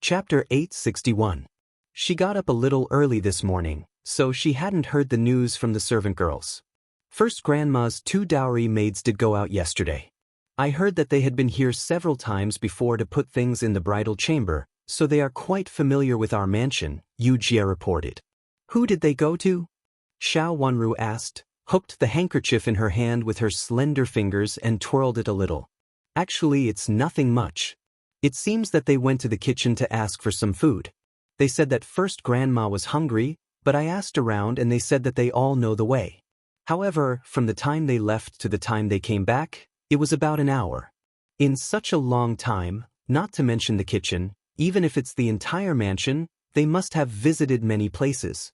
Chapter 861. She got up a little early this morning, so she hadn't heard the news from the servant girls. First, Grandma's 2 dowry maids did go out yesterday. I heard that they had been here several times before to put things in the bridal chamber, so they are quite familiar with our mansion, Yujie reported. Who did they go to? Xiao Wanru asked, hooked the handkerchief in her hand with her slender fingers and twirled it a little. Actually, it's nothing much. It seems that they went to the kitchen to ask for some food. They said that first Grandma was hungry, but I asked around and they said that they all know the way. However, from the time they left to the time they came back, it was about an hour. In such a long time, not to mention the kitchen, even if it's the entire mansion, they must have visited many places.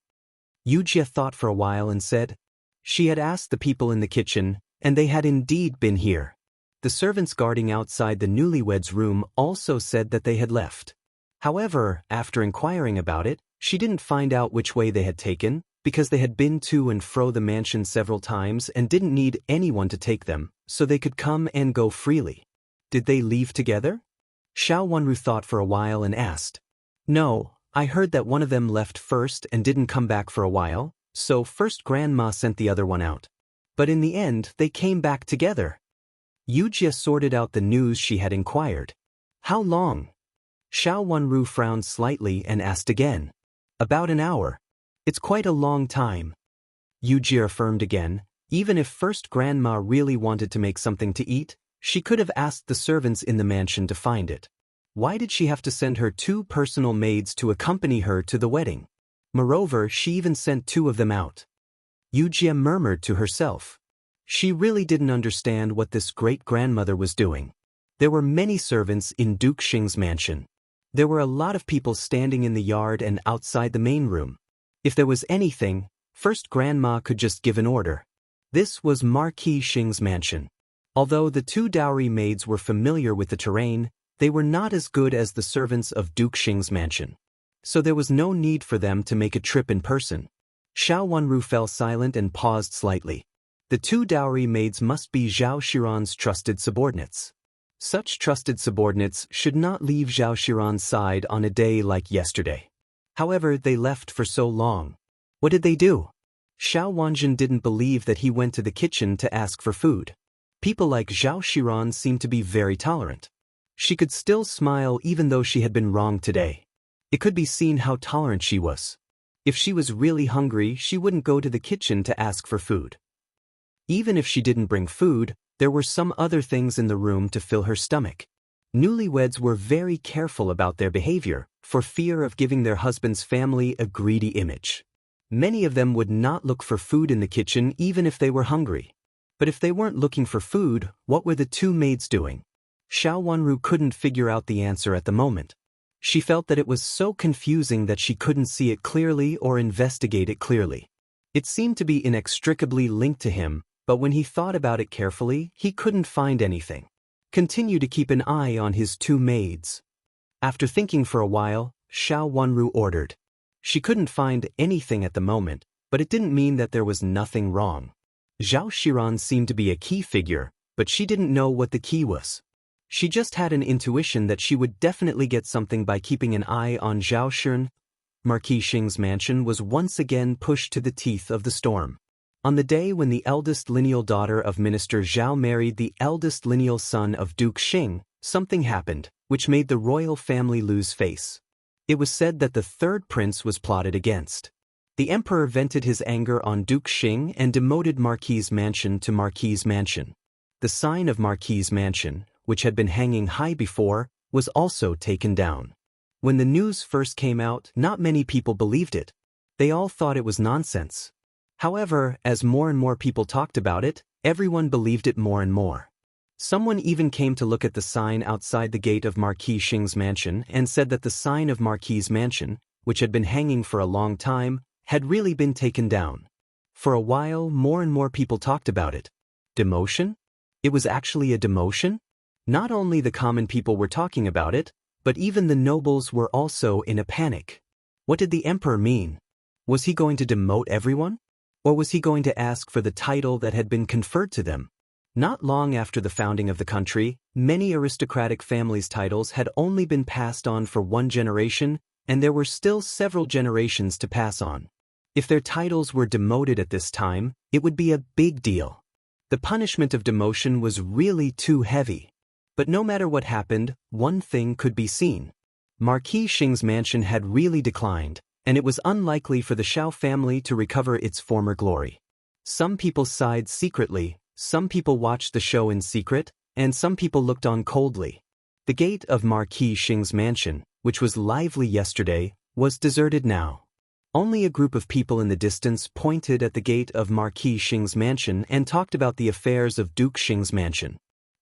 Yujie thought for a while and said, she had asked the people in the kitchen, and they had indeed been here. The servants guarding outside the newlyweds' room also said that they had left. However, after inquiring about it, she didn't find out which way they had taken, because they had been to and fro the mansion several times and didn't need anyone to take them, so they could come and go freely. Did they leave together? Xiao Wanru thought for a while and asked. No, I heard that one of them left first and didn't come back for a while, so first Grandma sent the other one out. But in the end, they came back together. Yujie sorted out the news she had inquired. How long? Xiao Wanru frowned slightly and asked again. About an hour. It's quite a long time. Yujie affirmed again, even if first Grandma really wanted to make something to eat, she could have asked the servants in the mansion to find it. Why did she have to send her 2 personal maids to accompany her to the wedding? Moreover, she even sent 2 of them out. Yujie murmured to herself. She really didn't understand what this great-grandmother was doing. There were many servants in Duke Xing's mansion. There were a lot of people standing in the yard and outside the main room. If there was anything, first Grandma could just give an order. This was Marquis Xing's mansion. Although the 2 dowry maids were familiar with the terrain, they were not as good as the servants of Duke Xing's mansion. So there was no need for them to make a trip in person. Xiao Wanru fell silent and paused slightly. The 2 dowry maids must be Zhao Xiran's trusted subordinates. Such trusted subordinates should not leave Zhao Xiran's side on a day like yesterday. However, they left for so long. What did they do? Xiao Wanjun didn't believe that he went to the kitchen to ask for food. People like Zhao Xiran seemed to be very tolerant. She could still smile even though she had been wrong today. It could be seen how tolerant she was. If she was really hungry, she wouldn't go to the kitchen to ask for food. Even if she didn't bring food, there were some other things in the room to fill her stomach. Newlyweds were very careful about their behavior, for fear of giving their husband's family a greedy image. Many of them would not look for food in the kitchen even if they were hungry. But if they weren't looking for food, what were the 2 maids doing? Xiao Wanru couldn't figure out the answer at the moment. She felt that it was so confusing that she couldn't see it clearly or investigate it clearly. It seemed to be inextricably linked to him, but when he thought about it carefully, he couldn't find anything. Continue to keep an eye on his 2 maids. After thinking for a while, Xiao Wanru ordered. She couldn't find anything at the moment, but it didn't mean that there was nothing wrong. Zhao Xiran seemed to be a key figure, but she didn't know what the key was. She just had an intuition that she would definitely get something by keeping an eye on Zhao Xiran. Marquis Xing's mansion was once again pushed to the teeth of the storm. On the day when the eldest lineal daughter of Minister Zhao married the eldest lineal son of Duke Xing, something happened, which made the royal family lose face. It was said that the 3rd prince was plotted against. The emperor vented his anger on Duke Xing and demoted Marquis' mansion to Marquis' mansion. The sign of Marquis' mansion, which had been hanging high before, was also taken down. When the news first came out, not many people believed it. They all thought it was nonsense. However, as more and more people talked about it, everyone believed it more and more. Someone even came to look at the sign outside the gate of Marquis Xing's mansion and said that the sign of Marquis' mansion, which had been hanging for a long time, had really been taken down. For a while, more and more people talked about it. Demotion? It was actually a demotion? Not only the common people were talking about it, but even the nobles were also in a panic. What did the emperor mean? Was he going to demote everyone? Or was he going to ask for the title that had been conferred to them? Not long after the founding of the country, many aristocratic families' titles had only been passed on for one generation, and there were still several generations to pass on. If their titles were demoted at this time, it would be a big deal. The punishment of demotion was really too heavy. But no matter what happened, one thing could be seen. Marquis Xing's mansion had really declined, and it was unlikely for the Shao family to recover its former glory. Some people sighed secretly, some people watched the show in secret, and some people looked on coldly. The gate of Marquis Xing's mansion, which was lively yesterday, was deserted now. Only a group of people in the distance pointed at the gate of Marquis Xing's mansion and talked about the affairs of Duke Xing's mansion.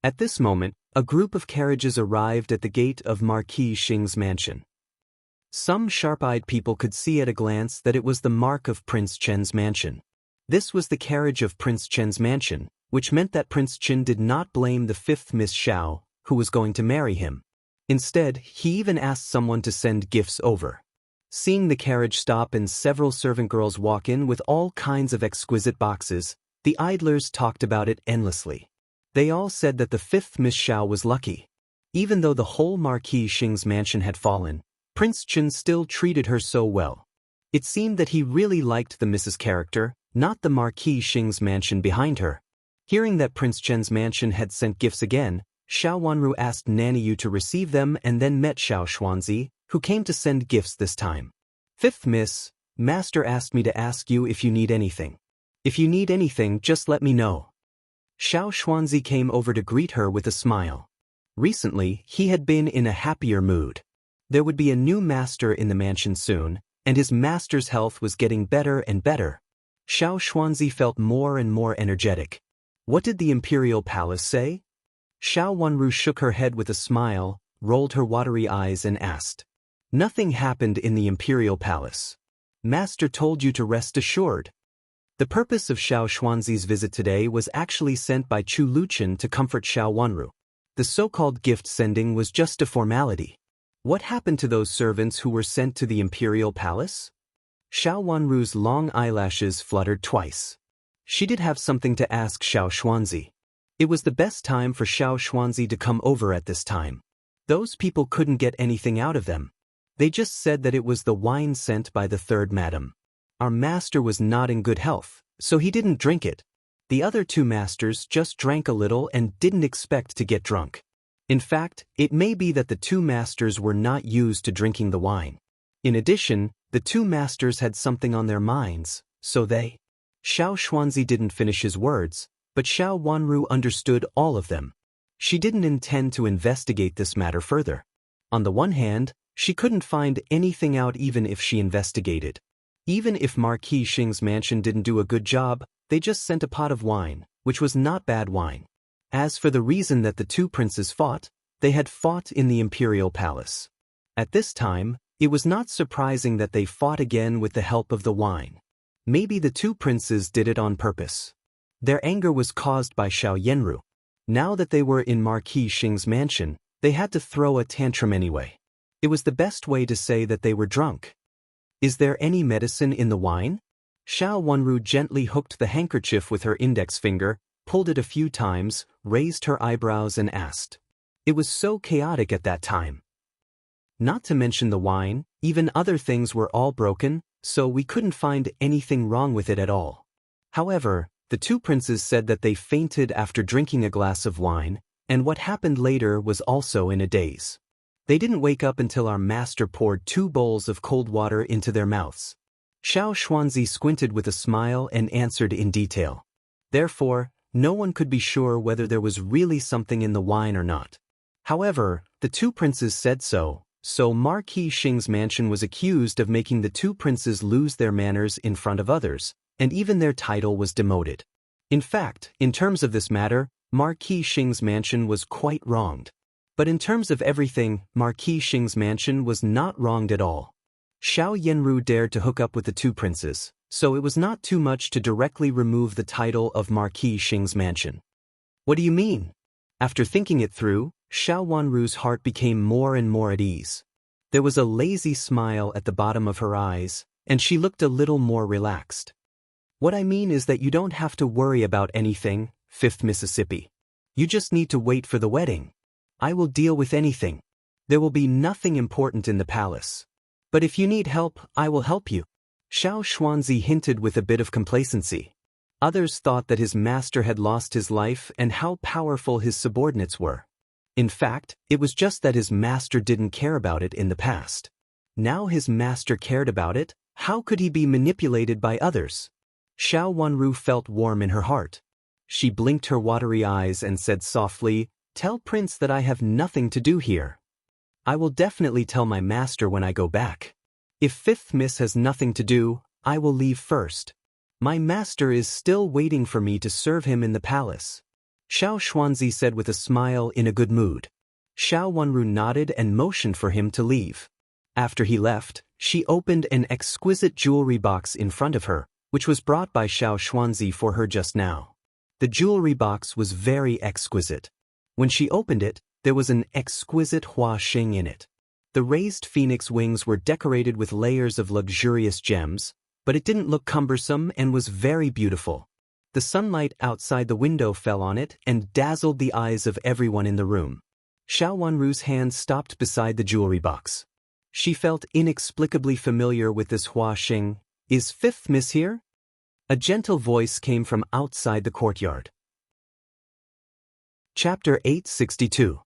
At this moment, a group of carriages arrived at the gate of Marquis Xing's mansion. Some sharp-eyed people could see at a glance that it was the mark of Prince Chen's mansion. This was the carriage of Prince Chen's mansion, which meant that Prince Chen did not blame the fifth Miss Shao, who was going to marry him. Instead, he even asked someone to send gifts over. Seeing the carriage stop and several servant girls walk in with all kinds of exquisite boxes, the idlers talked about it endlessly. They all said that the fifth Miss Shao was lucky. Even though the whole Marquis Xing's mansion had fallen, Prince Chen still treated her so well. It seemed that he really liked the Mrs. character, not the Marquis Xing's mansion behind her. Hearing that Prince Chen's mansion had sent gifts again, Xiao Wanru asked Nanny Yu to receive them and then met Xiao Xuanzi, who came to send gifts this time. Fifth Miss, Master asked me to ask you if you need anything. If you need anything, just let me know. Xiao Xuanzi came over to greet her with a smile. Recently, he had been in a happier mood. There would be a new master in the mansion soon, and his master's health was getting better and better. Xiao Xuanzi felt more and more energetic. What did the Imperial Palace say? Xiao Wanru shook her head with a smile, rolled her watery eyes and asked. Nothing happened in the Imperial Palace. Master told you to rest assured. The purpose of Xiao Xuanzi's visit today was actually sent by Chu Luchen to comfort Xiao Wanru. The so-called gift sending was just a formality. What happened to those servants who were sent to the Imperial Palace? Xiao Wanru's long eyelashes fluttered twice. She did have something to ask Xiao Xuanzi. It was the best time for Xiao Xuanzi to come over at this time. Those people couldn't get anything out of them. They just said that it was the wine sent by the third madam. Our master was not in good health, so he didn't drink it. The other two masters just drank a little and didn't expect to get drunk. In fact, it may be that the two masters were not used to drinking the wine. In addition, the two masters had something on their minds, so they... Xiao Xuanzi didn't finish his words, but Xiao Wanru understood all of them. She didn't intend to investigate this matter further. On the one hand, she couldn't find anything out even if she investigated. Even if Marquis Xing's mansion didn't do a good job, they just sent a pot of wine, which was not bad wine. As for the reason that the two princes fought, they had fought in the Imperial Palace. At this time, it was not surprising that they fought again with the help of the wine. Maybe the two princes did it on purpose. Their anger was caused by Xiao Yenru. Now that they were in Marquis Xing's mansion, they had to throw a tantrum anyway. It was the best way to say that they were drunk. Is there any medicine in the wine? Xiao Wanru gently hooked the handkerchief with her index finger, pulled it a few times, raised her eyebrows and asked. It was so chaotic at that time. Not to mention the wine, even other things were all broken, so we couldn't find anything wrong with it at all. However, the two princes said that they fainted after drinking a glass of wine, and what happened later was also in a daze. They didn't wake up until our master poured 2 bowls of cold water into their mouths. Xiao Xuanzi squinted with a smile and answered in detail. Therefore, no one could be sure whether there was really something in the wine or not. However, the two princes said so, so Marquis Xing's mansion was accused of making the two princes lose their manners in front of others, and even their title was demoted. In fact, in terms of this matter, Marquis Xing's mansion was quite wronged. But in terms of everything, Marquis Xing's mansion was not wronged at all. Xiao Yenru dared to hook up with the two princes, so it was not too much to directly remove the title of Marquis Xing's mansion. What do you mean? After thinking it through, Xiao Wanru's heart became more and more at ease. There was a lazy smile at the bottom of her eyes, and she looked a little more relaxed. What I mean is that you don't have to worry about anything, 5th Mississippi. You just need to wait for the wedding. I will deal with anything. There will be nothing important in the palace. But if you need help, I will help you. Xiao Xuanzi hinted with a bit of complacency. Others thought that his master had lost his life and how powerful his subordinates were. In fact, it was just that his master didn't care about it in the past. Now his master cared about it. How could he be manipulated by others? Xiao Wanru felt warm in her heart. She blinked her watery eyes and said softly, "Tell Prince that I have nothing to do here. I will definitely tell my master when I go back. If 5th Miss has nothing to do, I will leave first. My master is still waiting for me to serve him in the palace." Xiao Xuanzi said with a smile in a good mood. Xiao Wanru nodded and motioned for him to leave. After he left, she opened an exquisite jewelry box in front of her, which was brought by Xiao Xuanzi for her just now. The jewelry box was very exquisite. When she opened it, there was an exquisite hua xing in it. The raised phoenix wings were decorated with layers of luxurious gems, but it didn't look cumbersome and was very beautiful. The sunlight outside the window fell on it and dazzled the eyes of everyone in the room. Xiao Wanru's hand stopped beside the jewelry box. She felt inexplicably familiar with this hua xing. "Is 5th Miss here?" A gentle voice came from outside the courtyard. Chapter 862.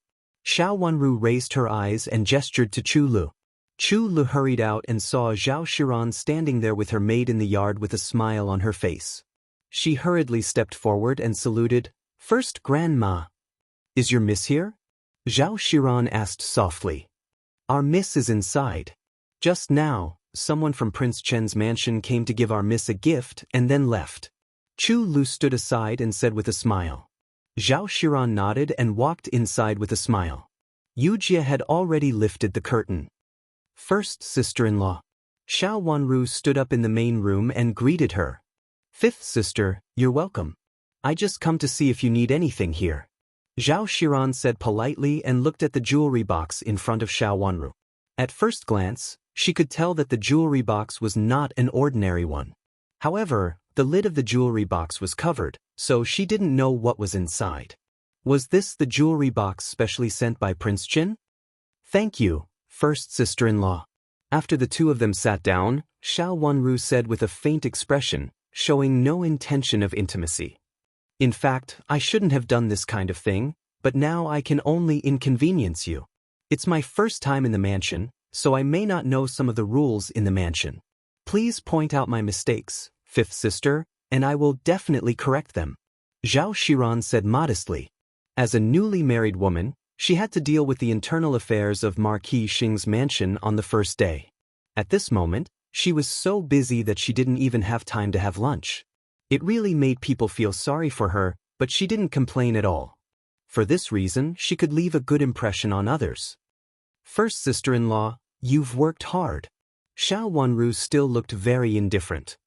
Xiao Wanru raised her eyes and gestured to Chu Lu. Chu Lu hurried out and saw Zhao Shiran standing there with her maid in the yard with a smile on her face. She hurriedly stepped forward and saluted, "First Grandma. Is your miss here?" Zhao Shiran asked softly. "Our miss is inside. Just now, someone from Prince Chen's mansion came to give our miss a gift and then left." Chu Lu stood aside and said with a smile. Zhao Shiran nodded and walked inside with a smile. Yujia had already lifted the curtain. "First sister-in-law." Xiao Wanru stood up in the main room and greeted her. "5th sister, you're welcome. I just come to see if you need anything here." Zhao Shiran said politely and looked at the jewelry box in front of Xiao Wanru. At first glance, she could tell that the jewelry box was not an ordinary one. However, the lid of the jewelry box was covered, so she didn't know what was inside. Was this the jewelry box specially sent by Prince Chen? "Thank you, first sister-in-law." After the two of them sat down, Xiao Wanru said with a faint expression, showing no intention of intimacy. "In fact, I shouldn't have done this kind of thing, but now I can only inconvenience you. It's my first time in the mansion, so I may not know some of the rules in the mansion. Please point out my mistakes, 5th sister, and I will definitely correct them." Zhao Shiran said modestly. As a newly married woman, she had to deal with the internal affairs of Marquis Xing's mansion on the first day. At this moment, she was so busy that she didn't even have time to have lunch. It really made people feel sorry for her, but she didn't complain at all. For this reason, she could leave a good impression on others. "First sister-in-law, you've worked hard." Xiao Wanru still looked very indifferent.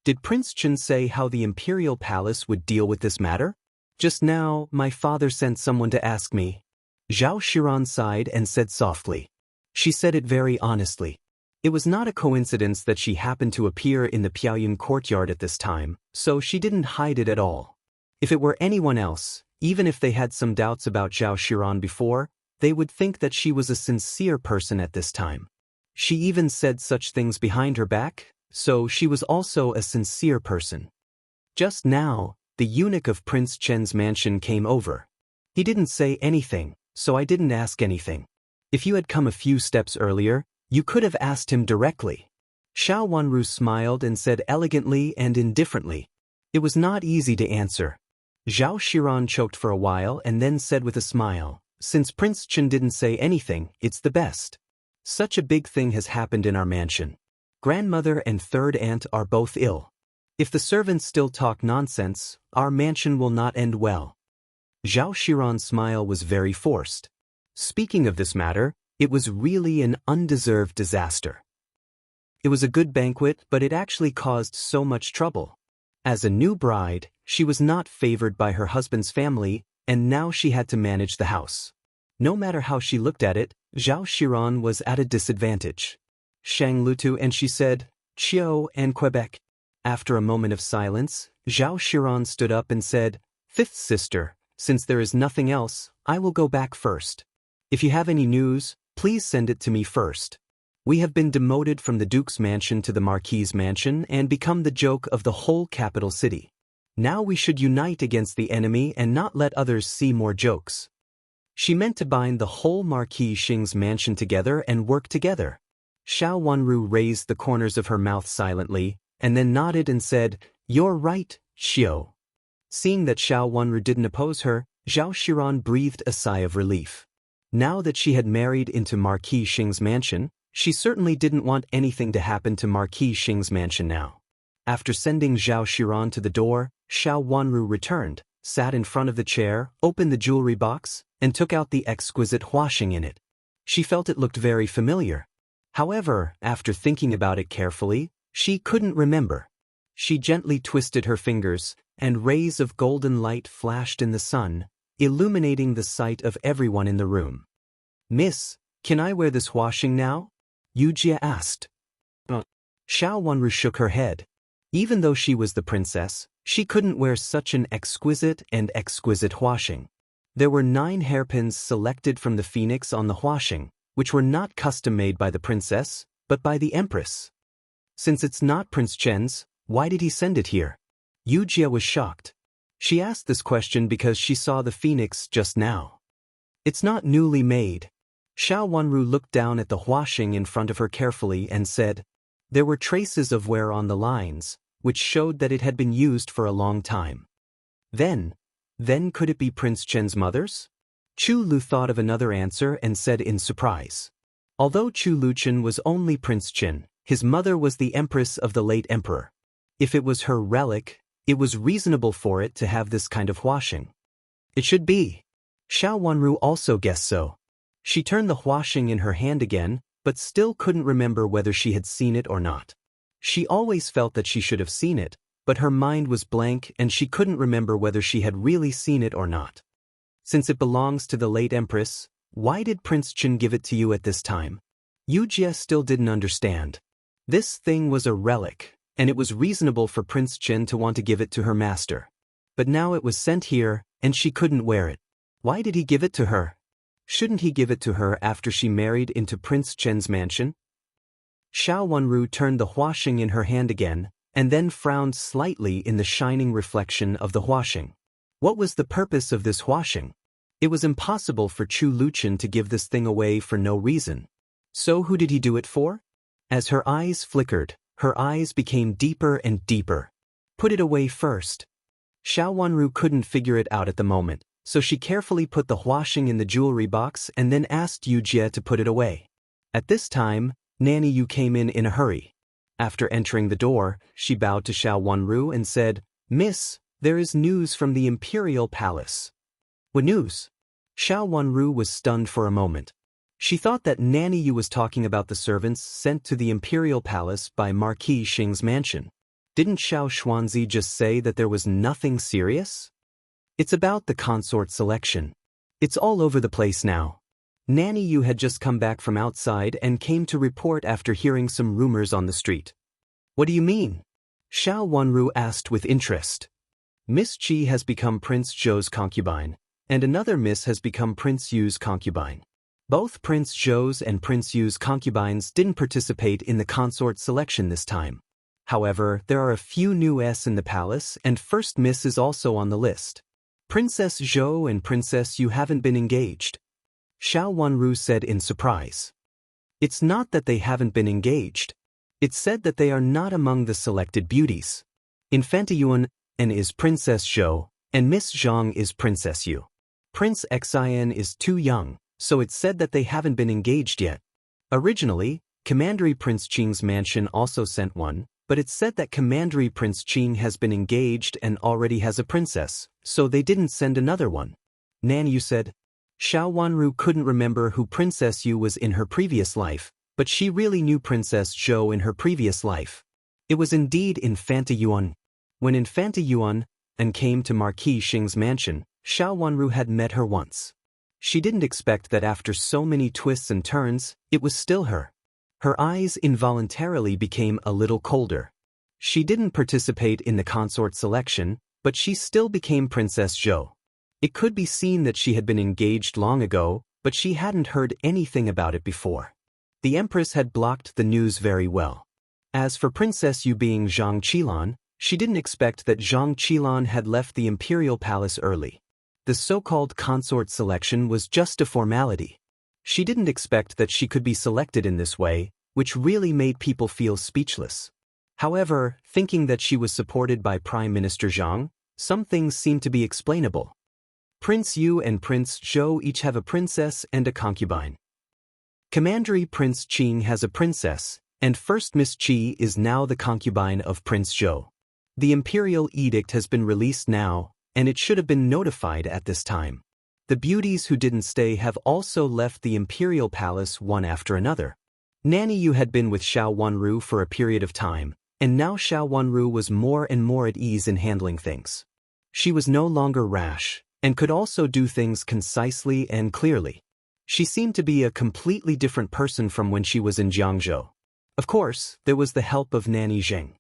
"Did Prince Chen say how the Imperial Palace would deal with this matter?" "Just now, my father sent someone to ask me." Zhao Shiran sighed and said softly. She said it very honestly. It was not a coincidence that she happened to appear in the Piaoyun courtyard at this time, so she didn't hide it at all. If it were anyone else, even if they had some doubts about Zhao Shiran before, they would think that she was a sincere person at this time. She even said such things behind her back, so she was also a sincere person. Just now, the eunuch of Prince Chen's mansion came over. He didn't say anything, so I didn't ask anything. If you had come a few steps earlier, you could have asked him directly. Xiao Wanru smiled and said elegantly and indifferently. It was not easy to answer. Zhao Shiran choked for a while and then said with a smile, "Since Prince Chen didn't say anything, it's the best. Such a big thing has happened in our mansion. Grandmother and third aunt are both ill. If the servants still talk nonsense, our mansion will not end well." Zhao Shiran's smile was very forced. Speaking of this matter, it was really an undeserved disaster. It was a good banquet, but it actually caused so much trouble. As a new bride, she was not favored by her husband's family, and now she had to manage the house. No matter how she looked at it, Zhao Shiran was at a disadvantage. Shang Lutu and she said, "Chio and Quebec." After a moment of silence, Zhao Shiran stood up and said, Fifth sister, since there is nothing else, I will go back first. If you have any news, please send it to me first. We have been demoted from the Duke's mansion to the Marquis's mansion and become the joke of the whole capital city. Now we should unite against the enemy and not let others see more jokes. She meant to bind the whole Marquis Xing's mansion together and work together. Xiao Wanru raised the corners of her mouth silently, and then nodded and said, "You're right, Xiao." Seeing that Xiao Wanru didn't oppose her, Zhao Xiran breathed a sigh of relief. Now that she had married into Marquis Xing's mansion, she certainly didn't want anything to happen to Marquis Xing's mansion now. After sending Zhao Xiran to the door, Xiao Wanru returned, sat in front of the chair, opened the jewelry box, and took out the exquisite huaxing in it. She felt it looked very familiar. However, after thinking about it carefully, she couldn't remember. She gently twisted her fingers, and rays of golden light flashed in the sun, illuminating the sight of everyone in the room. "Miss, can I wear this huaxing now?" Yujie asked. Xiao Wanru shook her head. Even though she was the princess, she couldn't wear such an exquisite huaxing. There were 9 hairpins selected from the phoenix on the huaxing, which were not custom-made by the princess, but by the empress. Since it's not Prince Chen's, why did he send it here? Yujie was shocked. She asked this question because she saw the phoenix just now. It's not newly made. Xiao Wanru looked down at the huaxing in front of her carefully and said, there were traces of wear on the lines, which showed that it had been used for a long time. Then could it be Prince Chen's mother's? Chu Lu thought of another answer and said in surprise. Although Chu Luchen was only Prince Chen, his mother was the empress of the late emperor. If it was her relic, it was reasonable for it to have this kind of huaxing. It should be. Xiao Wanru also guessed so. She turned the huaxing in her hand again, but still couldn't remember whether she had seen it or not. She always felt that she should have seen it, but her mind was blank and she couldn't remember whether she had really seen it or not. Since it belongs to the late empress, why did Prince Chen give it to you at this time? Yujie still didn't understand. This thing was a relic, and it was reasonable for Prince Chen to want to give it to her master. But now it was sent here, and she couldn't wear it. Why did he give it to her? Shouldn't he give it to her after she married into Prince Chen's mansion? Xiao Wanru turned the huaxing in her hand again, and then frowned slightly in the shining reflection of the huaxing. What was the purpose of this huaxing? It was impossible for Chu Luchen to give this thing away for no reason. So who did he do it for? As her eyes flickered, her eyes became deeper and deeper. Put it away first. Xiao Wanru couldn't figure it out at the moment, so she carefully put the huaxing in the jewelry box and then asked Yujie to put it away. At this time, Nanny Yu came in a hurry. After entering the door, she bowed to Xiao Wanru and said, "Miss, there is news from the Imperial Palace." What news? Xiao Wanru was stunned for a moment. She thought that Nanny Yu was talking about the servants sent to the Imperial Palace by Marquis Xing's mansion. Didn't Xiao Xuanzi just say that there was nothing serious? It's about the consort selection. It's all over the place now. Nanny Yu had just come back from outside and came to report after hearing some rumors on the street. What do you mean? Xiao Wanru asked with interest. Miss Qi has become Prince Zhou's concubine, and another miss has become Prince Yu's concubine. Both Prince Zhou's and Prince Yu's concubines didn't participate in the consort selection this time. However, there are a few new S in the palace, and first miss is also on the list. Princess Zhou and Princess Yu haven't been engaged. Xiao Wanru said in surprise. It's not that they haven't been engaged. It's said that they are not among the selected beauties. Infanta Yuan is Princess Zhou, and Miss Zhang is Princess Yu. Prince Xin is too young, so it's said that they haven't been engaged yet. Originally, Commandery Prince Qing's mansion also sent one, but it's said that Commandery Prince Qing has been engaged and already has a princess, so they didn't send another one. Nan Yu said. Xiao Wanru couldn't remember who Princess Yu was in her previous life, but she really knew Princess Zhou in her previous life. It was indeed Infanta Yuan. When Infanta Yuan came to Marquis Xing's mansion, Xiao Wanru had met her once. She didn't expect that after so many twists and turns, it was still her. Her eyes involuntarily became a little colder. She didn't participate in the consort selection, but she still became Princess Zhou. It could be seen that she had been engaged long ago, but she hadn't heard anything about it before. The Empress had blocked the news very well. As for Princess Yu being Zhang Qilan, she didn't expect that Zhang Qilan had left the Imperial Palace early. The so-called consort selection was just a formality. She didn't expect that she could be selected in this way, which really made people feel speechless. However, thinking that she was supported by Prime Minister Zhang, some things seemed to be explainable. Prince Yu and Prince Zhou each have a princess and a concubine. Commandery Prince Qing has a princess, and First Miss Qi is now the concubine of Prince Zhou. The imperial edict has been released now, and it should have been notified at this time. The beauties who didn't stay have also left the imperial palace one after another. Nanny Yu had been with Xiao Wanru for a period of time, and now Xiao Wanru was more and more at ease in handling things. She was no longer rash, and could also do things concisely and clearly. She seemed to be a completely different person from when she was in Jiangzhou. Of course, there was the help of Nanny Zheng.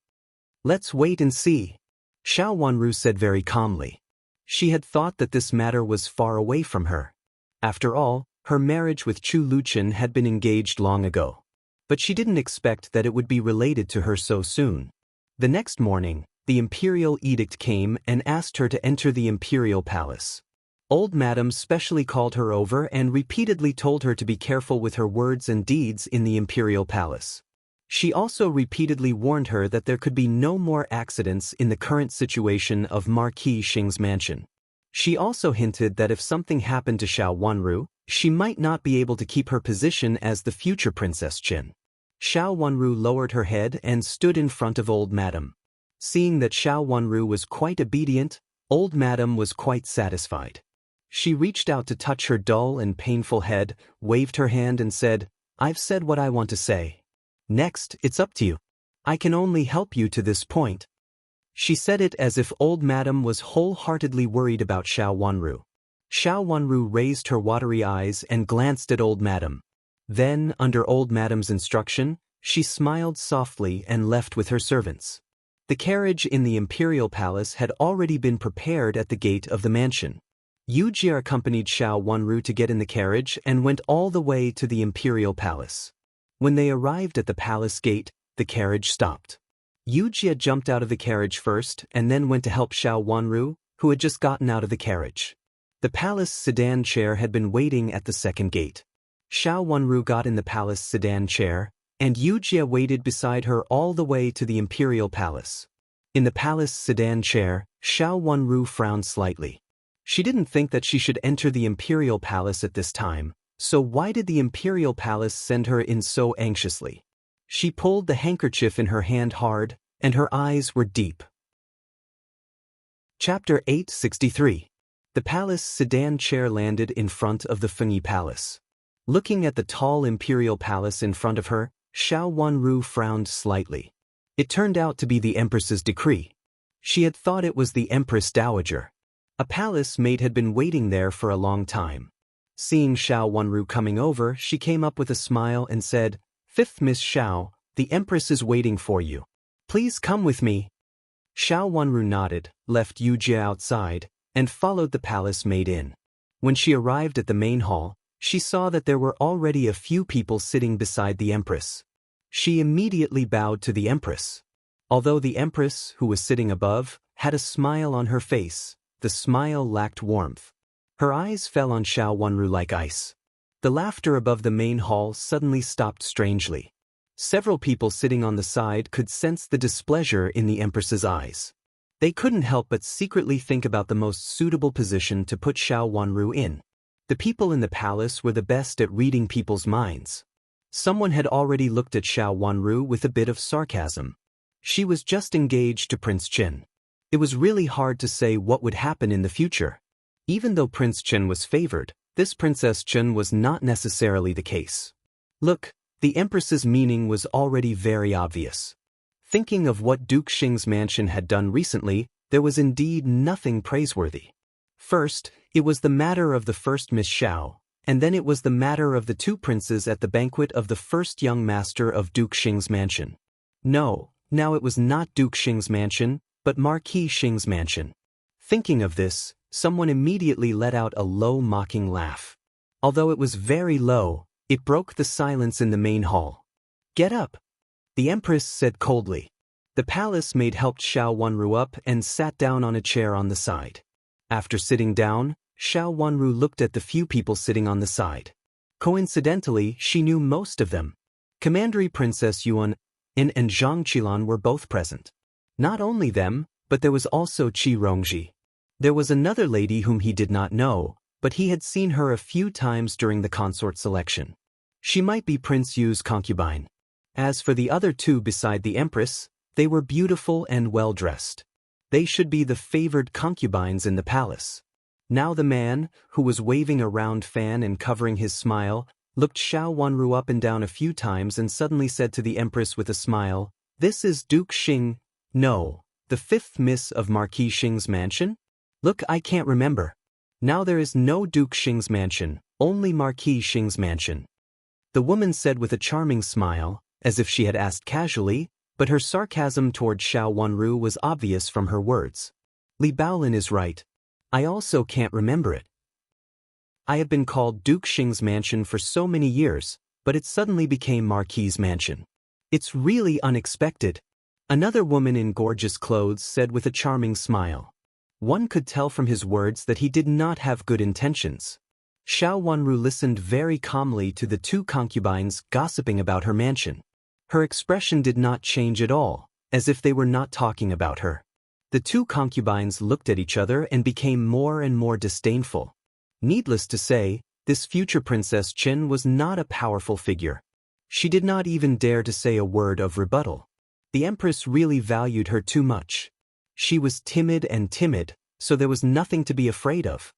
"Let's wait and see," Xiao Wanru said very calmly. She had thought that this matter was far away from her. After all, her marriage with Chu Luqian had been engaged long ago. But she didn't expect that it would be related to her so soon. The next morning, the imperial edict came and asked her to enter the imperial palace. Old Madam specially called her over and repeatedly told her to be careful with her words and deeds in the imperial palace. She also repeatedly warned her that there could be no more accidents in the current situation of Marquis Xing's mansion. She also hinted that if something happened to Xiao Wanru, she might not be able to keep her position as the future Princess Qin. Xiao Wanru lowered her head and stood in front of Old Madam. Seeing that Xiao Wanru was quite obedient, Old Madam was quite satisfied. She reached out to touch her dull and painful head, waved her hand and said, "I've said what I want to say. Next, it's up to you. I can only help you to this point." She said it as if Old Madam was wholeheartedly worried about Xiao Wanru. Xiao Wanru raised her watery eyes and glanced at Old Madam. Then, under Old Madam's instruction, she smiled softly and left with her servants. The carriage in the imperial palace had already been prepared at the gate of the mansion. Yu Jie accompanied Xiao Wanru to get in the carriage and went all the way to the imperial palace. When they arrived at the palace gate, the carriage stopped. Yu Jie jumped out of the carriage first and then went to help Xiao Wanru, who had just gotten out of the carriage. The palace sedan chair had been waiting at the second gate. Xiao Wanru got in the palace sedan chair, and Yu Jie waited beside her all the way to the imperial palace. In the palace sedan chair, Xiao Wanru frowned slightly. She didn't think that she should enter the imperial palace at this time, so why did the imperial palace send her in so anxiously? She pulled the handkerchief in her hand hard, and her eyes were deep. Chapter 863. The palace sedan chair landed in front of the Fengyi Palace. Looking at the tall imperial palace in front of her, Xiao Wanru frowned slightly. It turned out to be the Empress's decree. She had thought it was the Empress Dowager. A palace maid had been waiting there for a long time. Seeing Xiao Wanru coming over, she came up with a smile and said, "Fifth Miss Xiao, the Empress is waiting for you. Please come with me." Xiao Wanru nodded, left Yu Jie outside, and followed the palace maid in. When she arrived at the main hall, she saw that there were already a few people sitting beside the Empress. She immediately bowed to the Empress. Although the Empress, who was sitting above, had a smile on her face, the smile lacked warmth. Her eyes fell on Xiao Wanru like ice. The laughter above the main hall suddenly stopped strangely. Several people sitting on the side could sense the displeasure in the Empress's eyes. They couldn't help but secretly think about the most suitable position to put Xiao Wanru in. The people in the palace were the best at reading people's minds. Someone had already looked at Xiao Wanru with a bit of sarcasm. She was just engaged to Prince Qin. It was really hard to say what would happen in the future. Even though Prince Qin was favored, this Princess Qin was not necessarily the case. Look, the Empress's meaning was already very obvious. Thinking of what Duke Xing's mansion had done recently, there was indeed nothing praiseworthy. First, it was the matter of the first Miss Xiao, and then it was the matter of the two princes at the banquet of the first young master of Duke Xing's mansion. No, now it was not Duke Xing's mansion, but Marquis Xing's mansion. Thinking of this, someone immediately let out a low mocking laugh. Although it was very low, it broke the silence in the main hall. "Get up," the Empress said coldly. The palace maid helped Xiao Wanru up and sat down on a chair on the side. After sitting down, Xiao Wanru looked at the few people sitting on the side. Coincidentally, she knew most of them. Commandery Princess Yuan and Zhang Qilan were both present. Not only them, but there was also Qi Rongji. There was another lady whom he did not know, but he had seen her a few times during the consort selection. She might be Prince Yu's concubine. As for the other two beside the Empress, they were beautiful and well-dressed. They should be the favored concubines in the palace. Now the man, who was waving a round fan and covering his smile, looked Xiao Wanru up and down a few times and suddenly said to the Empress with a smile, "This is Duke Xing, no, the fifth miss of Marquis Xing's mansion? Look, I can't remember. Now there is no Duke Xing's mansion, only Marquis Xing's mansion." The woman said with a charming smile, as if she had asked casually, but her sarcasm toward Xiao Wanru was obvious from her words. "Li Baolin is right. I also can't remember it. I have been called Duke Xing's mansion for so many years, but it suddenly became Marquis's mansion. It's really unexpected." Another woman in gorgeous clothes said with a charming smile. One could tell from his words that he did not have good intentions. Xiao Wanru listened very calmly to the two concubines gossiping about her mansion. Her expression did not change at all, as if they were not talking about her. The two concubines looked at each other and became more and more disdainful. Needless to say, this future Princess Qin was not a powerful figure. She did not even dare to say a word of rebuttal. The Empress really valued her too much. She was timid, so there was nothing to be afraid of.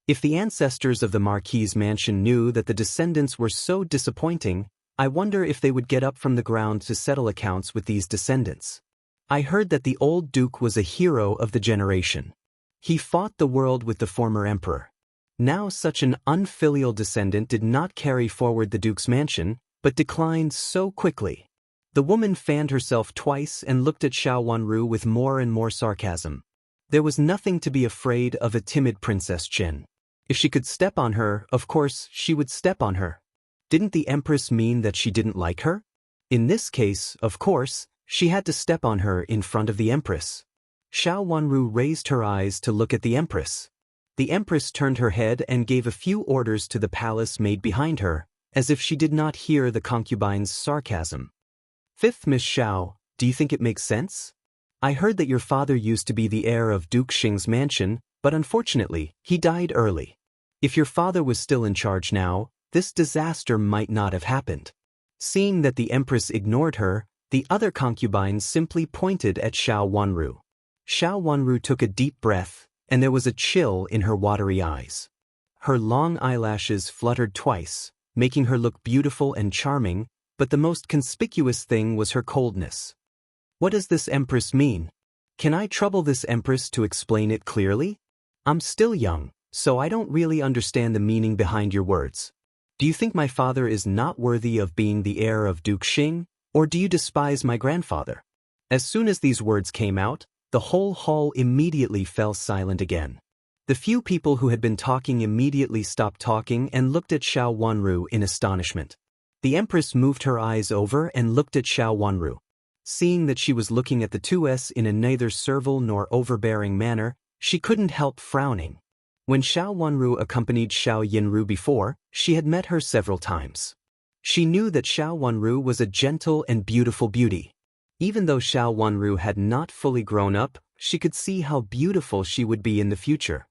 If the ancestors of the Marquis's mansion knew that the descendants were so disappointing, I wonder if they would get up from the ground to settle accounts with these descendants. I heard that the old Duke was a hero of the generation. He fought the world with the former emperor. Now such an unfilial descendant did not carry forward the Duke's mansion, but declined so quickly. The woman fanned herself twice and looked at Xiao Wanru with more and more sarcasm. There was nothing to be afraid of a timid Princess Qin. If she could step on her, of course, she would step on her. Didn't the Empress mean that she didn't like her? In this case, of course, she had to step on her in front of the Empress. Xiao Wanru raised her eyes to look at the Empress. The Empress turned her head and gave a few orders to the palace maid behind her, as if she did not hear the concubine's sarcasm. "Fifth Miss Xiao, do you think it makes sense? I heard that your father used to be the heir of Duke Xing's mansion, but unfortunately, he died early. If your father was still in charge now, this disaster might not have happened." Seeing that the Empress ignored her, the other concubine simply pointed at Xiao Wanru. Xiao Wanru took a deep breath, and there was a chill in her watery eyes. Her long eyelashes fluttered twice, making her look beautiful and charming, but the most conspicuous thing was her coldness. What does this Empress mean? Can I trouble this Empress to explain it clearly? I'm still young, so I don't really understand the meaning behind your words. Do you think my father is not worthy of being the heir of Duke Xing, or do you despise my grandfather? As soon as these words came out, the whole hall immediately fell silent again. The few people who had been talking immediately stopped talking and looked at Xiao Wanru in astonishment. The Empress moved her eyes over and looked at Xiao Wanru. Seeing that she was looking at the 2S in a neither servile nor overbearing manner, she couldn't help frowning. When Xiao Wanru accompanied Xiao Yinru before, she had met her several times. She knew that Xiao Wanru was a gentle and beautiful beauty. Even though Xiao Wanru had not fully grown up, she could see how beautiful she would be in the future.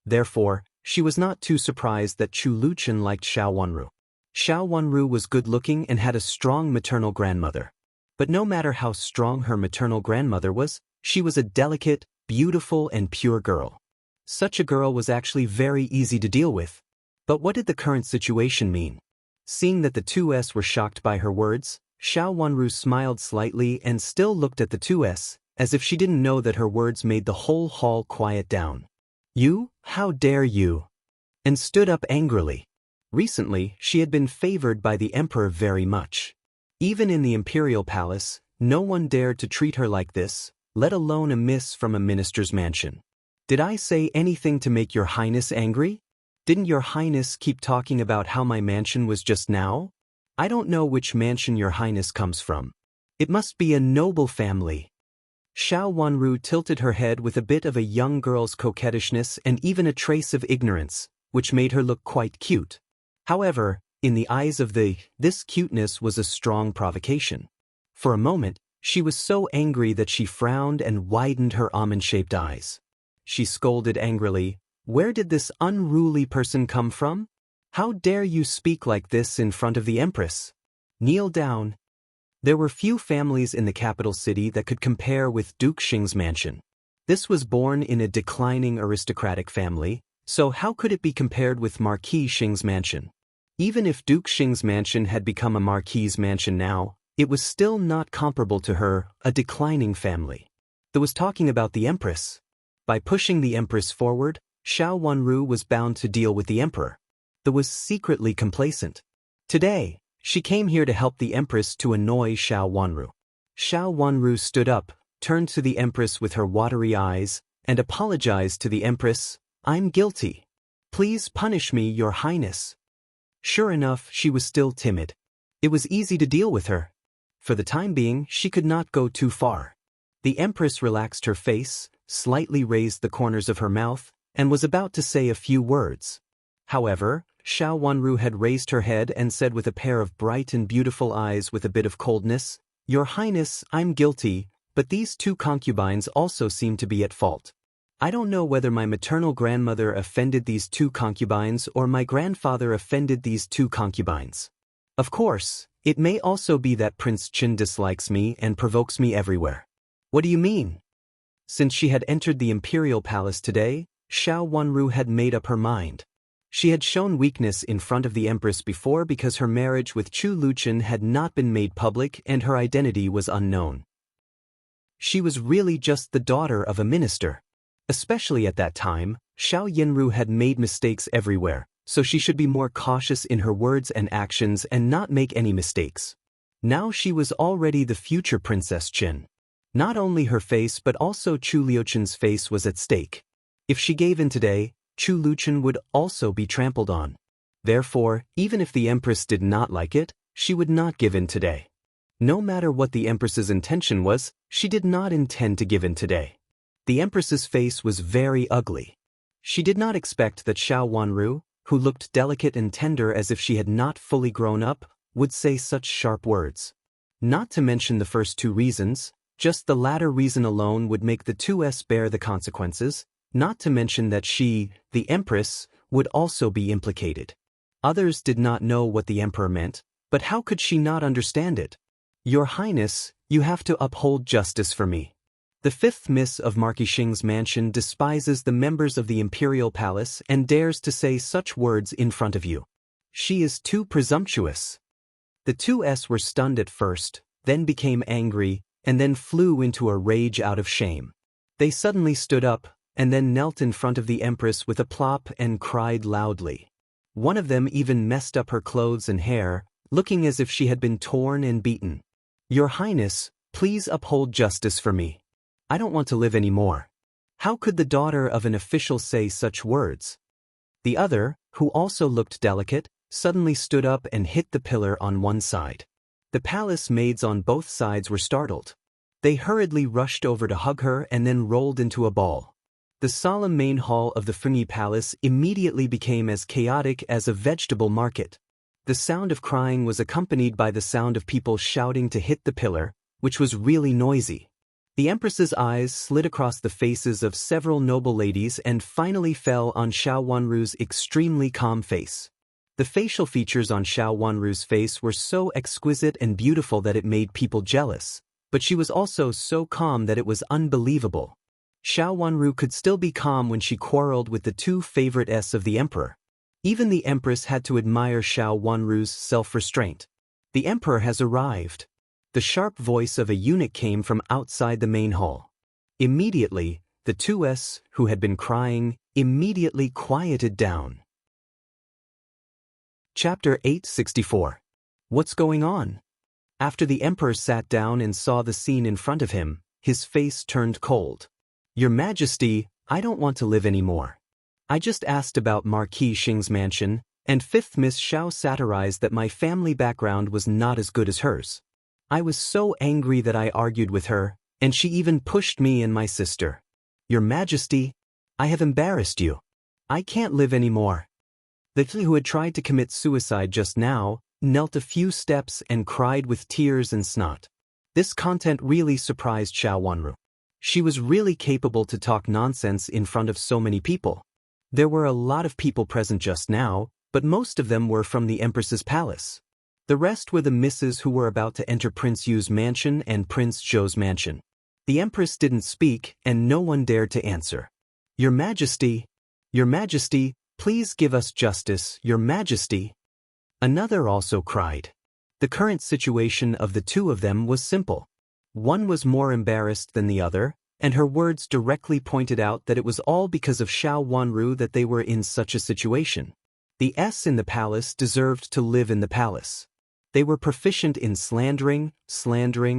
Therefore, she was not too surprised that Chu Luchen liked Xiao Wanru. Xiao Wanru was good-looking and had a strong maternal grandmother. But no matter how strong her maternal grandmother was, she was a delicate, beautiful and pure girl. Such a girl was actually very easy to deal with. But what did the current situation mean? Seeing that the 2S were shocked by her words, Xiao Wanru smiled slightly and still looked at the 2S, as if she didn't know that her words made the whole hall quiet down. "You? How dare you?" And stood up angrily. Recently, she had been favored by the emperor very much. Even in the Imperial palace, no one dared to treat her like this, let alone a miss from a minister's mansion. Did I say anything to make your highness angry? Didn't your highness keep talking about how my mansion was just now? I don't know which mansion your highness comes from. It must be a noble family. Xiao Wanru tilted her head with a bit of a young girl's coquettishness and even a trace of ignorance, which made her look quite cute. However, in the eyes of this cuteness was a strong provocation. For a moment, she was so angry that she frowned and widened her almond-shaped eyes. She scolded angrily, "Where did this unruly person come from? How dare you speak like this in front of the Empress? Kneel down." There were few families in the capital city that could compare with Duke Xing's mansion. This was born in a declining aristocratic family, so how could it be compared with Marquis Xing's mansion? Even if Duke Xing's mansion had become a Marquis's mansion now, it was still not comparable to her, a declining family. There was talking about the Empress. By pushing the Empress forward, Xiao Wanru was bound to deal with the Emperor. There was secretly complacent. Today, she came here to help the Empress to annoy Xiao Wanru. Xiao Wanru stood up, turned to the Empress with her watery eyes, and apologized to the Empress. "I'm guilty. Please punish me, Your Highness." Sure enough, she was still timid. It was easy to deal with her. For the time being, she could not go too far. The Empress relaxed her face, slightly raised the corners of her mouth, and was about to say a few words. However, Xiao Wanru had raised her head and said with a pair of bright and beautiful eyes with a bit of coldness, "Your Highness, I'm guilty, but these two concubines also seem to be at fault. I don't know whether my maternal grandmother offended these two concubines or my grandfather offended these two concubines. Of course, it may also be that Prince Qin dislikes me and provokes me everywhere." "What do you mean?" Since she had entered the Imperial Palace today, Xiao Wanru had made up her mind. She had shown weakness in front of the Empress before because her marriage with Chu Luqian had not been made public and her identity was unknown. She was really just the daughter of a minister. Especially at that time, Xiao Yinru had made mistakes everywhere, so she should be more cautious in her words and actions and not make any mistakes. Now she was already the future Princess Qin. Not only her face but also Chu Luqian's face was at stake. If she gave in today, Chu Luqian would also be trampled on. Therefore, even if the Empress did not like it, she would not give in today. No matter what the Empress's intention was, she did not intend to give in today. The Empress's face was very ugly. She did not expect that Xiao Wanru, who looked delicate and tender as if she had not fully grown up, would say such sharp words. Not to mention the first two reasons, just the latter reason alone would make the 2s bear the consequences, not to mention that she, the Empress, would also be implicated. Others did not know what the Emperor meant, but how could she not understand it? "Your Highness, you have to uphold justice for me. The fifth Miss of Marquis Xing's mansion despises the members of the Imperial Palace and dares to say such words in front of you. She is too presumptuous." The 2s were stunned at first, then became angry, and then flew into a rage out of shame. They suddenly stood up, and then knelt in front of the Empress with a plop and cried loudly. One of them even messed up her clothes and hair, looking as if she had been torn and beaten. "Your Highness, please uphold justice for me. I don't want to live anymore." How could the daughter of an official say such words? The other, who also looked delicate, suddenly stood up and hit the pillar on one side. The palace maids on both sides were startled. They hurriedly rushed over to hug her and then rolled into a ball. The solemn main hall of the Fengyi Palace immediately became as chaotic as a vegetable market. The sound of crying was accompanied by the sound of people shouting to hit the pillar, which was really noisy. The Empress's eyes slid across the faces of several noble ladies and finally fell on Xiao Wanru's extremely calm face. The facial features on Xiao Wanru's face were so exquisite and beautiful that it made people jealous, but she was also so calm that it was unbelievable. Xiao Wanru could still be calm when she quarreled with the two favorites of the Emperor. Even the Empress had to admire Xiao Wanru's self-restraint. "The Emperor has arrived." The sharp voice of a eunuch came from outside the main hall. Immediately, the 2s, who had been crying, immediately quieted down. Chapter 864. What's going on? After the Emperor sat down and saw the scene in front of him, his face turned cold. "Your Majesty, I don't want to live anymore. I just asked about Marquis Xing's mansion, and fifth Miss Xiao satirized that my family background was not as good as hers. I was so angry that I argued with her, and she even pushed me and my sister. Your Majesty, I have embarrassed you. I can't live anymore. The who had tried to commit suicide just now, knelt a few steps and cried with tears and snot. This content really surprised Xiao Wanru. She was really capable to talk nonsense in front of so many people. There were a lot of people present just now, but most of them were from the Empress's palace. The rest were the misses who were about to enter Prince Yu's mansion and Prince Zhou's mansion. The Empress didn't speak, and no one dared to answer. Your Majesty, please give us justice, Your Majesty. Another also cried. The current situation of the two of them was simple. One was more embarrassed than the other, and her words directly pointed out that it was all because of Xiao Wanru that they were in such a situation. The S in the palace deserved to live in the palace. They were proficient in slandering,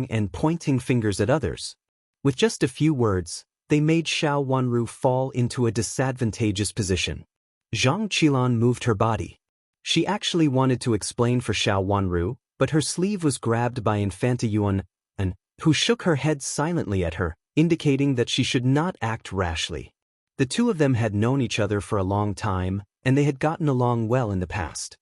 and pointing fingers at others. With just a few words, they made Xiao Wanru fall into a disadvantageous position. Zhang Qilan moved her body. She actually wanted to explain for Xiao Wanru, but her sleeve was grabbed by Infanta Yuan, who shook her head silently at her, indicating that she should not act rashly. The two of them had known each other for a long time, and they had gotten along well in the past.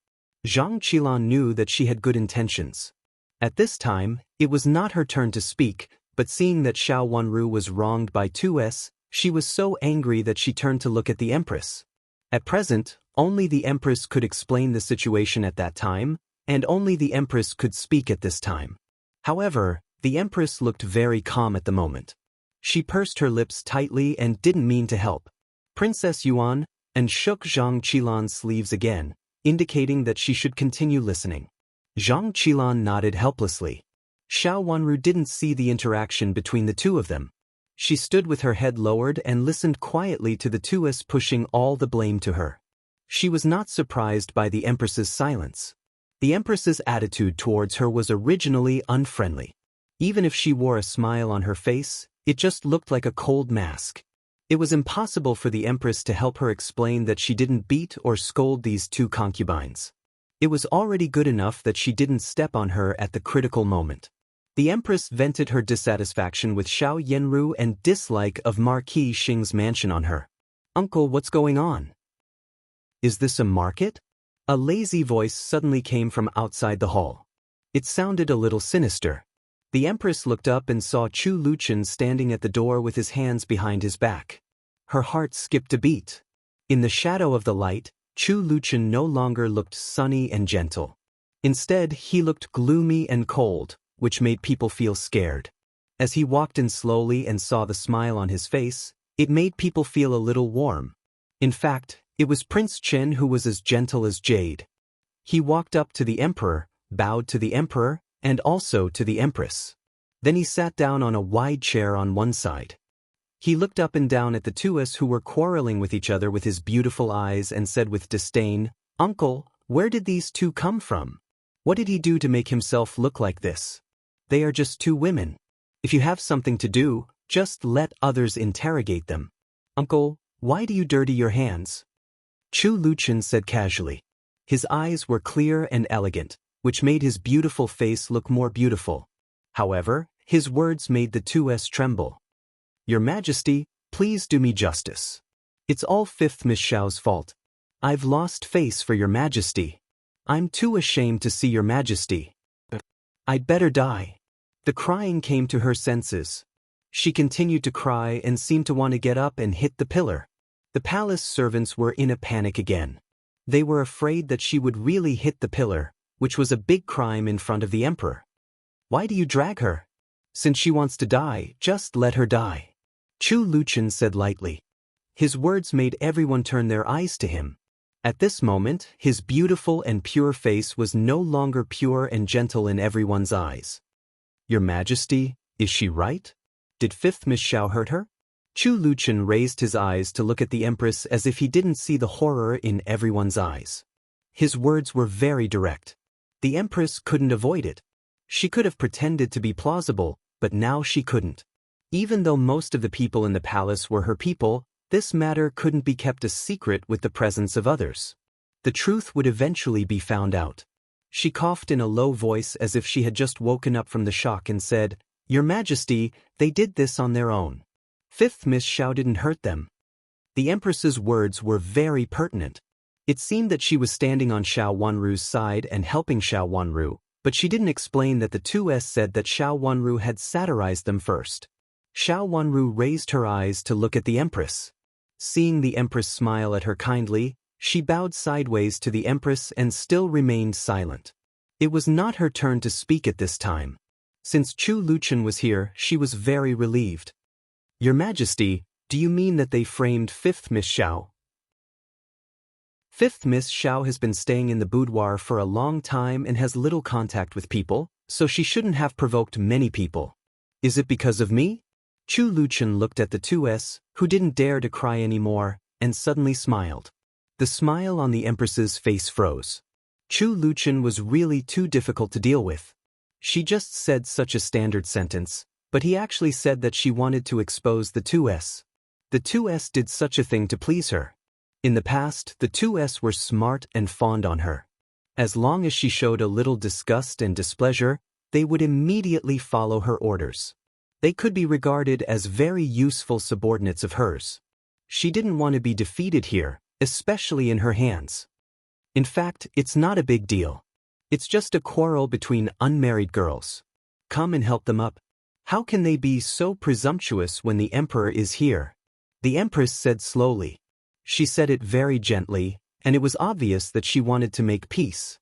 Zhang Qilan knew that she had good intentions. At this time, it was not her turn to speak, but seeing that Xiao Wanru was wronged by 2S, she was so angry that she turned to look at the Empress. At present, only the Empress could explain the situation at that time, and only the Empress could speak at this time. However, the Empress looked very calm at the moment. She pursed her lips tightly and didn't mean to help. Princess Yuan, and shook Zhang Qilan's sleeves again, indicating that she should continue listening. Zhang Qilan nodded helplessly. Xiao Wanru didn't see the interaction between the two of them. She stood with her head lowered and listened quietly to the 2S pushing all the blame to her. She was not surprised by the Empress's silence. The Empress's attitude towards her was originally unfriendly. Even if she wore a smile on her face, it just looked like a cold mask. It was impossible for the Empress to help her explain that she didn't beat or scold these two concubines. It was already good enough that she didn't step on her at the critical moment. The Empress vented her dissatisfaction with Xiao Yanru and dislike of Marquis Xing's mansion on her. Uncle, what's going on? Is this a market? A lazy voice suddenly came from outside the hall. It sounded a little sinister. The Empress looked up and saw Chu Luchen standing at the door with his hands behind his back. Her heart skipped a beat. In the shadow of the light, Chu Luchen no longer looked sunny and gentle. Instead, he looked gloomy and cold, which made people feel scared. As he walked in slowly and saw the smile on his face, it made people feel a little warm. In fact, it was Prince Chen who was as gentle as jade. He walked up to the Emperor, bowed to the Emperor, and also to the Empress. Then he sat down on a wide chair on one side. He looked up and down at the 2S who were quarreling with each other with his beautiful eyes and said with disdain, "Uncle, where did these two come from? What did he do to make himself look like this? They are just two women. If you have something to do, just let others interrogate them. Uncle, why do you dirty your hands?" Chu Luchen said casually. His eyes were clear and elegant, which made his beautiful face look more beautiful. However, his words made the 2S tremble. Your Majesty, please do me justice. It's all Fifth Miss Xiao's fault. I've lost face for Your Majesty. I'm too ashamed to see Your Majesty. I'd better die. The crying came to her senses. She continued to cry and seemed to want to get up and hit the pillar. The palace servants were in a panic again. They were afraid that she would really hit the pillar, which was a big crime in front of the Emperor. Why do you drag her? Since she wants to die, just let her die. Chu Luchen said lightly. His words made everyone turn their eyes to him. At this moment, his beautiful and pure face was no longer pure and gentle in everyone's eyes. Your Majesty, is she right? Did Fifth Miss Xiao hurt her? Chu Luchen raised his eyes to look at the Empress as if he didn't see the horror in everyone's eyes. His words were very direct. The Empress couldn't avoid it. She could have pretended to be plausible, but now she couldn't. Even though most of the people in the palace were her people, This matter couldn't be kept a secret with the presence of others. The truth would eventually be found out. She coughed in a low voice as if she had just woken up from the shock and said, "Your Majesty, they did this on their own." Fifth Miss Xiao didn't hurt them. The Empress's words were very pertinent. It seemed that she was standing on Xiao Wanru's side and helping Xiao Wanru, but she didn't explain that the 2S said that Xiao Wanru had satirized them first. Xiao Wanru raised her eyes to look at the Empress. Seeing the Empress smile at her kindly, she bowed sideways to the Empress and still remained silent. It was not her turn to speak at this time. Since Chu Luchen was here, she was very relieved. "Your Majesty, do you mean that they framed Fifth Miss Xiao?" Fifth Miss Xiao has been staying in the boudoir for a long time and has little contact with people, so she shouldn't have provoked many people. Is it because of me? Chu Luchen looked at the 2S, who didn't dare to cry anymore, and suddenly smiled. The smile on the Empress's face froze. Chu Luchen was really too difficult to deal with. She just said such a standard sentence, but he actually said that she wanted to expose the 2S. The 2S did such a thing to please her. In the past, the 2S were smart and fond on her. As long as she showed a little disgust and displeasure, they would immediately follow her orders. They could be regarded as very useful subordinates of hers. She didn't want to be defeated here, especially in her hands. In fact, it's not a big deal. It's just a quarrel between unmarried girls. Come and help them up. How can they be so presumptuous when the Emperor is here? The Empress said slowly. She said it very gently, and it was obvious that she wanted to make peace.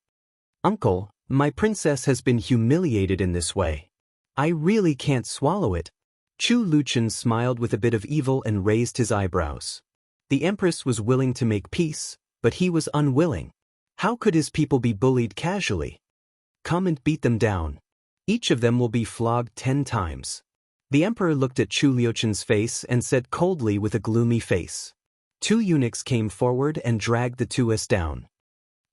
"Uncle, my princess has been humiliated in this way. I really can't swallow it." Chu Luchen smiled with a bit of evil and raised his eyebrows. The Empress was willing to make peace, but he was unwilling. How could his people be bullied casually? Come and beat them down. Each of them will be flogged 10 times. The Emperor looked at Chu Luchen's face and said coldly with a gloomy face. 2 eunuchs came forward and dragged the 2S down.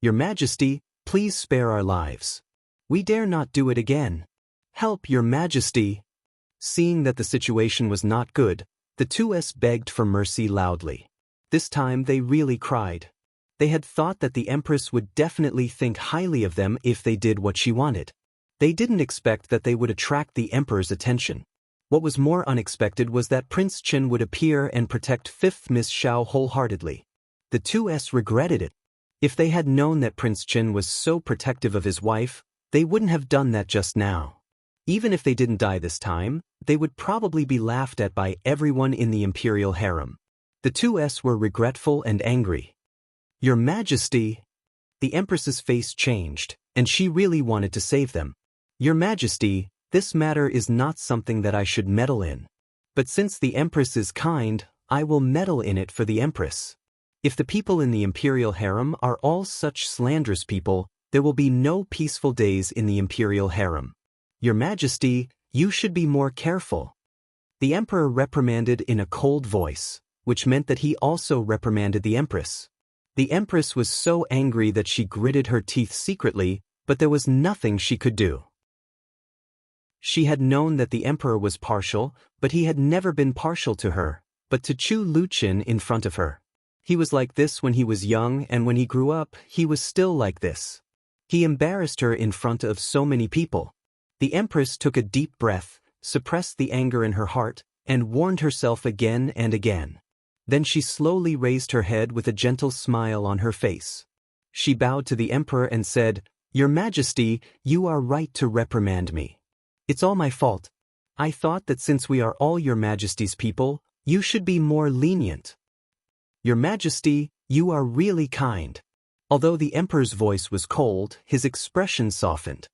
"Your Majesty, please spare our lives. We dare not do it again. Help, Your Majesty." Seeing that the situation was not good, the 2S begged for mercy loudly. This time they really cried. They had thought that the Empress would definitely think highly of them if they did what she wanted. They didn't expect that they would attract the Emperor's attention. What was more unexpected was that Prince Chen would appear and protect Fifth Miss Xiao wholeheartedly. The 2S regretted it. If they had known that Prince Chen was so protective of his wife, they wouldn't have done that just now. Even if they didn't die this time, they would probably be laughed at by everyone in the Imperial harem. The 2S were regretful and angry. "Your Majesty!" The Empress's face changed, and she really wanted to save them. "Your Majesty, this matter is not something that I should meddle in. But since the Empress is kind, I will meddle in it for the Empress. If the people in the Imperial harem are all such slanderous people, there will be no peaceful days in the Imperial harem. Your Majesty, you should be more careful." The Emperor reprimanded in a cold voice, which meant that he also reprimanded the Empress. The Empress was so angry that she gritted her teeth secretly, but there was nothing she could do. She had known that the Emperor was partial, but he had never been partial to her, but to Chu Luchen in front of her. He was like this when he was young, and when he grew up, he was still like this. He embarrassed her in front of so many people. The Empress took a deep breath, suppressed the anger in her heart, and warned herself again and again. Then she slowly raised her head with a gentle smile on her face. She bowed to the Emperor and said, "Your Majesty, you are right to reprimand me. It's all my fault. I thought that since we are all Your Majesty's people, you should be more lenient. Your Majesty, you are really kind." Although the Emperor's voice was cold, his expression softened.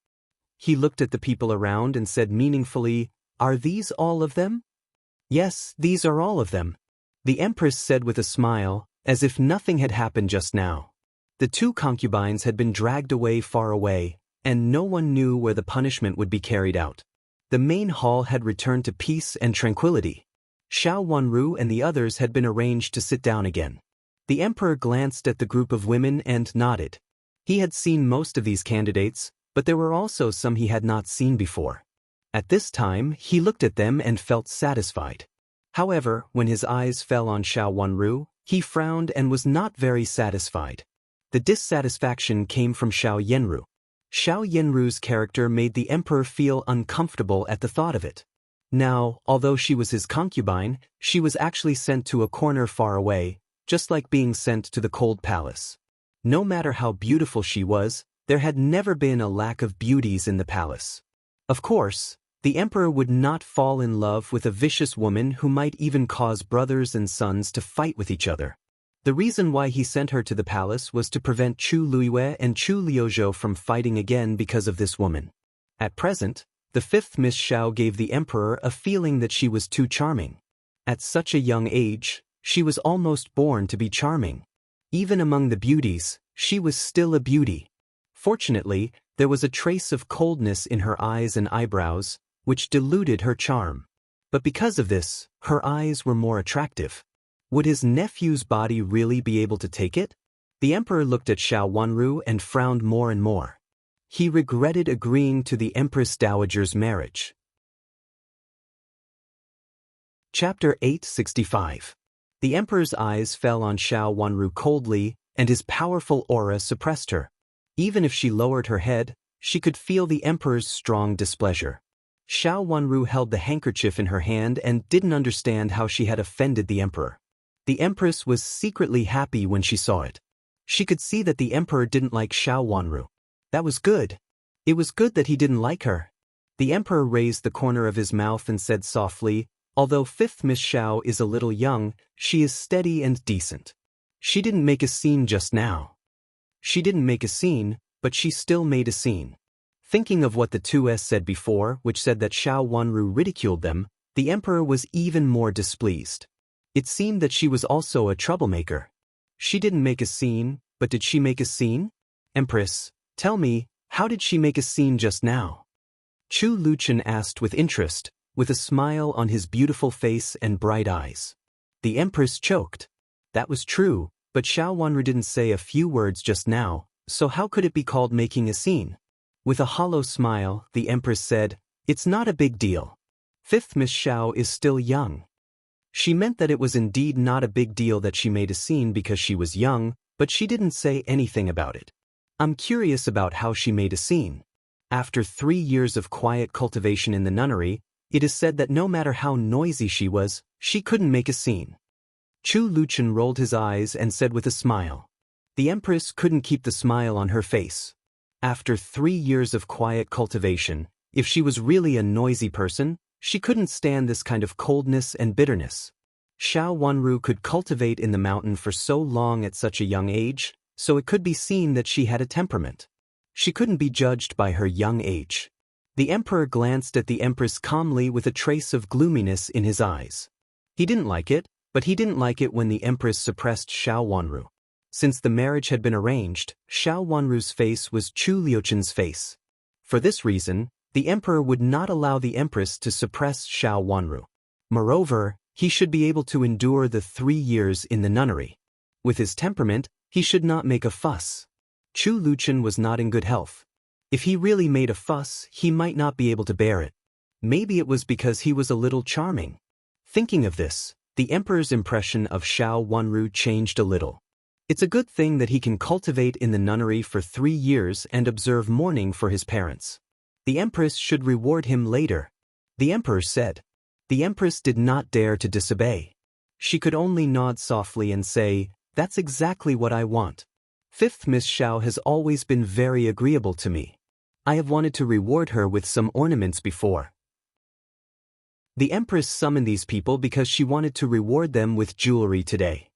He looked at the people around and said meaningfully, "Are these all of them?" "Yes, these are all of them," the Empress said with a smile, as if nothing had happened just now. The 2 concubines had been dragged away far away, and no one knew where the punishment would be carried out. The main hall had returned to peace and tranquility. Xiao Wanru and the others had been arranged to sit down again. The Emperor glanced at the group of women and nodded. He had seen most of these candidates, but there were also some he had not seen before. At this time, he looked at them and felt satisfied. However, when his eyes fell on Xiao Wanru, he frowned and was not very satisfied. The dissatisfaction came from Xiao Yenru. Xiao Yenru's character made the emperor feel uncomfortable at the thought of it. Now, although she was his concubine, she was actually sent to a corner far away, just like being sent to the cold palace. No matter how beautiful she was, there had never been a lack of beauties in the palace. Of course, the emperor would not fall in love with a vicious woman who might even cause brothers and sons to fight with each other. The reason why he sent her to the palace was to prevent Chu Luiyue and Chu Liuzhou from fighting again because of this woman. At present, the fifth Miss Xiao gave the emperor a feeling that she was too charming. At such a young age, she was almost born to be charming. Even among the beauties, she was still a beauty. Fortunately, there was a trace of coldness in her eyes and eyebrows, which diluted her charm. But because of this, her eyes were more attractive. Would his nephew's body really be able to take it? The emperor looked at Xiao Wanru and frowned more and more. He regretted agreeing to the Empress Dowager's marriage. Chapter 865. The emperor's eyes fell on Xiao Wanru coldly, and his powerful aura suppressed her. Even if she lowered her head, she could feel the emperor's strong displeasure. Xiao Wanru held the handkerchief in her hand and didn't understand how she had offended the emperor. The empress was secretly happy when she saw it. She could see that the emperor didn't like Xiao Wanru. That was good. It was good that he didn't like her. The emperor raised the corner of his mouth and said softly, "Although fifth Miss Xiao is a little young, she is steady and decent. She didn't make a scene just now." She didn't make a scene, but she still made a scene. Thinking of what the 2s said before, which said that Xiao Wanru ridiculed them, the emperor was even more displeased. It seemed that she was also a troublemaker. She didn't make a scene, but did she make a scene? Empress, tell me, how did she make a scene just now? Chu Luchen asked with interest, with a smile on his beautiful face and bright eyes. The empress choked. That was true, but Xiao Wanru didn't say a few words just now, so how could it be called making a scene? With a hollow smile, the empress said, "It's not a big deal. Fifth Miss Xiao is still young." She meant that it was indeed not a big deal that she made a scene because she was young, but she didn't say anything about it. I'm curious about how she made a scene. After 3 years of quiet cultivation in the nunnery, it is said that no matter how noisy she was, she couldn't make a scene. Chu Luchen rolled his eyes and said with a smile. The empress couldn't keep the smile on her face. After 3 years of quiet cultivation, if she was really a noisy person, she couldn't stand this kind of coldness and bitterness. Xiao Wanru could cultivate in the mountain for so long at such a young age, so it could be seen that she had a temperament. She couldn't be judged by her young age. The emperor glanced at the empress calmly with a trace of gloominess in his eyes. He didn't like it, but he didn't like it when the empress suppressed Xiao Wanru. Since the marriage had been arranged, Xiao Wanru's face was Chu Liuchen's face. For this reason, the emperor would not allow the empress to suppress Xiao Wanru. Moreover, he should be able to endure the 3 years in the nunnery. With his temperament, he should not make a fuss. Chu Luchen was not in good health. If he really made a fuss, he might not be able to bear it. Maybe it was because he was a little charming. Thinking of this, the emperor's impression of Xiao Wanru changed a little. It's a good thing that he can cultivate in the nunnery for 3 years and observe mourning for his parents. The empress should reward him later. The emperor said. The empress did not dare to disobey. She could only nod softly and say, "That's exactly what I want. Fifth Miss Xiao has always been very agreeable to me. I have wanted to reward her with some ornaments before." The empress summoned these people because she wanted to reward them with jewelry today.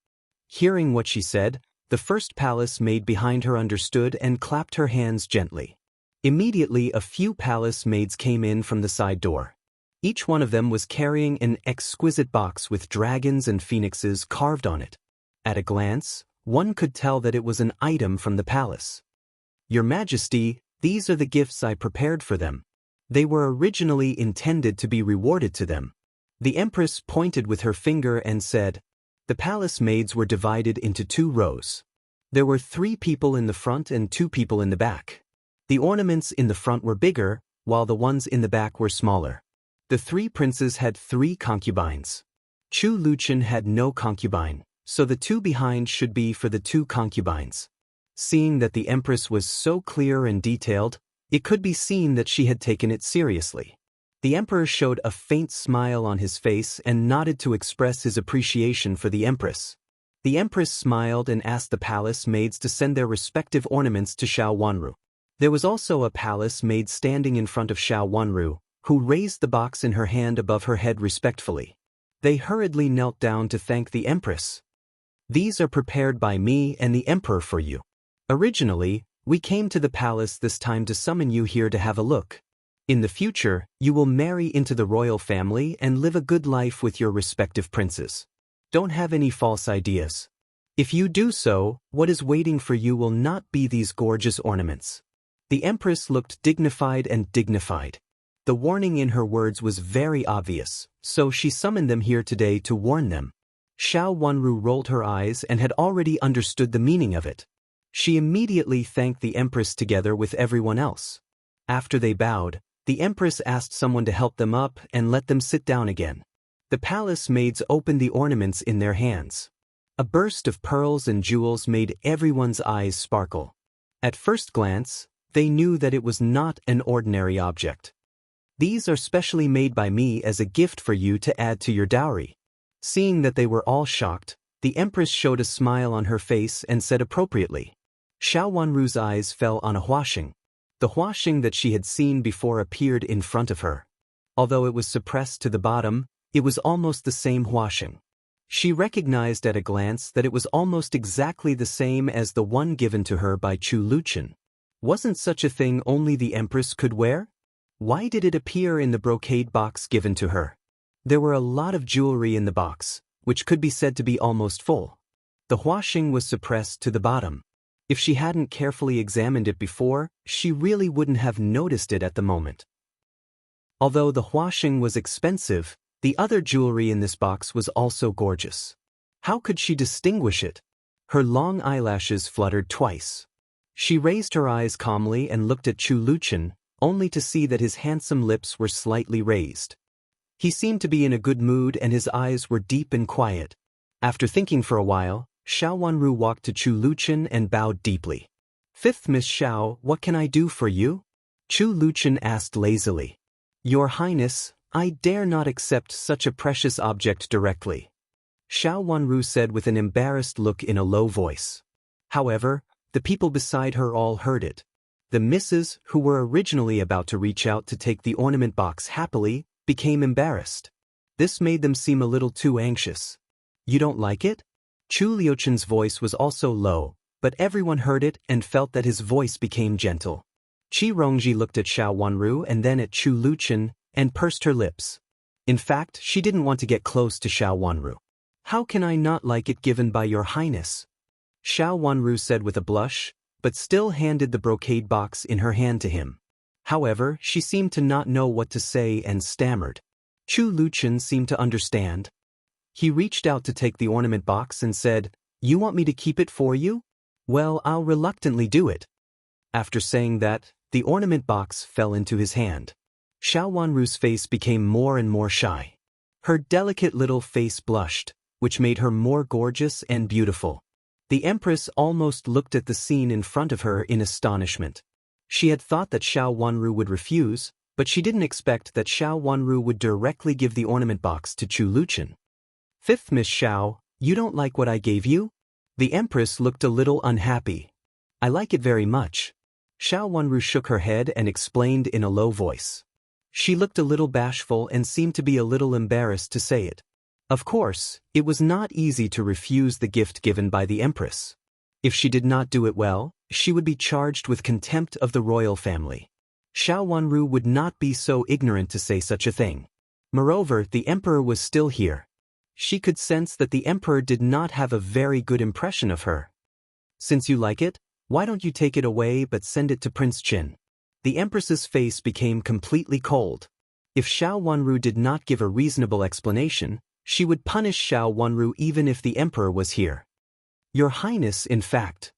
Hearing what she said, the first palace maid behind her understood and clapped her hands gently. Immediately a few palace maids came in from the side door. Each one of them was carrying an exquisite box with dragons and phoenixes carved on it. At a glance, one could tell that it was an item from the palace. "Your Majesty, these are the gifts I prepared for them. They were originally intended to be rewarded to them." The empress pointed with her finger and said. The palace maids were divided into 2 rows. There were 3 people in the front and 2 people in the back. The ornaments in the front were bigger, while the ones in the back were smaller. The 3 princes had 3 concubines. Chu Luchen had no concubine, so the two behind should be for the two concubines. Seeing that the Empress was so clear and detailed, it could be seen that she had taken it seriously. The Emperor showed a faint smile on his face and nodded to express his appreciation for the Empress. The Empress smiled and asked the palace maids to send their respective ornaments to Xiao Wanru. There was also a palace maid standing in front of Xiao Wanru, who raised the box in her hand above her head respectfully. They hurriedly knelt down to thank the Empress. "These are prepared by me and the Emperor for you. Originally, we came to the palace this time to summon you here to have a look. In the future, you will marry into the royal family and live a good life with your respective princes. Don't have any false ideas. If you do so, what is waiting for you will not be these gorgeous ornaments." The Empress looked dignified and dignified. The warning in her words was very obvious, so she summoned them here today to warn them. Xiao Wanru rolled her eyes and had already understood the meaning of it. She immediately thanked the Empress together with everyone else. After they bowed, the Empress asked someone to help them up and let them sit down again. The palace maids opened the ornaments in their hands. A burst of pearls and jewels made everyone's eyes sparkle. At first glance, they knew that it was not an ordinary object. "These are specially made by me as a gift for you to add to your dowry." Seeing that they were all shocked, the Empress showed a smile on her face and said appropriately. Xiao Wanru's eyes fell on a huasheng. The huasheng that she had seen before appeared in front of her. Although it was suppressed to the bottom, it was almost the same huasheng. She recognized at a glance that it was almost exactly the same as the one given to her by Chu Luchen. Wasn't such a thing only the Empress could wear? Why did it appear in the brocade box given to her? There were a lot of jewelry in the box, which could be said to be almost full. The huasheng was suppressed to the bottom. If she hadn't carefully examined it before, she really wouldn't have noticed it at the moment. Although the huasheng was expensive, the other jewelry in this box was also gorgeous. How could she distinguish it? Her long eyelashes fluttered twice. She raised her eyes calmly and looked at Chu Luchen, only to see that his handsome lips were slightly raised. He seemed to be in a good mood and his eyes were deep and quiet. After thinking for a while, Xiao Wanru walked to Chu Luchen and bowed deeply. "Fifth Miss Xiao, what can I do for you?" Chu Luchen asked lazily. "Your Highness, I dare not accept such a precious object directly," Xiao Wanru said with an embarrassed look in a low voice. However, the people beside her all heard it. The misses, who were originally about to reach out to take the ornament box happily, became embarrassed. This made them seem a little too anxious. "You don't like it?" Chu Liuchen's voice was also low, but everyone heard it and felt that his voice became gentle. Qi Rongji looked at Xiao Wanru and then at Chu Luchen, and pursed her lips. In fact, she didn't want to get close to Xiao Wanru. "How can I not like it given by your Highness?" Xiao Wanru said with a blush, but still handed the brocade box in her hand to him. However, she seemed to not know what to say and stammered. Chu Luchen seemed to understand. He reached out to take the ornament box and said, "You want me to keep it for you? Well, I'll reluctantly do it." After saying that, the ornament box fell into his hand. Xiao Wanru's face became more and more shy. Her delicate little face blushed, which made her more gorgeous and beautiful. The Empress almost looked at the scene in front of her in astonishment. She had thought that Xiao Wanru would refuse, but she didn't expect that Xiao Wanru would directly give the ornament box to Chu Luchen. "Fifth Miss Xiao, you don't like what I gave you?" The Empress looked a little unhappy. "I like it very much." Xiao Wanru shook her head and explained in a low voice. She looked a little bashful and seemed to be a little embarrassed to say it. Of course, it was not easy to refuse the gift given by the Empress. If she did not do it well, she would be charged with contempt of the royal family. Xiao Wanru would not be so ignorant to say such a thing. Moreover, the Emperor was still here. She could sense that the Emperor did not have a very good impression of her. "Since you like it, why don't you take it away but send it to Prince Qin?" The Empress's face became completely cold. If Xiao Wanru did not give a reasonable explanation, she would punish Xiao Wanru even if the Emperor was here. "Your Highness, in fact."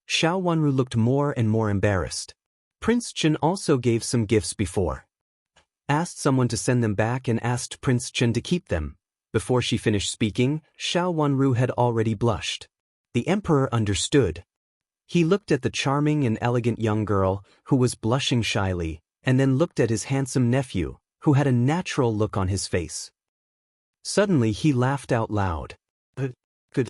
Xiao Wanru looked more and more embarrassed. Prince Qin also gave some gifts before. Asked someone to send them back and asked Prince Qin to keep them. Before she finished speaking, Xiao Wanru had already blushed. The emperor understood. He looked at the charming and elegant young girl, who was blushing shyly, and then looked at his handsome nephew, who had a natural look on his face. Suddenly he laughed out loud. Good.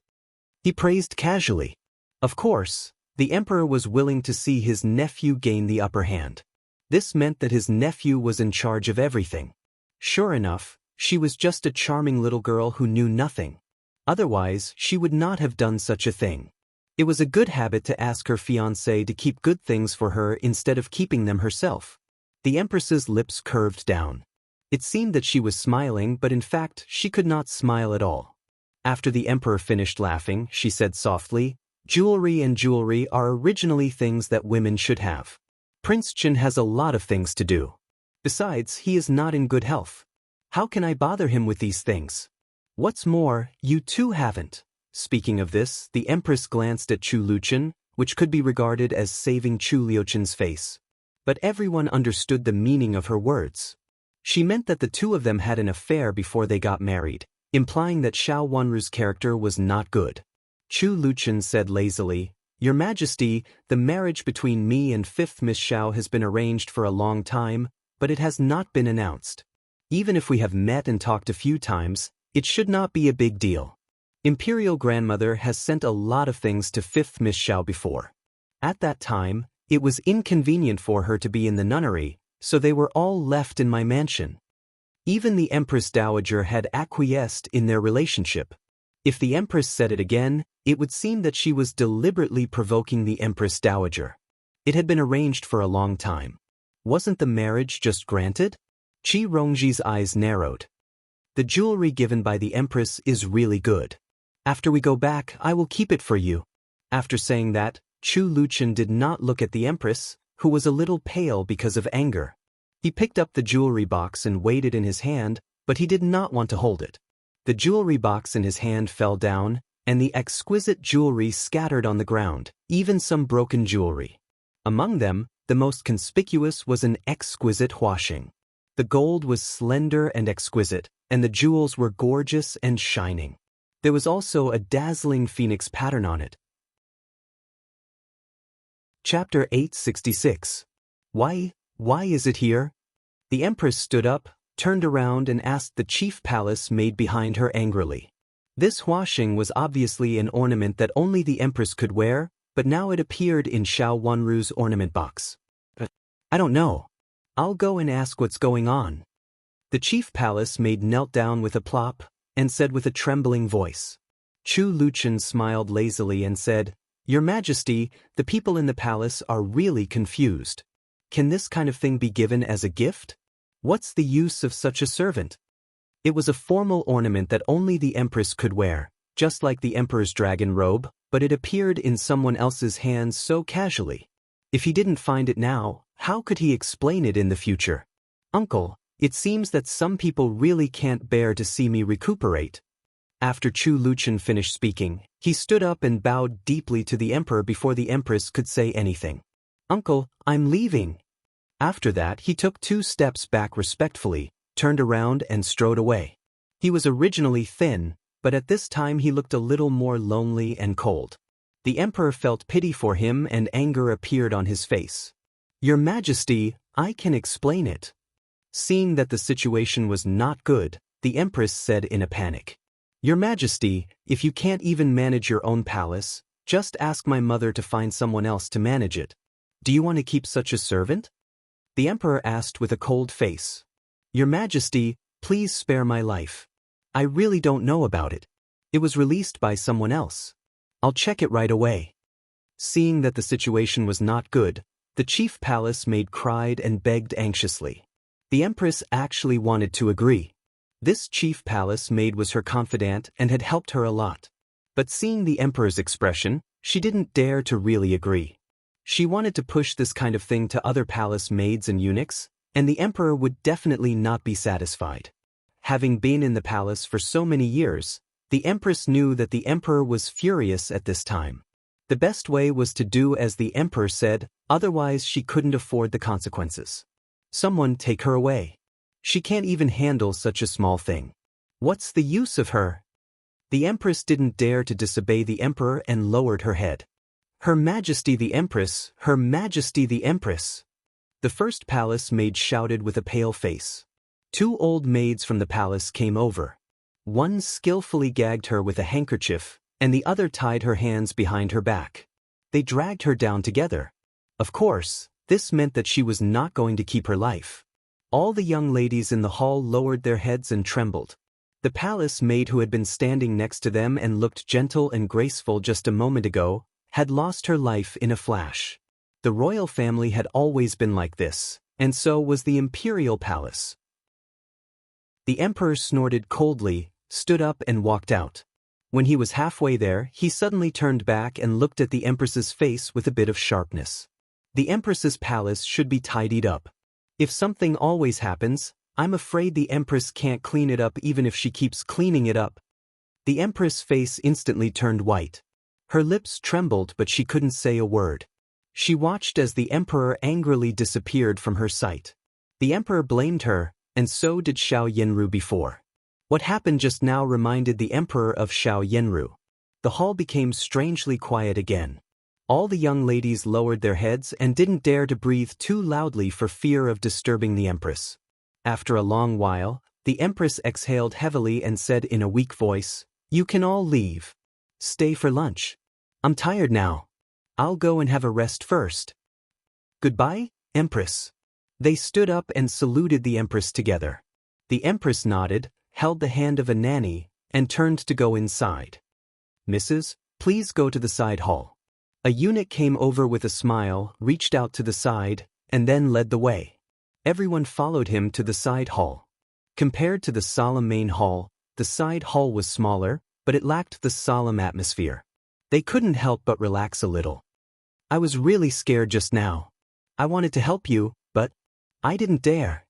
He praised casually. Of course, the emperor was willing to see his nephew gain the upper hand. This meant that his nephew was in charge of everything. Sure enough, she was just a charming little girl who knew nothing. Otherwise, she would not have done such a thing. It was a good habit to ask her fiancé to keep good things for her instead of keeping them herself. The empress's lips curved down. It seemed that she was smiling, but in fact, she could not smile at all. After the emperor finished laughing, she said softly, Jewelry are originally things that women should have. Prince Chen has a lot of things to do. Besides, he is not in good health. How can I bother him with these things? What's more, you too haven't. Speaking of this, the empress glanced at Chu Luchen, which could be regarded as saving Chu Liuchen's face. But everyone understood the meaning of her words. She meant that the two of them had an affair before they got married, implying that Xiao Wanru's character was not good. Chu Luchen said lazily, Your Majesty, the marriage between me and 5th Miss Xiao has been arranged for a long time, but it has not been announced. Even if we have met and talked a few times, it should not be a big deal. Imperial grandmother has sent a lot of things to 5th Miss Xiao before. At that time, it was inconvenient for her to be in the nunnery, so they were all left in my mansion. Even the Empress Dowager had acquiesced in their relationship. If the Empress said it again, it would seem that she was deliberately provoking the Empress Dowager. It had been arranged for a long time. Wasn't the marriage just granted? Qi Rongji's eyes narrowed. The jewelry given by the Empress is really good. After we go back, I will keep it for you. After saying that, Chu Luchen did not look at the Empress, who was a little pale because of anger. He picked up the jewelry box and weighed it in his hand, but he did not want to hold it. The jewelry box in his hand fell down, and the exquisite jewelry scattered on the ground, even some broken jewelry. Among them, the most conspicuous was an exquisite huashing. The gold was slender and exquisite, and the jewels were gorgeous and shining. There was also a dazzling phoenix pattern on it. Chapter 866. Why is it here? The Empress stood up, turned around and asked the chief palace maid behind her angrily. This huashing was obviously an ornament that only the Empress could wear, but now it appeared in Xiao Wanru's ornament box. I don't know. I'll go and ask what's going on. The chief palace maid knelt down with a plop, and said with a trembling voice. Chu Luchen smiled lazily and said, Your Majesty, the people in the palace are really confused. Can this kind of thing be given as a gift? What's the use of such a servant? It was a formal ornament that only the Empress could wear, just like the Emperor's dragon robe, but it appeared in someone else's hands so casually. If he didn't find it now, how could he explain it in the future? Uncle, it seems that some people really can't bear to see me recuperate. After Chu Luchen finished speaking, he stood up and bowed deeply to the Emperor before the Empress could say anything. Uncle, I'm leaving. After that, he took 2 steps back respectfully, turned around and strode away. He was originally thin, but at this time he looked a little more lonely and cold. The Emperor felt pity for him and anger appeared on his face. Your Majesty, I can explain it. Seeing that the situation was not good, the Empress said in a panic. Your Majesty, if you can't even manage your own palace, just ask my mother to find someone else to manage it. Do you want to keep such a servant? The Emperor asked with a cold face. Your Majesty, please spare my life. I really don't know about it. It was released by someone else. I'll check it right away. Seeing that the situation was not good, the chief palace maid cried and begged anxiously. The Empress actually wanted to agree. This chief palace maid was her confidant and had helped her a lot. But seeing the Emperor's expression, she didn't dare to really agree. She wanted to push this kind of thing to other palace maids and eunuchs, and the Emperor would definitely not be satisfied. Having been in the palace for so many years, the Empress knew that the Emperor was furious at this time. The best way was to do as the Emperor said, otherwise she couldn't afford the consequences. Someone take her away. She can't even handle such a small thing. What's the use of her? The Empress didn't dare to disobey the Emperor and lowered her head. Her Majesty the Empress, Her Majesty the Empress. The first palace maid shouted with a pale face. 2 old maids from the palace came over. One skillfully gagged her with a handkerchief, and the other tied her hands behind her back. They dragged her down together. Of course, this meant that she was not going to keep her life. All the young ladies in the hall lowered their heads and trembled. The palace maid who had been standing next to them and looked gentle and graceful just a moment ago, had lost her life in a flash. The royal family had always been like this, and so was the Imperial palace. The Emperor snorted coldly, stood up and walked out. When he was halfway there, he suddenly turned back and looked at the Empress's face with a bit of sharpness. The Empress's palace should be tidied up. If something always happens, I'm afraid the Empress can't clean it up even if she keeps cleaning it up. The Empress' face instantly turned white. Her lips trembled but she couldn't say a word. She watched as the Emperor angrily disappeared from her sight. The Emperor blamed her, and so did Xiao Yenru before. What happened just now reminded the Emperor of Xiao Yenru. The hall became strangely quiet again. All the young ladies lowered their heads and didn't dare to breathe too loudly for fear of disturbing the Empress. After a long while, the Empress exhaled heavily and said in a weak voice, "You can all leave. Stay for lunch. I'm tired now. I'll go and have a rest first." "Goodbye, Empress." They stood up and saluted the Empress together. The Empress nodded, held the hand of a nanny, and turned to go inside. "Mrs., please go to the side hall." A eunuch came over with a smile, reached out to the side, and then led the way. Everyone followed him to the side hall. Compared to the solemn main hall, the side hall was smaller, but it lacked the solemn atmosphere. They couldn't help but relax a little. "I was really scared just now. I wanted to help you, but I didn't dare."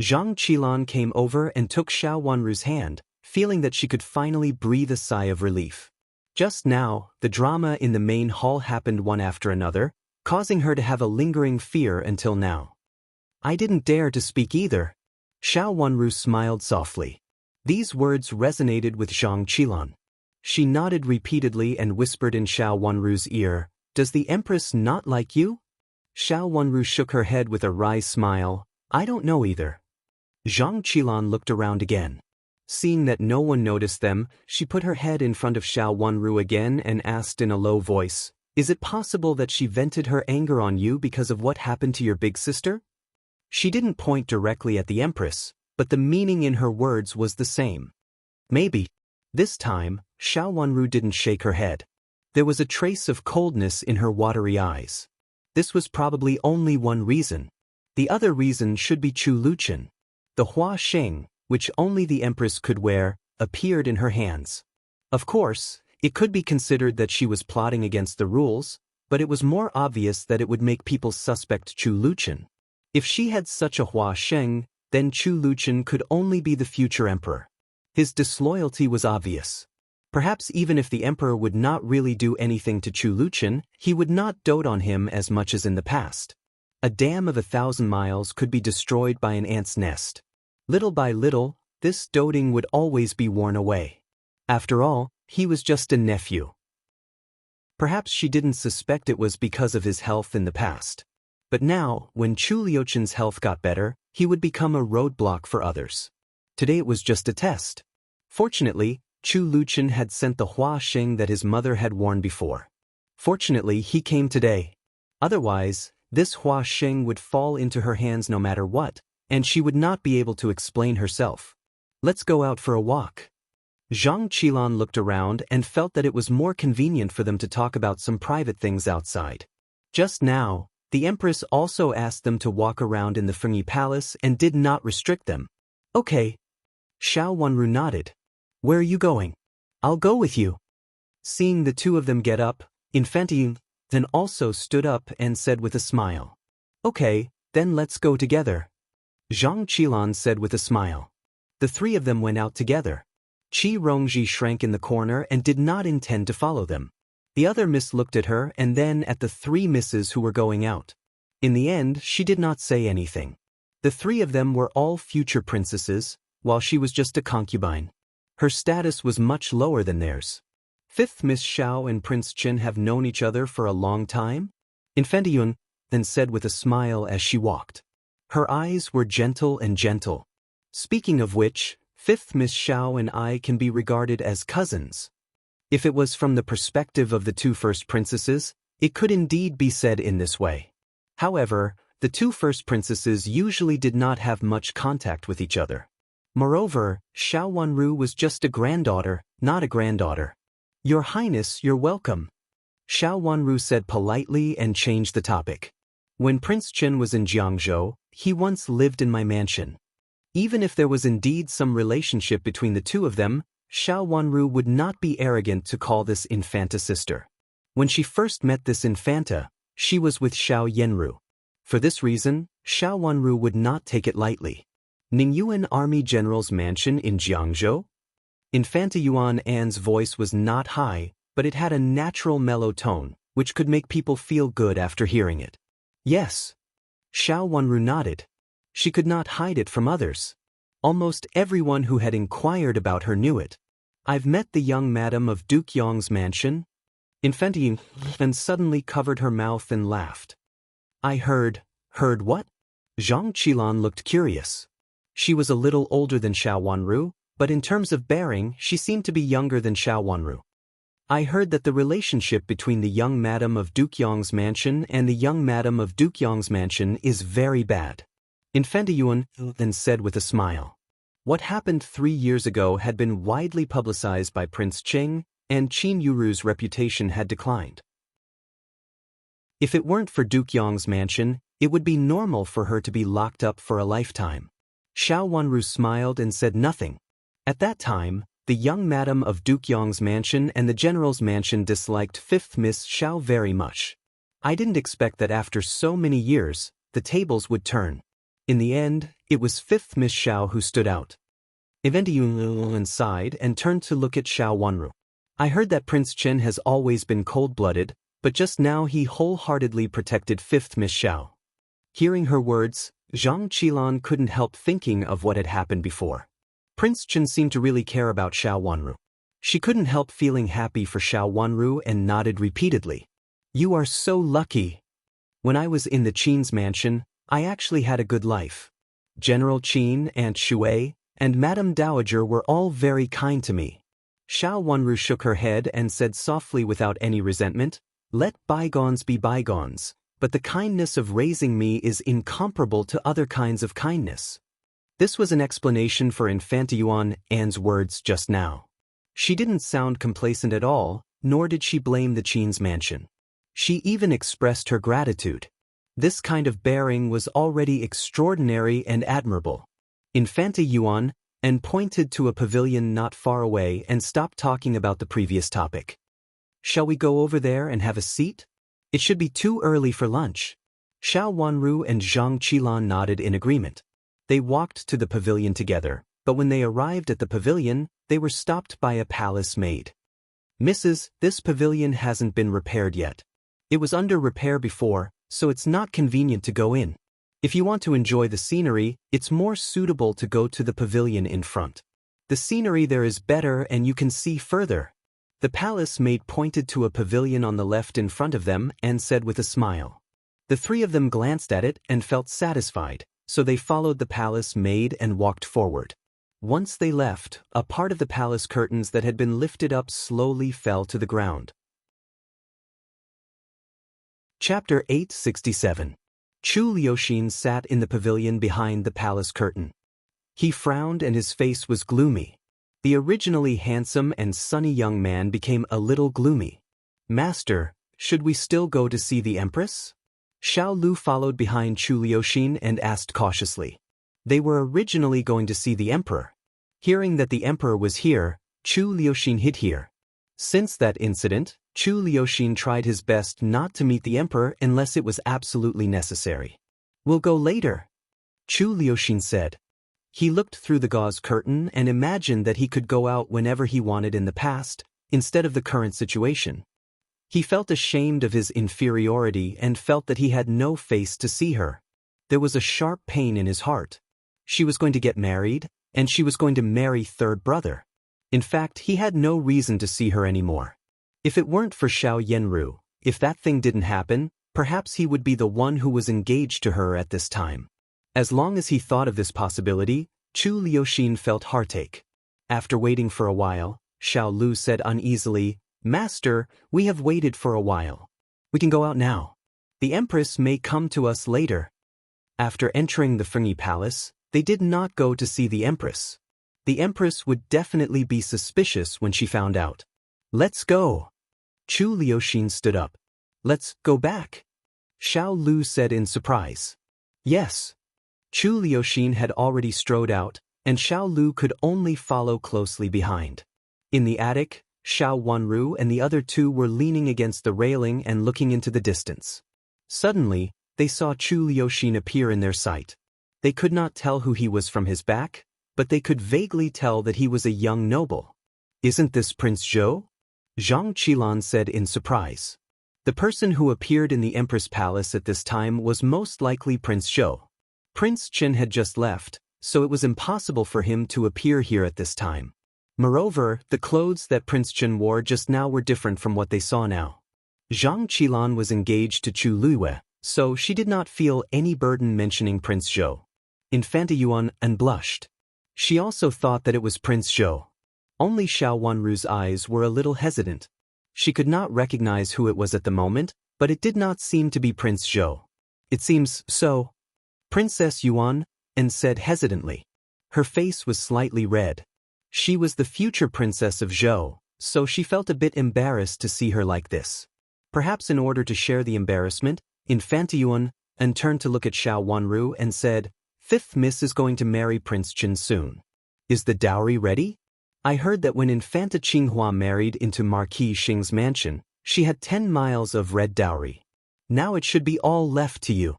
Zhang Qilan came over and took Xiao Wanru's hand, feeling that she could finally breathe a sigh of relief. Just now, the drama in the main hall happened one after another, causing her to have a lingering fear until now. "I didn't dare to speak either." Xiao Wanru smiled softly. These words resonated with Zhang Qilan. She nodded repeatedly and whispered in Xiao Wanru's ear, "Does the Empress not like you?" Xiao Wanru shook her head with a wry smile, "I don't know either." Zhang Qilan looked around again. Seeing that no one noticed them, she put her head in front of Xiao Wanru again and asked in a low voice, "Is it possible that she vented her anger on you because of what happened to your big sister?" She didn't point directly at the Empress, but the meaning in her words was the same. "Maybe." This time, Xiao Wanru didn't shake her head. There was a trace of coldness in her watery eyes. This was probably only one reason. The other reason should be Chu Luchen. The hua sheng, which only the Empress could wear, appeared in her hands. Of course, it could be considered that she was plotting against the rules, but it was more obvious that it would make people suspect Chu Luchen. If she had such a hua sheng, then Chu Luchen could only be the future emperor. His disloyalty was obvious. Perhaps even if the emperor would not really do anything to Chu Luchen, he would not dote on him as much as in the past. A dam of 1,000 miles could be destroyed by an ant's nest. Little by little, this doting would always be worn away. After all, he was just a nephew. Perhaps she didn't suspect it was because of his health in the past. But now, when Chu Liuchen's health got better, he would become a roadblock for others. Today it was just a test. Fortunately, Chu Luchen had sent the hua sheng that his mother had worn before. Fortunately, he came today. Otherwise, this hua sheng would fall into her hands no matter what, and she would not be able to explain herself. "Let's go out for a walk." Zhang Qilan looked around and felt that it was more convenient for them to talk about some private things outside. Just now, the Empress also asked them to walk around in the Fengyi Palace and did not restrict them. "Okay." Xiao Wanru nodded. "Where are you going?" "I'll go with you." Seeing the two of them get up, Infantine then also stood up and said with a smile, "Okay, then let's go together." Zhang Qilan said with a smile. The three of them went out together. Qi Rongji shrank in the corner and did not intend to follow them. The other miss looked at her and then at the three misses who were going out. In the end, she did not say anything. The three of them were all future princesses, while she was just a concubine. Her status was much lower than theirs. Fifth Miss Xiao and Prince Chen have known each other for a long time? Infanta Yun then said with a smile as she walked. Her eyes were gentle and gentle. Speaking of which, Fifth Miss Xiao and I can be regarded as cousins. If it was from the perspective of the two first princesses, it could indeed be said in this way. However, the two first princesses usually did not have much contact with each other. Moreover, Xiao Wanru was just a granddaughter, not a granddaughter. Your Highness, you're welcome. Xiao Wanru said politely and changed the topic. When Prince Chen was in Jiangzhou, he once lived in my mansion. Even if there was indeed some relationship between the two of them, Xiao Wanru would not be arrogant to call this infanta sister. When she first met this infanta, she was with Xiao Yenru. For this reason, Xiao Wanru would not take it lightly. Ningyuan Army General's mansion in Jiangzhou? Infanta Yuan An's voice was not high, but it had a natural mellow tone, which could make people feel good after hearing it. Yes. Xiao Wanru nodded. She could not hide it from others. Almost everyone who had inquired about her knew it. I've met the young madam of Duke Yong's mansion. Infanta Yuan suddenly covered her mouth and laughed. I heard what? Zhang Qilan looked curious. She was a little older than Xiao Wanru, but in terms of bearing, she seemed to be younger than Xiao Wanru. I heard that the relationship between the young madam of Duke Yong's mansion and the young madam of Duke Yong's mansion is very bad. Infanta Yuan then said with a smile. What happened 3 years ago had been widely publicized by Prince Cheng, and Qin Yuru's reputation had declined. If it weren't for Duke Yong's mansion, it would be normal for her to be locked up for a lifetime. Xiao Wanru smiled and said nothing. At that time, the young madam of Duke Yong's mansion and the general's mansion disliked Fifth Miss Xiao very much. I didn't expect that after so many years, the tables would turn. In the end, it was Fifth Miss Xiao who stood out. Infanta Yuan sighed and turned to look at Xiao Wanru. I heard that Prince Chen has always been cold-blooded, but just now he wholeheartedly protected Fifth Miss Xiao. Hearing her words, Zhang Qilan couldn't help thinking of what had happened before. Prince Chen seemed to really care about Xiao Wanru. She couldn't help feeling happy for Xiao Wanru and nodded repeatedly. You are so lucky. When I was in the Qin's mansion, I actually had a good life. General Qin, Aunt Shui, and Madame Dowager were all very kind to me. Xiao Wanru shook her head and said softly without any resentment, let bygones be bygones, but the kindness of raising me is incomparable to other kinds of kindness. This was an explanation for Infanta Yuan An's words just now. She didn't sound complacent at all, nor did she blame the Qin's mansion. She even expressed her gratitude. This kind of bearing was already extraordinary and admirable. Infanta Yuan An pointed to a pavilion not far away and stopped talking about the previous topic. Shall we go over there and have a seat? It should be too early for lunch. Xiao Wanru and Zhang Qilan nodded in agreement. They walked to the pavilion together, but when they arrived at the pavilion, they were stopped by a palace maid. Mrs., this pavilion hasn't been repaired yet. It was under repair before, so it's not convenient to go in. If you want to enjoy the scenery, it's more suitable to go to the pavilion in front. The scenery there is better and you can see further. The palace maid pointed to a pavilion on the left in front of them and said with a smile. The three of them glanced at it and felt satisfied, so they followed the palace maid and walked forward. Once they left, a part of the palace curtains that had been lifted up slowly fell to the ground. Chapter 867. Chu Liuxin sat in the pavilion behind the palace curtain. He frowned and his face was gloomy. The originally handsome and sunny young man became a little gloomy. Master, should we still go to see the Empress? Xiao Lu followed behind Chu Liuxin and asked cautiously. They were originally going to see the Emperor. Hearing that the Emperor was here, Chu Liuxin hid here. Since that incident, Chu Liuxin tried his best not to meet the Emperor unless it was absolutely necessary. We'll go later, Chu Liuxin said. He looked through the gauze curtain and imagined that he could go out whenever he wanted in the past, instead of the current situation. He felt ashamed of his inferiority and felt that he had no face to see her. There was a sharp pain in his heart. She was going to get married, and she was going to marry third brother. In fact, he had no reason to see her anymore. If it weren't for Xiao Yenru, if that thing didn't happen, perhaps he would be the one who was engaged to her at this time. As long as he thought of this possibility, Chu Liuxin felt heartache. After waiting for a while, Xiao Lu said uneasily, "Master, we have waited for a while. We can go out now. The Empress may come to us later." After entering the Fengyi Palace, they did not go to see the Empress. The Empress would definitely be suspicious when she found out. "Let's go." Chu Liuxin stood up. "Let's go back?" Xiao Lu said in surprise. "Yes." Chu Liuxin had already strode out, and Xiao Lu could only follow closely behind. In the attic, Xiao Wanru and the other two were leaning against the railing and looking into the distance. Suddenly, they saw Chu Liuxin appear in their sight. They could not tell who he was from his back, but they could vaguely tell that he was a young noble. "Isn't this Prince Zhou?" Zhang Qilan said in surprise. The person who appeared in the Empress Palace at this time was most likely Prince Zhou. Prince Chen had just left, so it was impossible for him to appear here at this time. Moreover, the clothes that Prince Chen wore just now were different from what they saw now. Zhang Qilan was engaged to Chu Luiyue, so she did not feel any burden mentioning Prince Zhou. Infanta Yuan blushed. She also thought that it was Prince Zhou. Only Xiao Wanru's eyes were a little hesitant. She could not recognize who it was at the moment, but it did not seem to be Prince Zhou. "It seems so." Princess Yuan said hesitantly. Her face was slightly red. She was the future princess of Zhou, so she felt a bit embarrassed to see her like this. Perhaps in order to share the embarrassment, Infanta Yuan turned to look at Xiao Wanru and said, "Fifth Miss is going to marry Prince Chen soon. Is the dowry ready? I heard that when Infanta Qinghua married into Marquis Xing's mansion, she had 10 miles of red dowry. Now it should be all left to you.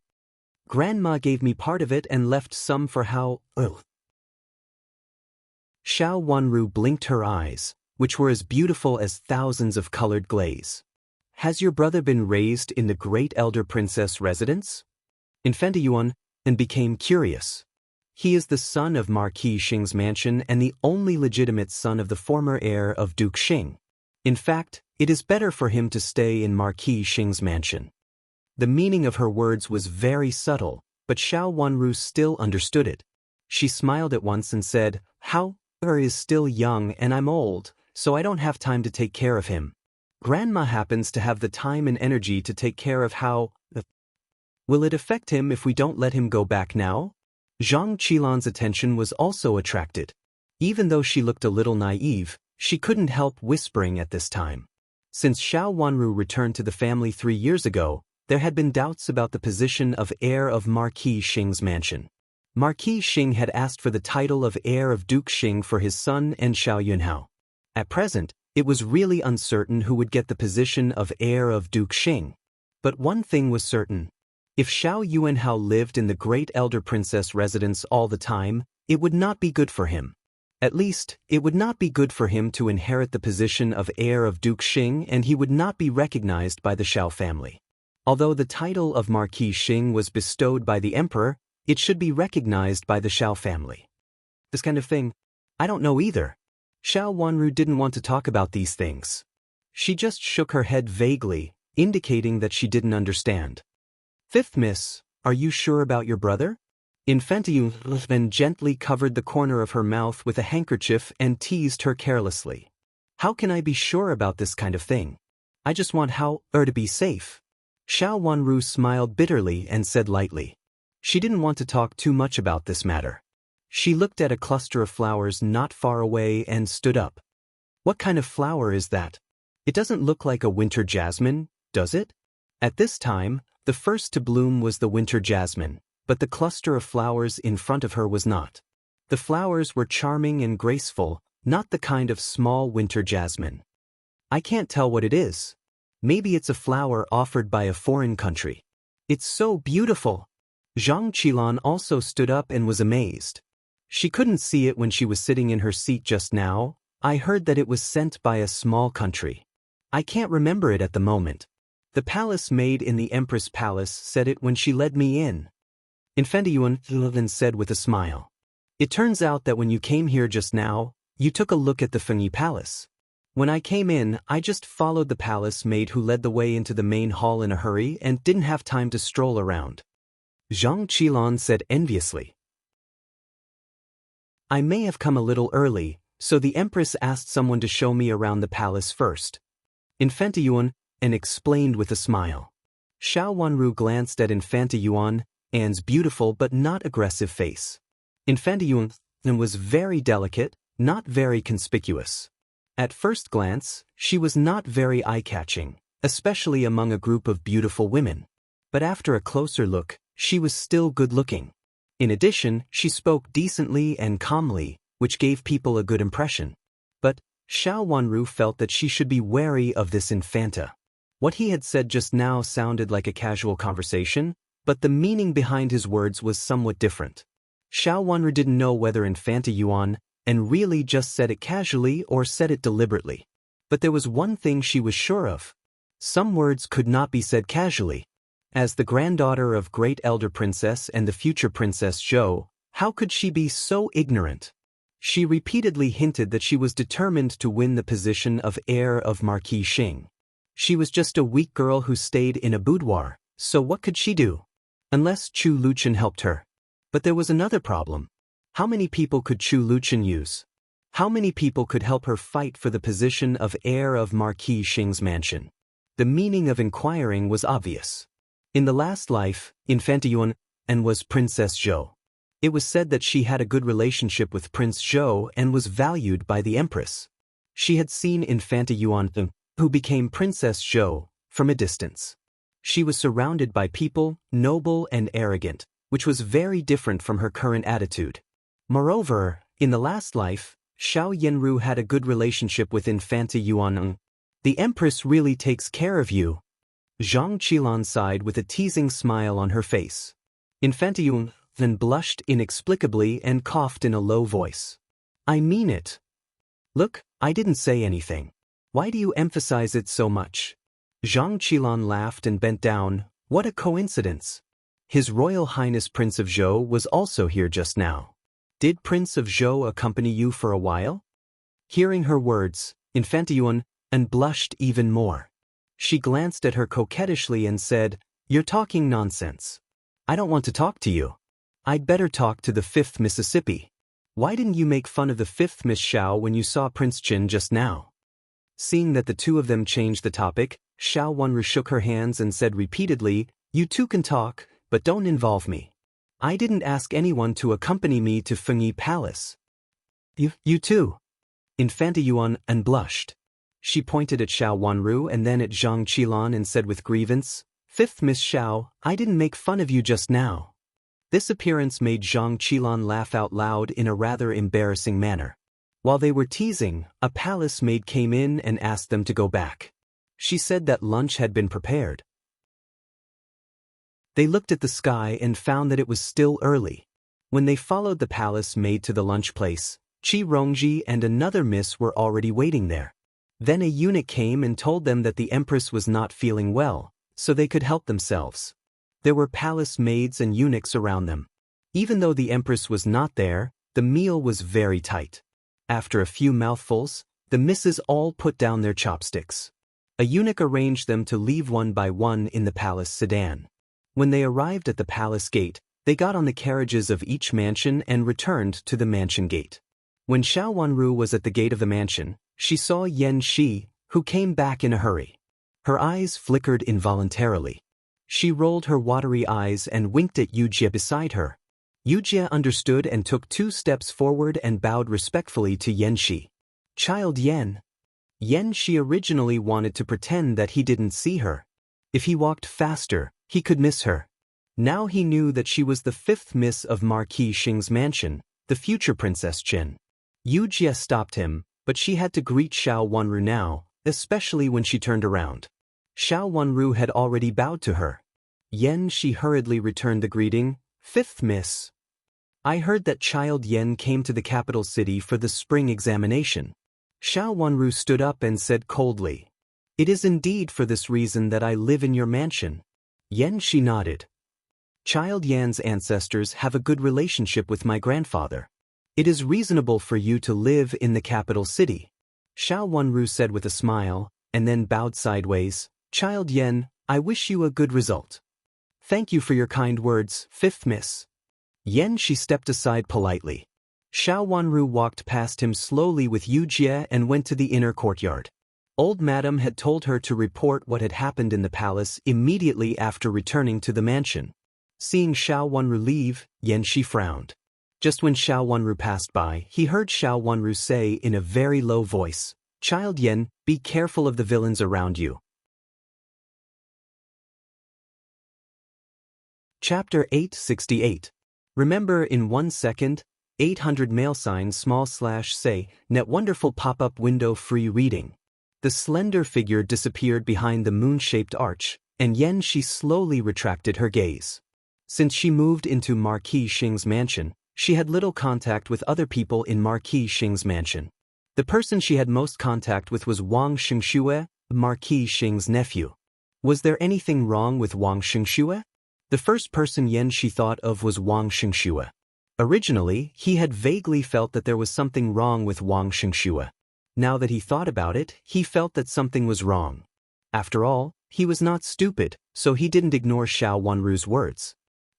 Grandma gave me part of it and left some for how." Xiao Wanru blinked her eyes, which were as beautiful as thousands of colored glaze. "Has your brother been raised in the great elder princess residence?" Infanta Yuan became curious. "He is the son of Marquis Xing's mansion and the only legitimate son of the former heir of Duke Xing. In fact, it is better for him to stay in Marquis Xing's mansion." The meaning of her words was very subtle, but Xiao Wanru still understood it. She smiled at once and said, "How is still young and I'm old, so I don't have time to take care of him. Grandma happens to have the time and energy to take care of how. Will it affect him if we don't let him go back now?" Zhang Qilan's attention was also attracted. Even though she looked a little naive, she couldn't help whispering at this time. Since Xiao Wanru returned to the family 3 years ago, there had been doubts about the position of heir of Marquis Xing's mansion. Marquis Xing had asked for the title of heir of Duke Xing for his son and Xiao Yunhao. At present, it was really uncertain who would get the position of heir of Duke Xing. But one thing was certain. If Xiao Yuanhao lived in the great elder princess residence all the time, it would not be good for him. At least, it would not be good for him to inherit the position of heir of Duke Xing, and he would not be recognized by the Xiao family. Although the title of Marquis Xing was bestowed by the emperor, it should be recognized by the Xiao family. This kind of thing, I don't know either. Xiao Wanru didn't want to talk about these things. She just shook her head vaguely, indicating that she didn't understand. "Fifth Miss, are you sure about your brother?" Infanta Yuan gently covered the corner of her mouth with a handkerchief and teased her carelessly. "How can I be sure about this kind of thing? I just want how to be safe." Xiao Wanru smiled bitterly and said lightly. She didn't want to talk too much about this matter. She looked at a cluster of flowers not far away and stood up. "What kind of flower is that? It doesn't look like a winter jasmine, does it?" At this time, the first to bloom was the winter jasmine, but the cluster of flowers in front of her was not. The flowers were charming and graceful, not the kind of small winter jasmine. "I can't tell what it is. Maybe it's a flower offered by a foreign country. It's so beautiful." Zhang Qilan also stood up and was amazed. She couldn't see it when she was sitting in her seat just now. "I heard that it was sent by a small country. I can't remember it at the moment. The palace maid in the Empress Palace said it when she led me in." Infanta Yuan said with a smile. "It turns out that when you came here just now, You took a look at the Fengyi Palace. When I came in, I just followed the palace maid who led the way into the main hall in a hurry and didn't have time to stroll around. Zhang Qilan said enviously. I may have come a little early, so the Empress asked someone to show me around the palace first. Infanta Yuan, and explained with a smile. Xiao Wanru glanced at Infanta Yuan, Anne's beautiful but not aggressive face. Infanta Yuan was very delicate, not very conspicuous. At first glance, she was not very eye-catching, especially among a group of beautiful women. But after a closer look, she was still good-looking. In addition, she spoke decently and calmly, which gave people a good impression. But Xiao Wanru felt that she should be wary of this Infanta. What he had said just now sounded like a casual conversation, but the meaning behind his words was somewhat different. Xiao Wanru didn't know whether Infanta Yuan and really just said it casually or said it deliberately. But there was one thing she was sure of. Some words could not be said casually. As the granddaughter of great elder princess and the future Princess Zhou, how could she be so ignorant? She repeatedly hinted that she was determined to win the position of heir of Marquis Xing. She was just a weak girl who stayed in a boudoir, so what could she do? Unless Chu Luchen helped her. But there was another problem. How many people could Chu Luchen use? How many people could help her fight for the position of heir of Marquis Xing's mansion? The meaning of inquiring was obvious. In the last life, Infanta Yuan and was Princess Zhou. It was said that she had a good relationship with Prince Zhou and was valued by the Empress. She had seen Infanta Yuan, who became Princess Zhou, from a distance. She was surrounded by people, noble and arrogant, which was very different from her current attitude. Moreover, in the last life, Xiao Yanru had a good relationship with Infanta Yuan. The Empress really takes care of you. Zhang Qilan sighed with a teasing smile on her face. Infanta Yuan then blushed inexplicably and coughed in a low voice. I mean it. Look, I didn't say anything. Why do you emphasize it so much? Zhang Qilan laughed and bent down. What a coincidence. His Royal Highness Prince of Zhou was also here just now. Did Prince of Zhou accompany you for a while? Hearing her words, Infanta Yuan blushed even more. She glanced at her coquettishly and said, You're talking nonsense. I don't want to talk to you. I'd better talk to the 5th Mississippi. Why didn't you make fun of the 5th Miss Xiao when you saw Prince Qin just now? Seeing that the two of them changed the topic, Xiao Wanru shook her hands and said repeatedly, You two can talk, but don't involve me. I didn't ask anyone to accompany me to Fengyi Palace. You too. Infanta Yuan blushed. She pointed at Xiao Wanru and then at Zhang Qilan and said with grievance, 5th Miss Xiao, I didn't make fun of you just now. This appearance made Zhang Qilan laugh out loud in a rather embarrassing manner. While they were teasing, a palace maid came in and asked them to go back. She said that lunch had been prepared. They looked at the sky and found that it was still early. When they followed the palace maid to the lunch place, Qi Rongji and another miss were already waiting there. Then a eunuch came and told them that the Empress was not feeling well, so they could help themselves. There were palace maids and eunuchs around them. Even though the Empress was not there, the meal was very tight. After a few mouthfuls, the misses all put down their chopsticks. A eunuch arranged them to leave one by one in the palace sedan. When they arrived at the palace gate, they got on the carriages of each mansion and returned to the mansion gate. When Xiao Wanru was at the gate of the mansion, she saw Yan Shi, who came back in a hurry. Her eyes flickered involuntarily. She rolled her watery eyes and winked at Yujie beside her. Yujie understood and took 2 steps forward and bowed respectfully to Yan Shi. Child Yan. Yan Shi originally wanted to pretend that he didn't see her. If he walked faster, he could miss her. Now he knew that she was the 5th miss of Marquis Xing's mansion, the future Princess Qin. Yujie stopped him, but she had to greet Xiao Wanru now, especially when she turned around. Xiao Wanru had already bowed to her. Yan Shi hurriedly returned the greeting, 5th miss. I heard that child Yan came to the capital city for the spring examination. Xiao Wanru stood up and said coldly, It is indeed for this reason that I live in your mansion. Yan Shi nodded. Child Yan's ancestors have a good relationship with my grandfather. It is reasonable for you to live in the capital city. Xiao Wenru said with a smile, and then bowed sideways. Child Yen, I wish you a good result. Thank you for your kind words, fifth miss. Yen Shi stepped aside politely. Xiao Wenru walked past him slowly with Yu Jie and went to the inner courtyard. Old Madam had told her to report what had happened in the palace immediately after returning to the mansion. Seeing Xiao Wenru leave, Yen Shi frowned. Just when Xiao Wenru passed by, he heard Xiao Wenru say in a very low voice, Child Yen, be careful of the villains around you. Chapter 868. Remember in 1 second, 800 mail sign /say, net wonderful pop-up window free reading. The slender figure disappeared behind the moon-shaped arch, and Yen Shi slowly retracted her gaze. Since she moved into Marquis Xing's mansion, she had little contact with other people in Marquis Xing's mansion. The person she had most contact with was Wang Xingxue, Marquis Xing's nephew. Was there anything wrong with Wang Xingxue? The first person Yen Shi thought of was Wang Xingxue. Originally, he had vaguely felt that there was something wrong with Wang Xingxue. Now that he thought about it, he felt that something was wrong. After all, he was not stupid, so he didn't ignore Xiao Wenru's words.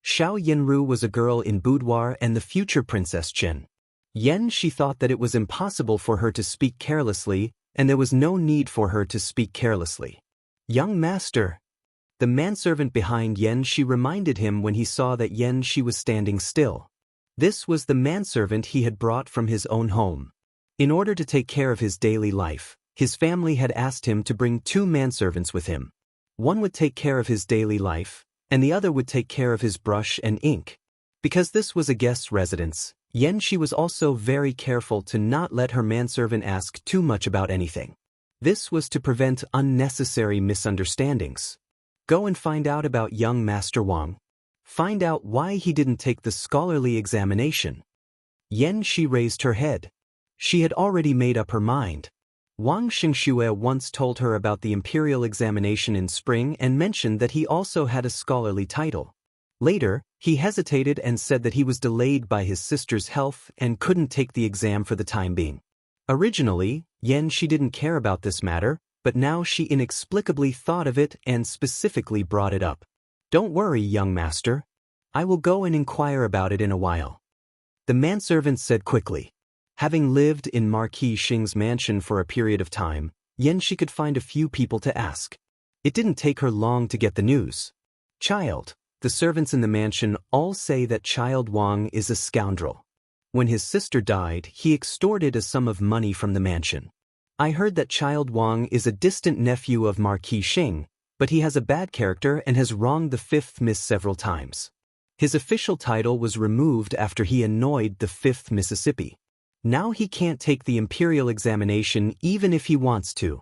Xiao Yenru was a girl in boudoir and the future Princess Chen. Yen Shi thought that it was impossible for her to speak carelessly, and there was no need for her to speak carelessly. Young master. The manservant behind Yen Shi reminded him when he saw that Yen Shi was standing still. This was the manservant he had brought from his own home. In order to take care of his daily life, his family had asked him to bring 2 manservants with him. One would take care of his daily life, and the other would take care of his brush and ink. Because this was a guest's residence, Yen Shi was also very careful to not let her manservant ask too much about anything. This was to prevent unnecessary misunderstandings. Go and find out about young Master Wang. Find out why he didn't take the scholarly examination. Yen Shi raised her head. She had already made up her mind. Wang Xingxue once told her about the Imperial examination in spring and mentioned that he also had a scholarly title. Later, he hesitated and said that he was delayed by his sister's health and couldn't take the exam for the time being. Originally, Yen Shi didn't care about this matter, but now she inexplicably thought of it and specifically brought it up. Don't worry, young master. I will go and inquire about it in a while. The manservant said quickly. Having lived in Marquis Xing's mansion for a period of time, Yen Shi could find a few people to ask. It didn't take her long to get the news. Child, the servants in the mansion all say that Child Wang is a scoundrel. When his sister died, he extorted a sum of money from the mansion. I heard that Child Wang is a distant nephew of Marquis Xing, but he has a bad character and has wronged the 5th Miss several times. His official title was removed after he annoyed the 5th Mississippi. Now he can't take the Imperial examination even if he wants to.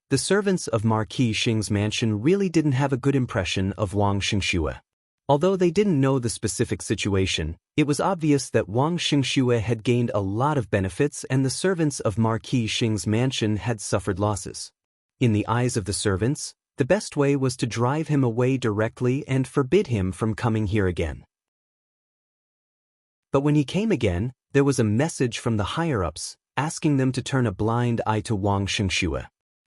The servants of Marquis Xing's mansion really didn't have a good impression of Wang Xingxue. Although they didn't know the specific situation, it was obvious that Wang Xingxue had gained a lot of benefits and the servants of Marquis Xing's mansion had suffered losses. In the eyes of the servants, the best way was to drive him away directly and forbid him from coming here again. But when he came again, there was a message from the higher-ups, asking them to turn a blind eye to Wang Xingxue.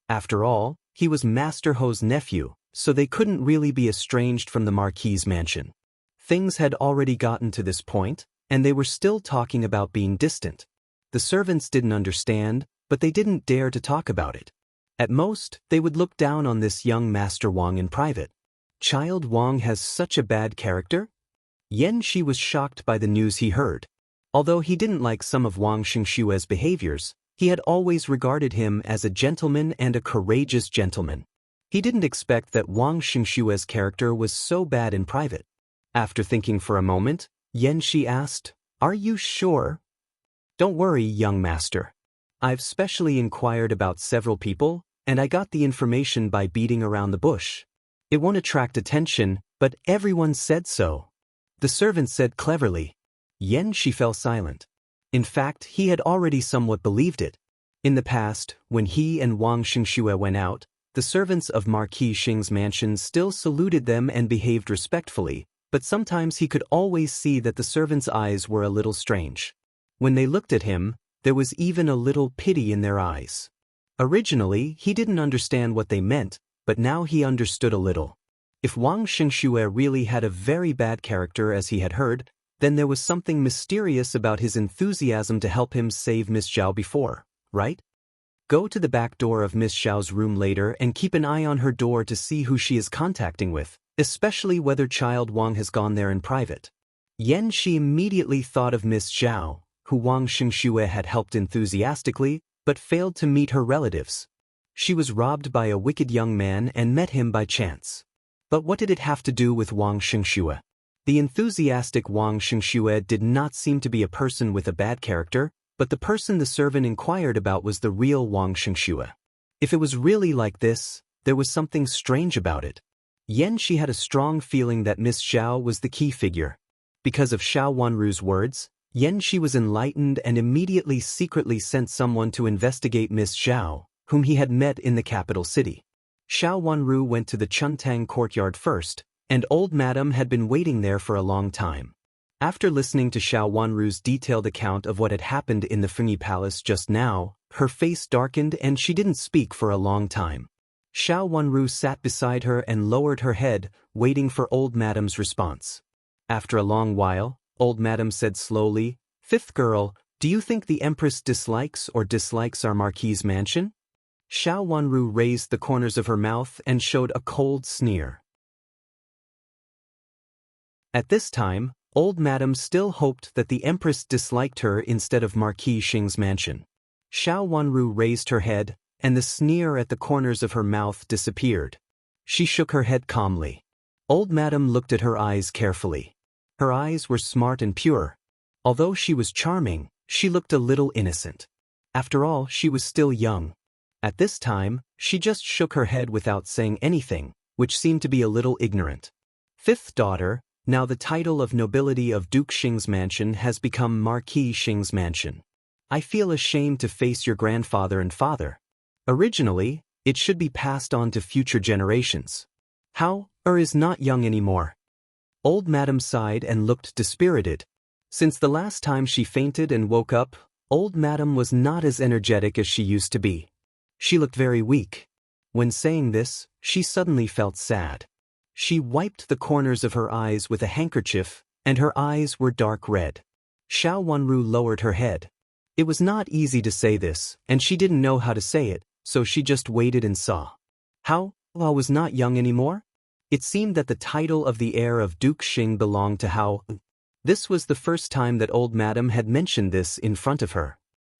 After all, he was Master Ho's nephew, so they couldn't really be estranged from the Marquis's mansion. Things had already gotten to this point, and they were still talking about being distant. The servants didn't understand, but they didn't dare to talk about it. At most, they would look down on this young Master Wang in private. Child Wang has such a bad character? Yen Shi was shocked by the news he heard. Although he didn't like some of Wang Xingxue's behaviors, he had always regarded him as a gentleman and a courageous gentleman. He didn't expect that Wang Xingxue's character was so bad in private. After thinking for a moment, Yen Shi asked, "Are you sure?" "Don't worry, young master. I've specially inquired about several people, and I got the information by beating around the bush. It won't attract attention, but everyone said so," the servant said cleverly. Yen Shi fell silent. In fact, he had already somewhat believed it. In the past, when he and Wang Xingxue went out, the servants of Marquis Xing's mansion still saluted them and behaved respectfully, but sometimes he could always see that the servants' eyes were a little strange. When they looked at him, there was even a little pity in their eyes. Originally, he didn't understand what they meant, but now he understood a little. If Wang Xingxue really had a very bad character as he had heard, then there was something mysterious about his enthusiasm to help him save Miss Zhao before, right? Go to the back door of Miss Zhao's room later and keep an eye on her door to see who she is contacting with, especially whether child Wang has gone there in private. Yan Shi immediately thought of Miss Zhao, who Wang Xingxue had helped enthusiastically, but failed to meet her relatives. She was robbed by a wicked young man and met him by chance. But what did it have to do with Wang Xingxue? The enthusiastic Wang Xingxue did not seem to be a person with a bad character, but the person the servant inquired about was the real Wang Xingxue. If it was really like this, there was something strange about it. Yan Shi had a strong feeling that Miss Zhao was the key figure. Because of Xiao Wanru's words, Yan Shi was enlightened and immediately secretly sent someone to investigate Miss Zhao, whom he had met in the capital city. Xiao Wanru went to the Chuntang courtyard first, and old madam had been waiting there for a long time. After listening to Xiao Wanru's detailed account of what had happened in the Fengyi Palace just now, her face darkened and she didn't speak for a long time. Xiao Wanru sat beside her and lowered her head, waiting for old madam's response. After a long while, old madam said slowly, "Fifth girl, do you think the Empress dislikes our Marquis's mansion?" Xiao Wanru raised the corners of her mouth and showed a cold sneer. At this time, old madam still hoped that the Empress disliked her instead of Marquis Xing's mansion. Xiao Wanru raised her head, and the sneer at the corners of her mouth disappeared. She shook her head calmly. Old madam looked at her eyes carefully. Her eyes were smart and pure. Although she was charming, she looked a little innocent. After all, she was still young. At this time, she just shook her head without saying anything, which seemed to be a little ignorant. Fifth daughter, now the title of nobility of Duke Xing's mansion has become Marquis Xing's mansion. I feel ashamed to face your grandfather and father. Originally, it should be passed on to future generations. How, is not young anymore. Old madam sighed and looked dispirited. Since the last time she fainted and woke up, old madam was not as energetic as she used to be. She looked very weak. When saying this, she suddenly felt sad. She wiped the corners of her eyes with a handkerchief, and her eyes were dark red. Xiao Wanru lowered her head. It was not easy to say this, and she didn't know how to say it, so she just waited and saw. How? I was not young anymore? It seemed that the title of the heir of Duke Xing belonged to Hao. This was the first time that old madam had mentioned this in front of her.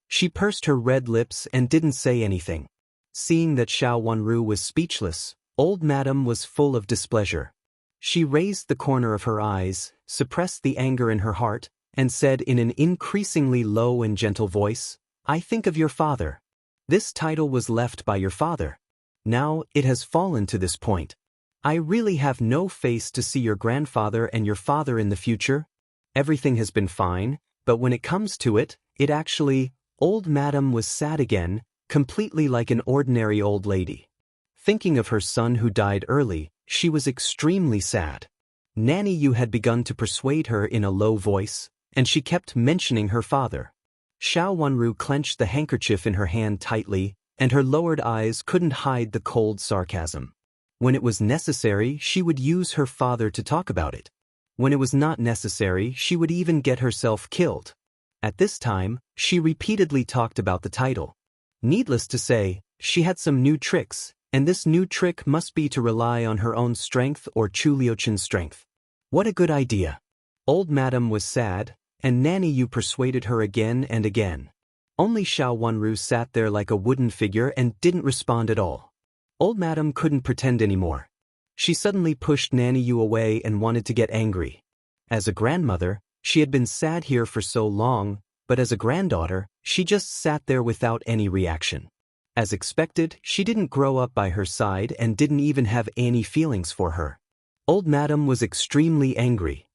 She pursed her red lips and didn't say anything. Seeing that Xiao Wanru was speechless, old madam was full of displeasure. She raised the corner of her eyes, suppressed the anger in her heart, and said in an increasingly low and gentle voice, "I think of your father. This title was left by your father. Now it has fallen to this point. I really have no face to see your grandfather and your father in the future. Everything has been fine, but when it comes to it, it actually..." Old madam was sad again, completely like an ordinary old lady. Thinking of her son who died early, she was extremely sad. Nanny Yu had begun to persuade her in a low voice, and she kept mentioning her father. Xiao Wanru clenched the handkerchief in her hand tightly, and her lowered eyes couldn't hide the cold sarcasm. When it was necessary, she would use her father to talk about it. When it was not necessary, she would even get herself killed. At this time, she repeatedly talked about the title. Needless to say, she had some new tricks, and this new trick must be to rely on her own strength or Chu Liuchen's strength. What a good idea. Old madam was sad, and Nanny Yu persuaded her again and again. Only Xiao Wanru sat there like a wooden figure and didn't respond at all. Old madam couldn't pretend anymore. She suddenly pushed Nanny Yu away and wanted to get angry. As a grandmother, she had been sad here for so long, but as a granddaughter, she just sat there without any reaction. As expected, she didn't grow up by her side and didn't even have any feelings for her. Old madam was extremely angry.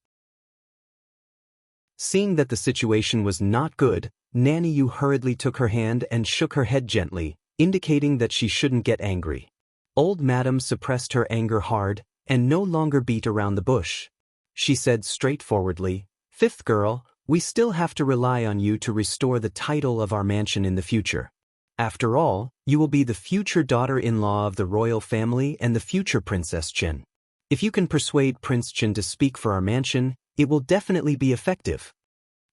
Seeing that the situation was not good, Nanny Yu hurriedly took her hand and shook her head gently, indicating that she shouldn't get angry. Old madam suppressed her anger hard, and no longer beat around the bush. She said straightforwardly, "Fifth girl, We still have to rely on you to restore the title of our mansion in the future. After all, you will be the future daughter-in-law of the royal family and the future Princess Chen. If you can persuade Prince Chen to speak for our mansion, it will definitely be effective.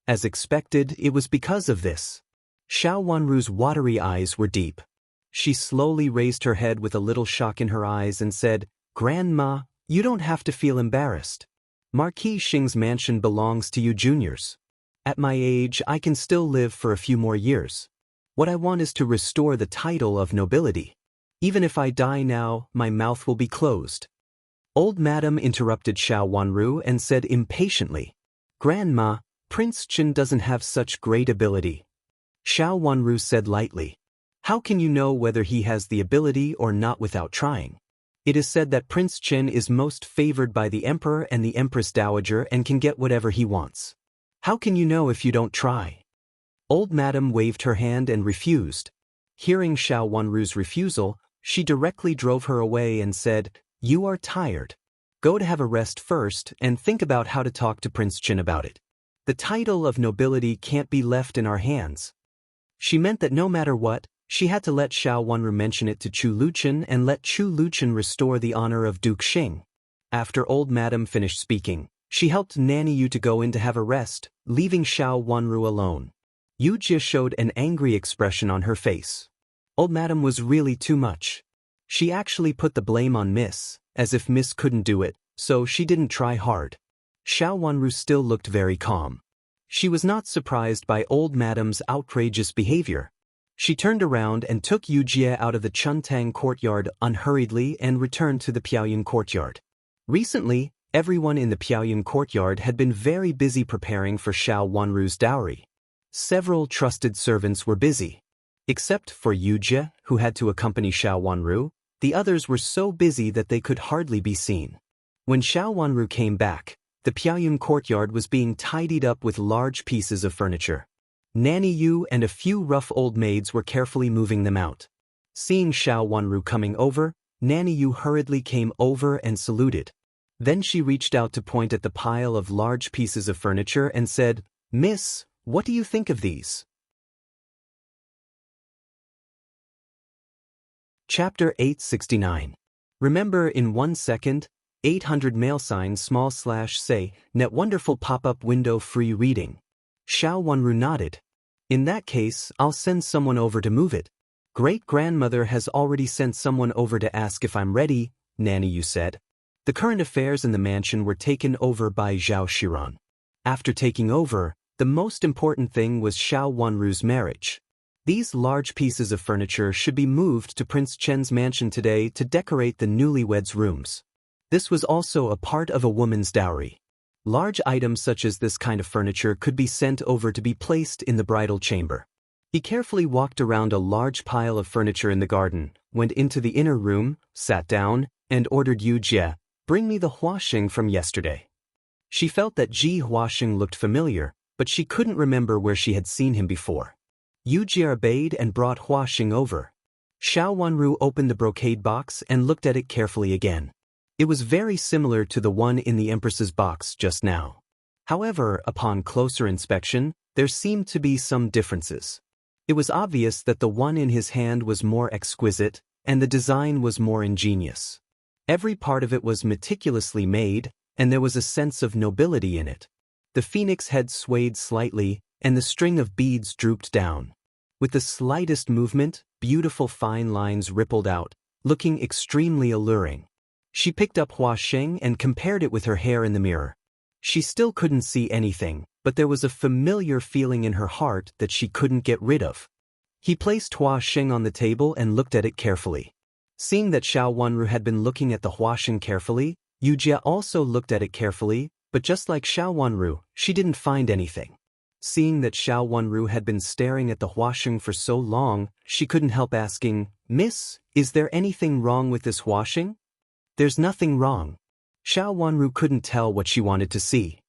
As expected, it was because of this. Xiao Wanru's watery eyes were deep. She slowly raised her head with a little shock in her eyes and said, "Grandma, you don't have to feel embarrassed. Marquis Xing's mansion belongs to you juniors. At my age, I can still live for a few more years. What I want is to restore the title of nobility. Even if I die now, my mouth will be closed." Old Madam interrupted Xiao Wanru and said impatiently, "Grandma, Prince Chen doesn't have such great ability." Xiao Wanru said lightly, "How can you know whether he has the ability or not without trying? It is said that Prince Chen is most favored by the Emperor and the Empress Dowager and can get whatever he wants. How can you know if you don't try?" Old Madam waved her hand and refused. Hearing Xiao Wanru's refusal, she directly drove her away and said, "You are tired. Go to have a rest first and think about how to talk to Prince Chen about it. The title of nobility can't be left in our hands." She meant that no matter what, she had to let Xiao Wanru mention it to Chu Luchen and let Chu Luchen restore the honor of Duke Xing. After Old Madam finished speaking, she helped Nanny Yu to go in to have a rest, leaving Xiao Wanru alone. Yu Jie showed an angry expression on her face. Old Madam was really too much. She actually put the blame on Miss, as if Miss couldn't do it, so she didn't try hard. Xiao Wanru still looked very calm. She was not surprised by Old Madam's outrageous behavior. She turned around and took Yu Jie out of the Chuntang courtyard unhurriedly and returned to the Piaoyun courtyard. Recently, everyone in the Piaoyun courtyard had been very busy preparing for Xiao Wanru's dowry. Several trusted servants were busy. Except for Yu Jie, who had to accompany Xiao Wanru, the others were so busy that they could hardly be seen. When Xiao Wanru came back, the Piaoyun courtyard was being tidied up with large pieces of furniture. Nanny Yu and a few rough old maids were carefully moving them out. Seeing Xiao Wanru coming over, Nanny Yu hurriedly came over and saluted. Then she reached out to point at the pile of large pieces of furniture and said, "Miss, what do you think of these?" Chapter 869. Remember in 1 second, 800 mail sign /say, net wonderful pop-up window free reading. Xiao Wanru nodded. "In that case, I'll send someone over to move it." "Great-grandmother has already sent someone over to ask if I'm ready," Nanny Yu said. The current affairs in the mansion were taken over by Zhao Shiran. After taking over, the most important thing was Xiao Wanru's marriage. These large pieces of furniture should be moved to Prince Chen's mansion today to decorate the newlyweds' rooms. This was also a part of a woman's dowry. Large items such as this kind of furniture could be sent over to be placed in the bridal chamber. He carefully walked around a large pile of furniture in the garden, went into the inner room, sat down, and ordered Yu Jie, "Bring me the Huaxing from yesterday." She felt that Ji Huaxing looked familiar, but she couldn't remember where she had seen him before. Yu Jie obeyed and brought Huaxing over. Xiao Wanru opened the brocade box and looked at it carefully again. It was very similar to the one in the Empress's box just now. However, upon closer inspection, there seemed to be some differences. It was obvious that the one in his hand was more exquisite, and the design was more ingenious. Every part of it was meticulously made, and there was a sense of nobility in it. The phoenix head swayed slightly, and the string of beads drooped down. With the slightest movement, beautiful fine lines rippled out, looking extremely alluring. She picked up Huaxing and compared it with her hair in the mirror. She still couldn't see anything, but there was a familiar feeling in her heart that she couldn't get rid of. He placed Huaxing on the table and looked at it carefully. Seeing that Xiao Wanru had been looking at the Huaxing carefully, Yu Jie also looked at it carefully, but just like Xiao Wanru, she didn't find anything. Seeing that Xiao Wanru had been staring at the Huaxing for so long, she couldn't help asking, "Miss, is there anything wrong with this Huaxing?" "There's nothing wrong." Xiao Wanru couldn't tell what she wanted to see.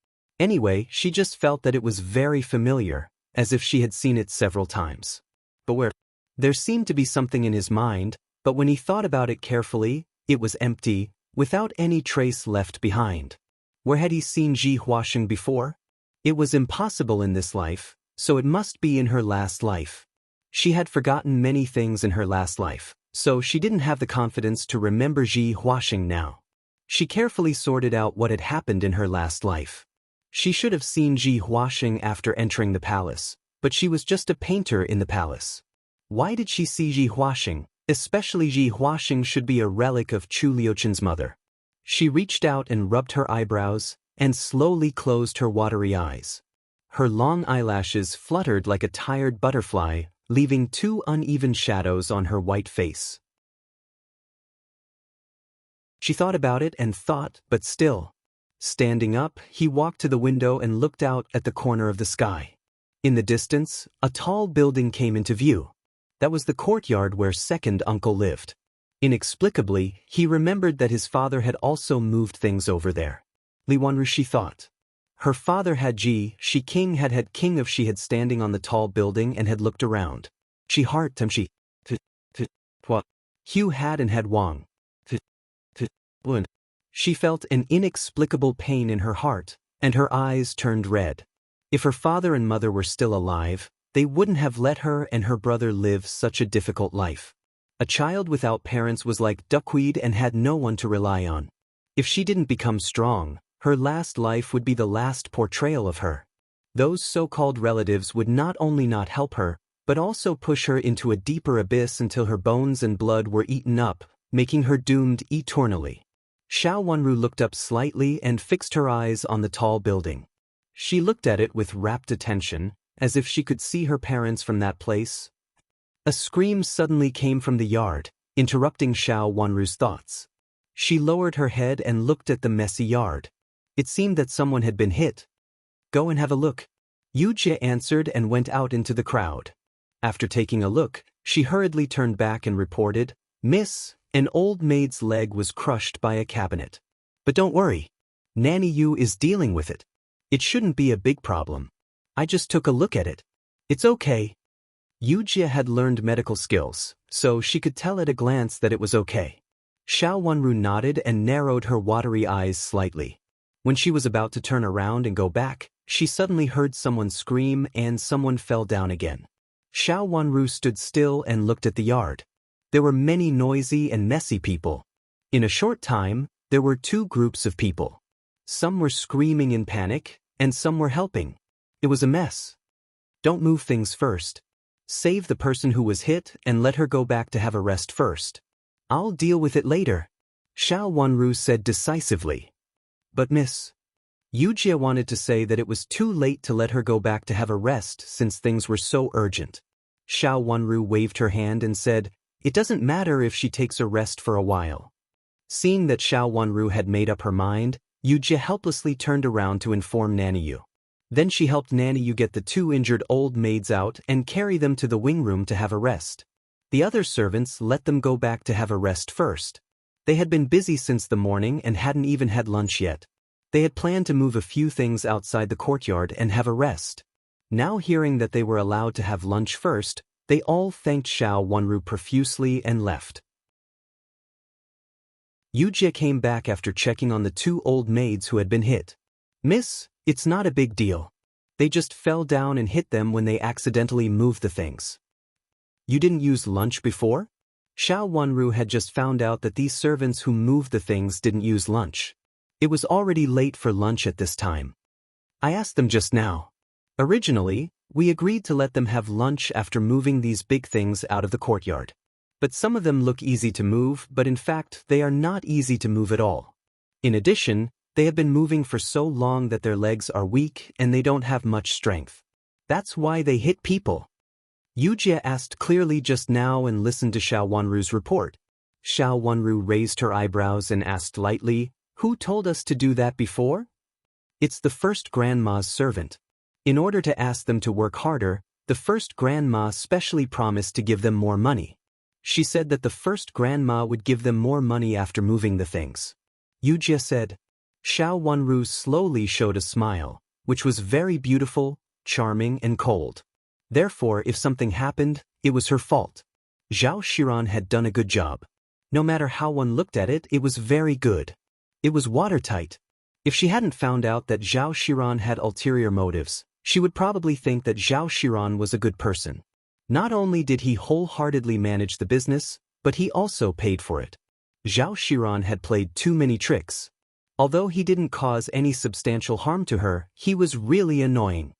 Anyway, she just felt that it was very familiar, as if she had seen it several times. But where? There seemed to be something in his mind, but when he thought about it carefully, it was empty, without any trace left behind. Where had he seen Ji Huaxing before? It was impossible in this life, so it must be in her last life. She had forgotten many things in her last life, so she didn't have the confidence to remember Ji Huaxing now. She carefully sorted out what had happened in her last life. She should have seen Ji Huaxing after entering the palace, but she was just a painter in the palace. Why did she see Ji Huaxing? Especially Ji Huaxing should be a relic of Chu Liuchen's mother. She reached out and rubbed her eyebrows, and slowly closed her watery eyes. Her long eyelashes fluttered like a tired butterfly, leaving 2 uneven shadows on her white face. She thought about it and thought, but still. Standing up, he walked to the window and looked out at the corner of the sky. In the distance, a tall building came into view. That was the courtyard where second uncle lived. Inexplicably, he remembered that his father had also moved things over there. Li Wanru, she thought. Her father had Ji King had king of she had standing on the tall building and had looked around. She heart them she what Hugh had and had Wang. She felt an inexplicable pain in her heart, and her eyes turned red. If her father and mother were still alive, they wouldn't have let her and her brother live such a difficult life. A child without parents was like duckweed and had no one to rely on. If she didn't become strong, her last life would be the last portrayal of her. Those so-called relatives would not only not help her, but also push her into a deeper abyss until her bones and blood were eaten up, making her doomed eternally. Xiao Wanru looked up slightly and fixed her eyes on the tall building. She looked at it with rapt attention, as if she could see her parents from that place. A scream suddenly came from the yard, interrupting Xiao Wanru's thoughts. She lowered her head and looked at the messy yard. It seemed that someone had been hit. Go and have a look. Yu Jie answered and went out into the crowd. After taking a look, she hurriedly turned back and reported, "Miss, an old maid's leg was crushed by a cabinet. But don't worry. Nanny Yu is dealing with it. It shouldn't be a big problem. I just took a look at it. It's okay." Yu Jie had learned medical skills, so she could tell at a glance that it was okay. Xiao Wanru nodded and narrowed her watery eyes slightly. When she was about to turn around and go back, she suddenly heard someone scream and someone fell down again. Xiao Wanru stood still and looked at the yard. There were many noisy and messy people. In a short time, there were 2 groups of people. Some were screaming in panic, and some were helping. It was a mess. Don't move things first. Save the person who was hit and let her go back to have a rest first. I'll deal with it later, Xiao Wanru said decisively. But Miss Yu Jie wanted to say that it was too late to let her go back to have a rest since things were so urgent. Xiao Wanru waved her hand and said, "It doesn't matter if she takes a rest for a while." Seeing that Xiao Wanru had made up her mind, Yu Jie helplessly turned around to inform Nanny Yu. Then she helped Nanny Yu get the 2 injured old maids out and carry them to the wing room to have a rest. The other servants let them go back to have a rest first. They had been busy since the morning and hadn't even had lunch yet. They had planned to move a few things outside the courtyard and have a rest. Now hearing that they were allowed to have lunch first, they all thanked Xiao Wanru profusely and left. Yu Jie came back after checking on the 2 old maids who had been hit. "Miss, it's not a big deal. They just fell down and hit them when they accidentally moved the things." "You didn't use lunch before?" Xiao Wanru had just found out that these servants who moved the things didn't use lunch. It was already late for lunch at this time. "I asked them just now. Originally, we agreed to let them have lunch after moving these big things out of the courtyard. But some of them look easy to move, but in fact they are not easy to move at all. In addition, they have been moving for so long that their legs are weak and they don't have much strength. That's why they hit people." Yu Jie asked clearly just now and listened to Xiao Wanru's report. Xiao Wanru raised her eyebrows and asked lightly, "Who told us to do that before?" "It's the first grandma's servant. In order to ask them to work harder, the first grandma specially promised to give them more money. She said that the first grandma would give them more money after moving the things." Yu Jie said. Xiao Wanru slowly showed a smile, which was very beautiful, charming and cold. Therefore, if something happened, it was her fault. Zhao Shiran had done a good job. No matter how one looked at it, it was very good. It was watertight. If she hadn't found out that Zhao Shiran had ulterior motives, she would probably think that Zhao Shiran was a good person. Not only did he wholeheartedly manage the business, but he also paid for it. Zhao Shiran had played too many tricks. Although he didn't cause any substantial harm to her, he was really annoying.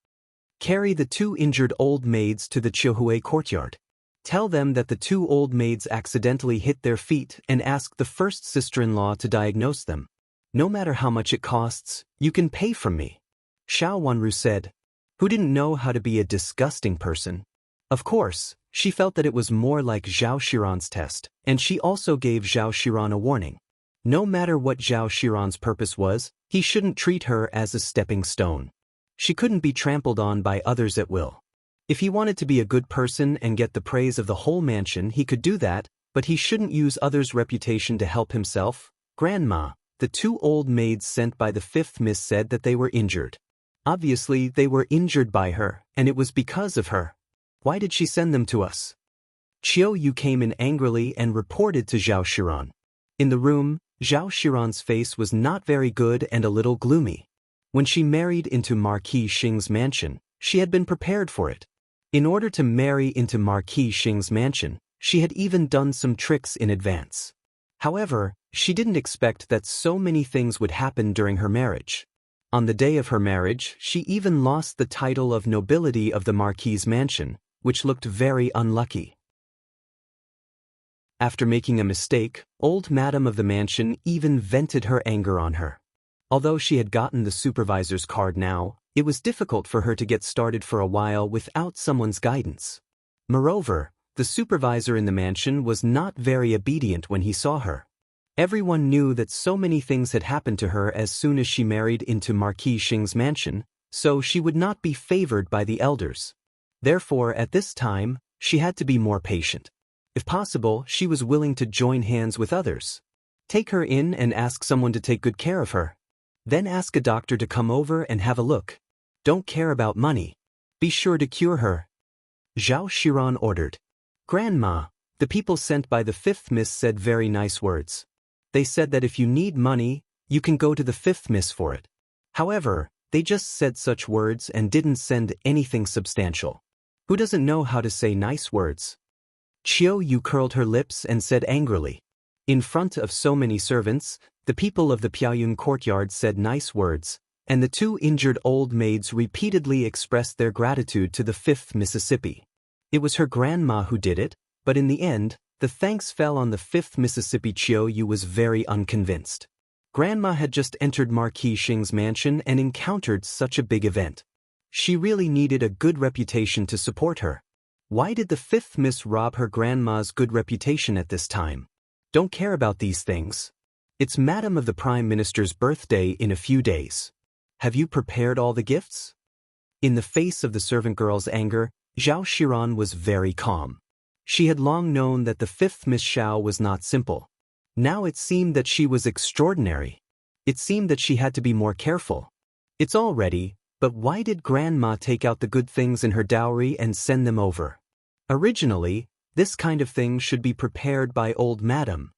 Carry the 2 injured old maids to the Qiuhui courtyard. Tell them that the 2 old maids accidentally hit their feet and ask the first sister-in-law to diagnose them. No matter how much it costs, you can pay from me. Xiao Wanru said, who didn't know how to be a disgusting person. Of course, she felt that it was more like Zhao Shiran's test, and she also gave Zhao Shiran a warning. No matter what Zhao Shiran's purpose was, he shouldn't treat her as a stepping stone. She couldn't be trampled on by others at will. If he wanted to be a good person and get the praise of the whole mansion, he could do that, but he shouldn't use others' reputation to help himself. Grandma, the 2 old maids sent by the 5th Miss said that they were injured. Obviously, they were injured by her, and it was because of her. Why did she send them to us? Qiu Yu came in angrily and reported to Zhao Shiran. In the room, Zhao Shiran's face was not very good and a little gloomy. When she married into Marquis Xing's mansion, she had been prepared for it. In order to marry into Marquis Xing's mansion, she had even done some tricks in advance. However, she didn't expect that so many things would happen during her marriage. On the day of her marriage, she even lost the title of nobility of the Marquis's mansion, which looked very unlucky. After making a mistake, old Madam of the mansion even vented her anger on her. Although she had gotten the supervisor's card now, it was difficult for her to get started for a while without someone's guidance. Moreover, the supervisor in the mansion was not very obedient when he saw her. Everyone knew that so many things had happened to her as soon as she married into Marquis Xing's mansion, so she would not be favored by the elders. Therefore, at this time, she had to be more patient. If possible, she was willing to join hands with others. Take her in and ask someone to take good care of her. Then ask a doctor to come over and have a look. Don't care about money. Be sure to cure her. Zhao Shiran ordered. Grandma, the people sent by the 5th Miss said very nice words. They said that if you need money, you can go to the 5th Miss for it. However, they just said such words and didn't send anything substantial. Who doesn't know how to say nice words? Qiu Yu curled her lips and said angrily. In front of so many servants, the people of the Piaoyun courtyard said nice words, and the 2 injured old maids repeatedly expressed their gratitude to the 5th Mississippi. It was her grandma who did it, but in the end, the thanks fell on the 5th Mississippi. Qiu Yu was very unconvinced. Grandma had just entered Marquis Xing's mansion and encountered such a big event. She really needed a good reputation to support her. Why did the 5th Miss rob her grandma's good reputation at this time? Don't care about these things. It's Madam of the Prime Minister's birthday in a few days. Have you prepared all the gifts? In the face of the servant girl's anger, Zhao Shiran was very calm. She had long known that the 5th Miss Xiao was not simple. Now it seemed that she was extraordinary. It seemed that she had to be more careful. It's all ready, but why did Grandma take out the good things in her dowry and send them over? Originally, this kind of thing should be prepared by old Madam.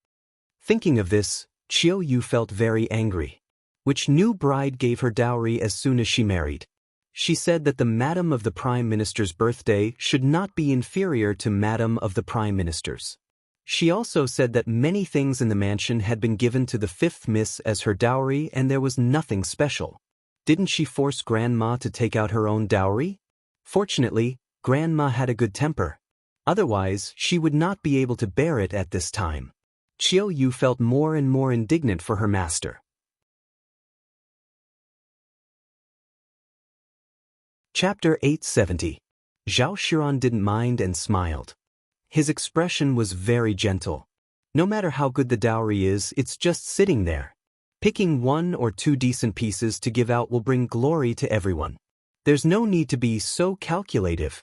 Thinking of this, Qiu Yu felt very angry. Which new bride gave her dowry as soon as she married? She said that the Madam of the Prime Minister's birthday should not be inferior to Madam of the Prime Minister's. She also said that many things in the mansion had been given to the 5th Miss as her dowry and there was nothing special. Didn't she force Grandma to take out her own dowry? Fortunately, Grandma had a good temper. Otherwise, she would not be able to bear it at this time. Qiu Yu felt more and more indignant for her master. Chapter 870. Zhao Shiran didn't mind and smiled. His expression was very gentle. No matter how good the dowry is, it's just sitting there. Picking 1 or 2 decent pieces to give out will bring glory to everyone. There's no need to be so calculative.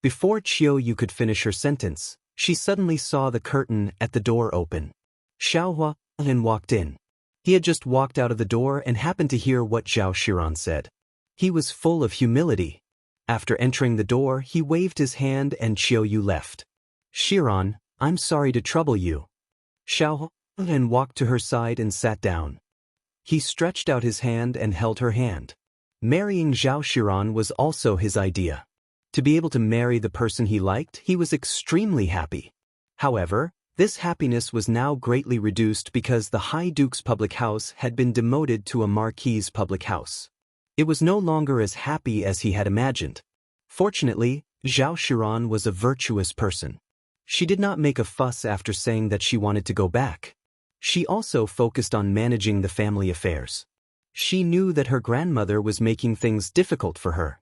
Before Qiu Yu could finish her sentence, she suddenly saw the curtain at the door open. Xiao Hualin walked in. He had just walked out of the door and happened to hear what Zhao Shiran said. He was full of humility. After entering the door, he waved his hand and Qiu Yu left. Shiran, I'm sorry to trouble you. Xiao Hualin walked to her side and sat down. He stretched out his hand and held her hand. Marrying Zhao Shiran was also his idea. To be able to marry the person he liked, he was extremely happy. However, this happiness was now greatly reduced because the High Duke's public house had been demoted to a Marquis's public house. It was no longer as happy as he had imagined. Fortunately, Zhao Shiran was a virtuous person. She did not make a fuss after saying that she wanted to go back. She also focused on managing the family affairs. She knew that her grandmother was making things difficult for her.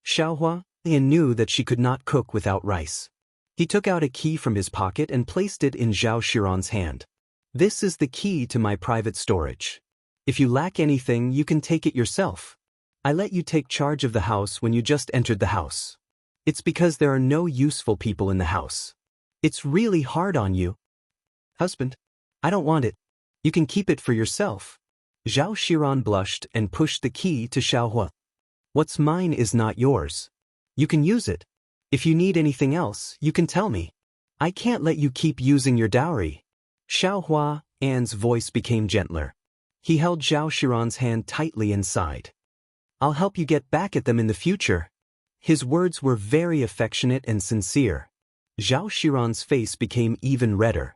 Xiaohua knew that she could not cook without rice. He took out a key from his pocket and placed it in Zhao Shiran's hand. This is the key to my private storage. If you lack anything, you can take it yourself. I let you take charge of the house when you just entered the house. It's because there are no useful people in the house. It's really hard on you. Husband, I don't want it. You can keep it for yourself. Zhao Shiran blushed and pushed the key to Xiaohua. What's mine is not yours. You can use it. If you need anything else, you can tell me. I can't let you keep using your dowry. Xiaohua's voice became gentler. He held Zhao Shiran's hand tightly and sighed. I'll help you get back at them in the future. His words were very affectionate and sincere. Zhao Shiran's face became even redder.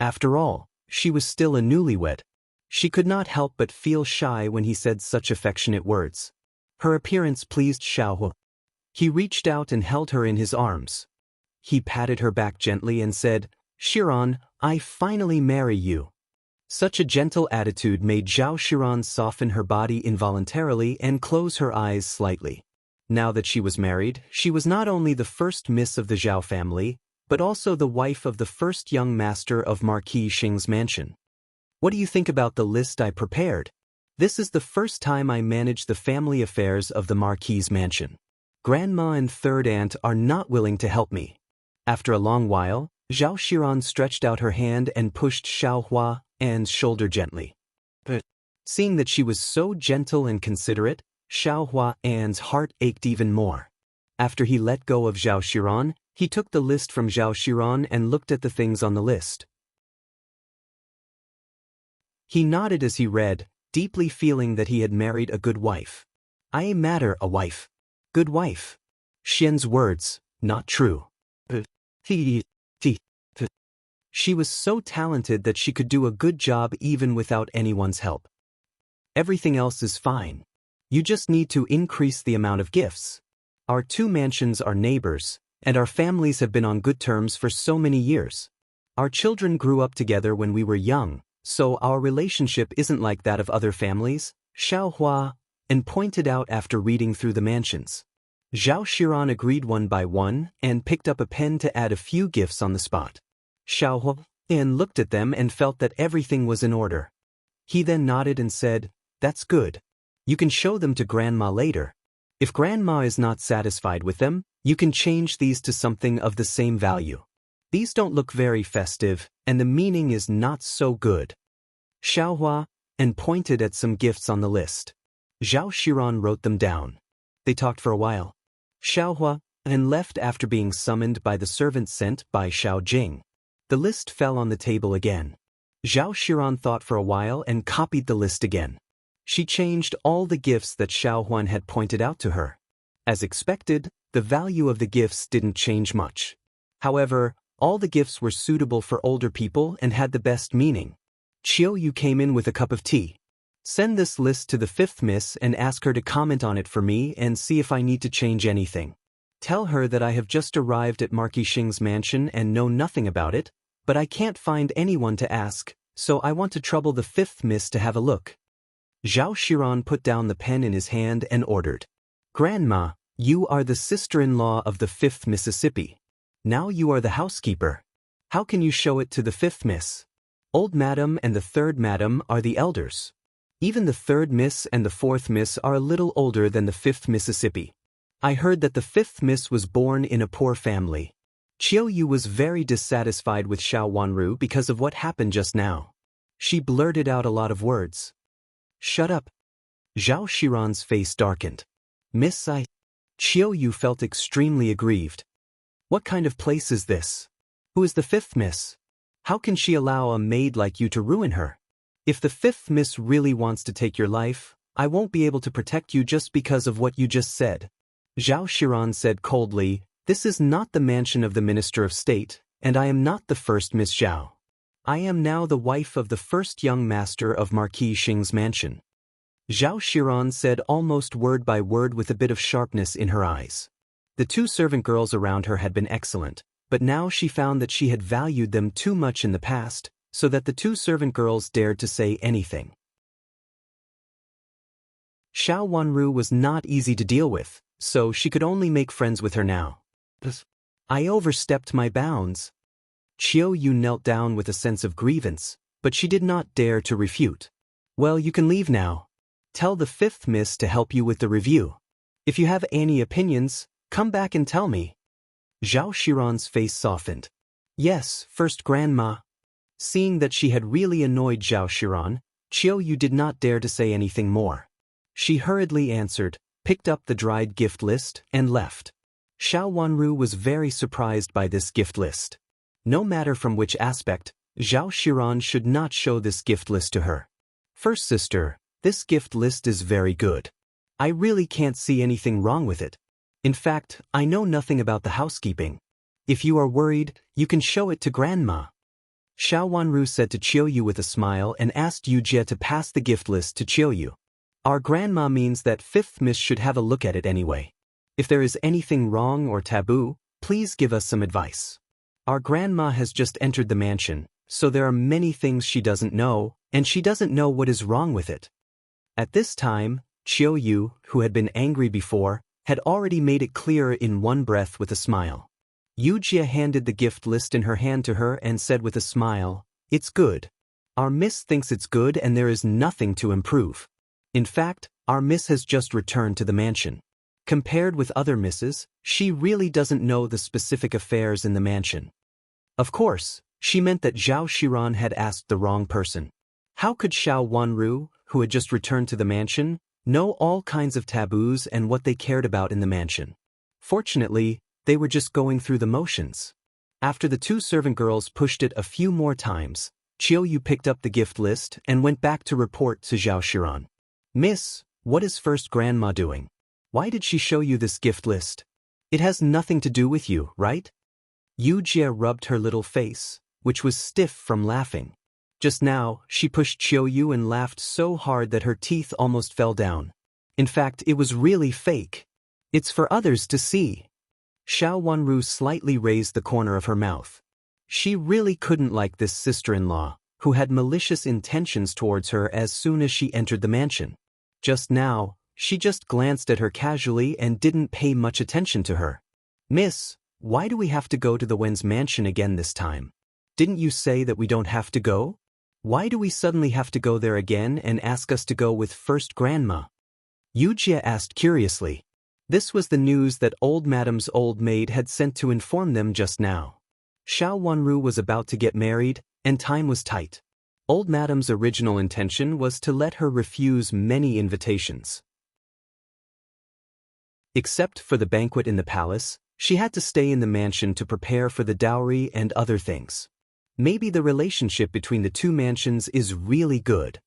After all, she was still a newlywed. She could not help but feel shy when he said such affectionate words. Her appearance pleased Xiaohua. He reached out and held her in his arms. He patted her back gently and said, Shiran, I finally marry you. Such a gentle attitude made Zhao Shiran soften her body involuntarily and close her eyes slightly. Now that she was married, she was not only the first miss of the Zhao family, but also the wife of the first young master of Marquis Xing's mansion. What do you think about the list I prepared? This is the first time I manage the family affairs of the Marquis's mansion. Grandma and third aunt are not willing to help me. After a long while, Zhao Shiran stretched out her hand and pushed Xiaohua's shoulder gently. But seeing that she was so gentle and considerate, Xiaohua's heart ached even more. After he let go of Zhao Shiran, he took the list from Zhao Shiran and looked at the things on the list. He nodded as he read, deeply feeling that he had married a good wife. I matter a wife. Good wife. Xian's words, not true. She was so talented that she could do a good job even without anyone's help. Everything else is fine. You just need to increase the amount of gifts. Our two mansions are neighbors, and our families have been on good terms for so many years. Our children grew up together when we were young, so our relationship isn't like that of other families, Xiaohua pointed out after reading through the mansions. Zhao Shiran agreed one by one and picked up a pen to add a few gifts on the spot. Xiaohua looked at them and felt that everything was in order. He then nodded and said, That's good. You can show them to Grandma later. If Grandma is not satisfied with them, you can change these to something of the same value. These don't look very festive, and the meaning is not so good. Xiaohua pointed at some gifts on the list. Zhao Shiran wrote them down. They talked for a while. Xiaohua left after being summoned by the servant sent by Xiao Jing. The list fell on the table again. Zhao Shiran thought for a while and copied the list again. She changed all the gifts that Xiaohuan had pointed out to her. As expected, the value of the gifts didn't change much. However, all the gifts were suitable for older people and had the best meaning. Qiu Yu came in with a cup of tea. Send this list to the fifth miss and ask her to comment on it for me and see if I need to change anything. Tell her that I have just arrived at Marquis Xing's mansion and know nothing about it, but I can't find anyone to ask, so I want to trouble the fifth miss to have a look. Zhao Shiran put down the pen in his hand and ordered. Grandma, you are the sister-in-law of the fifth Mississippi. Now you are the housekeeper. How can you show it to the fifth miss? Old madam and the third madam are the elders. Even the third miss and the fourth miss are a little older than the fifth Mississippi. I heard that the fifth miss was born in a poor family. Qiu Yu was very dissatisfied with Xiao Wanru because of what happened just now. She blurted out a lot of words. Shut up. Zhao Shiran's face darkened. Miss Qiu Yu felt extremely aggrieved. What kind of place is this? Who is the fifth miss? How can she allow a maid like you to ruin her? If the fifth miss really wants to take your life, I won't be able to protect you just because of what you just said. Zhao Shiran said coldly, this is not the mansion of the Minister of State, and I am not the first Miss Zhao. I am now the wife of the first young master of Marquis Xing's mansion. Zhao Shiran said almost word by word with a bit of sharpness in her eyes. The two servant girls around her had been excellent, but now she found that she had valued them too much in the past, so that the two servant girls dared to say anything. Xiao Wanru was not easy to deal with, so she could only make friends with her now. I overstepped my bounds. Qiu Yu knelt down with a sense of grievance, but she did not dare to refute. Well, you can leave now. Tell the fifth miss to help you with the review. If you have any opinions, come back and tell me. Zhao Shiran's face softened. Yes, first grandma. Seeing that she had really annoyed Zhao Shiran, Qiu Yu did not dare to say anything more. She hurriedly answered, picked up the dried gift list, and left. Xiao Wanru was very surprised by this gift list. No matter from which aspect, Zhao Shiran should not show this gift list to her. First sister, this gift list is very good. I really can't see anything wrong with it. In fact, I know nothing about the housekeeping. If you are worried, you can show it to grandma. Xiao Wanru said to Qiu Yu with a smile and asked Yu Jie to pass the gift list to Qiu Yu. Our grandma means that fifth miss should have a look at it anyway. If there is anything wrong or taboo, please give us some advice. Our grandma has just entered the mansion, so there are many things she doesn't know, and she doesn't know what is wrong with it. At this time, Qiu Yu, who had been angry before, had already made it clear in one breath with a smile. Yu Jie handed the gift list in her hand to her and said with a smile, it's good. Our miss thinks it's good and there is nothing to improve. In fact, our miss has just returned to the mansion. Compared with other misses, she really doesn't know the specific affairs in the mansion. Of course, she meant that Zhao Shiran had asked the wrong person. How could Xiao Wanru, who had just returned to the mansion, know all kinds of taboos and what they cared about in the mansion? Fortunately, they were just going through the motions. After the two servant girls pushed it a few more times, Qiu Yu picked up the gift list and went back to report to Zhao Shiran. Miss, what is first grandma doing? Why did she show you this gift list? It has nothing to do with you, right? Yu Jie rubbed her little face, which was stiff from laughing. Just now, she pushed Qiu Yu and laughed so hard that her teeth almost fell down. In fact, it was really fake. It's for others to see. Xiao Wanru slightly raised the corner of her mouth. She really couldn't like this sister-in-law, who had malicious intentions towards her as soon as she entered the mansion. Just now, she just glanced at her casually and didn't pay much attention to her. Miss, why do we have to go to the Wen's mansion again this time? Didn't you say that we don't have to go? Why do we suddenly have to go there again and ask us to go with first grandma? Yu Jie asked curiously. This was the news that old madam's old maid had sent to inform them just now. Xiao Wanru was about to get married, and time was tight. Old madam's original intention was to let her refuse many invitations. Except for the banquet in the palace, she had to stay in the mansion to prepare for the dowry and other things. Maybe the relationship between the two mansions is really good.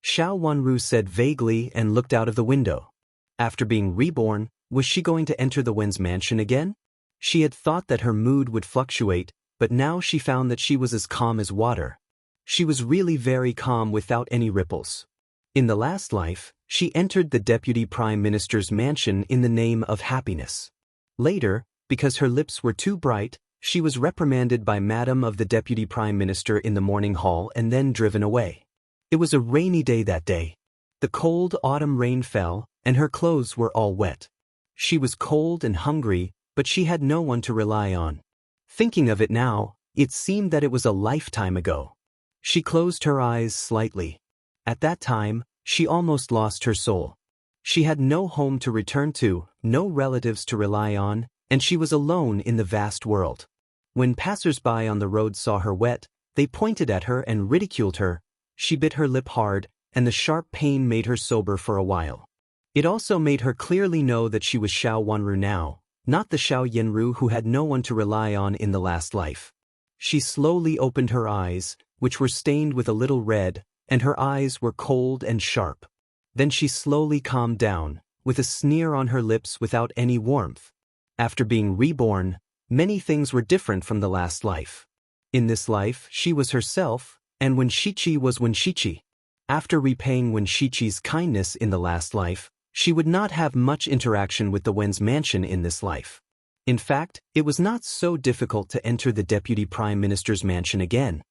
Xiao Wanru said vaguely and looked out of the window. After being reborn, was she going to enter the Wen's mansion again? She had thought that her mood would fluctuate, but now she found that she was as calm as water. She was really very calm without any ripples. In the last life, she entered the Deputy Prime Minister's mansion in the name of happiness. Later, because her lips were too bright, she was reprimanded by Madam of the Deputy Prime Minister in the morning hall and then driven away. It was a rainy day that day. The cold autumn rain fell, and her clothes were all wet. She was cold and hungry, but she had no one to rely on. Thinking of it now, it seemed that it was a lifetime ago. She closed her eyes slightly. At that time, she almost lost her soul. She had no home to return to, no relatives to rely on, and she was alone in the vast world. When passers-by on the road saw her wet, they pointed at her and ridiculed her. She bit her lip hard, and the sharp pain made her sober for a while. It also made her clearly know that she was Xiao Wanru now, not the Xiao Yanru who had no one to rely on in the last life. She slowly opened her eyes, which were stained with a little red, and her eyes were cold and sharp. Then she slowly calmed down, with a sneer on her lips without any warmth. After being reborn, many things were different from the last life. In this life, she was herself, and Wenshichi was Wenshichi. After repaying Wenshichi's kindness in the last life, she would not have much interaction with the Wen's mansion in this life. In fact, it was not so difficult to enter the Deputy Prime Minister's mansion again.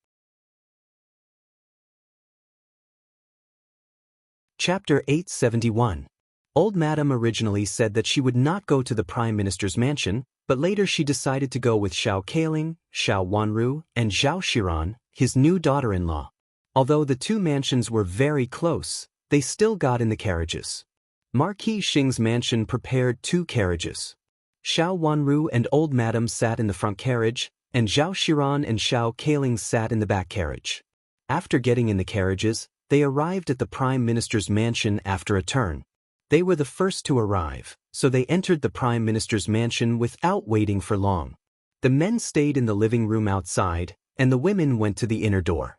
Chapter 871. Old Madam originally said that she would not go to the Prime Minister's mansion, but later she decided to go with Xiao Kailing, Xiao Wanru, and Zhao Shiran, his new daughter-in-law. Although the two mansions were very close, they still got in the carriages. Marquis Xing's mansion prepared 2 carriages. Xiao Wanru and Old Madam sat in the front carriage, and Zhao Shiran and Xiao Kailing sat in the back carriage. After getting in the carriages, they arrived at the Prime Minister's mansion after a turn. They were the first to arrive, so they entered the Prime Minister's mansion without waiting for long. The men stayed in the living room outside, and the women went to the inner door.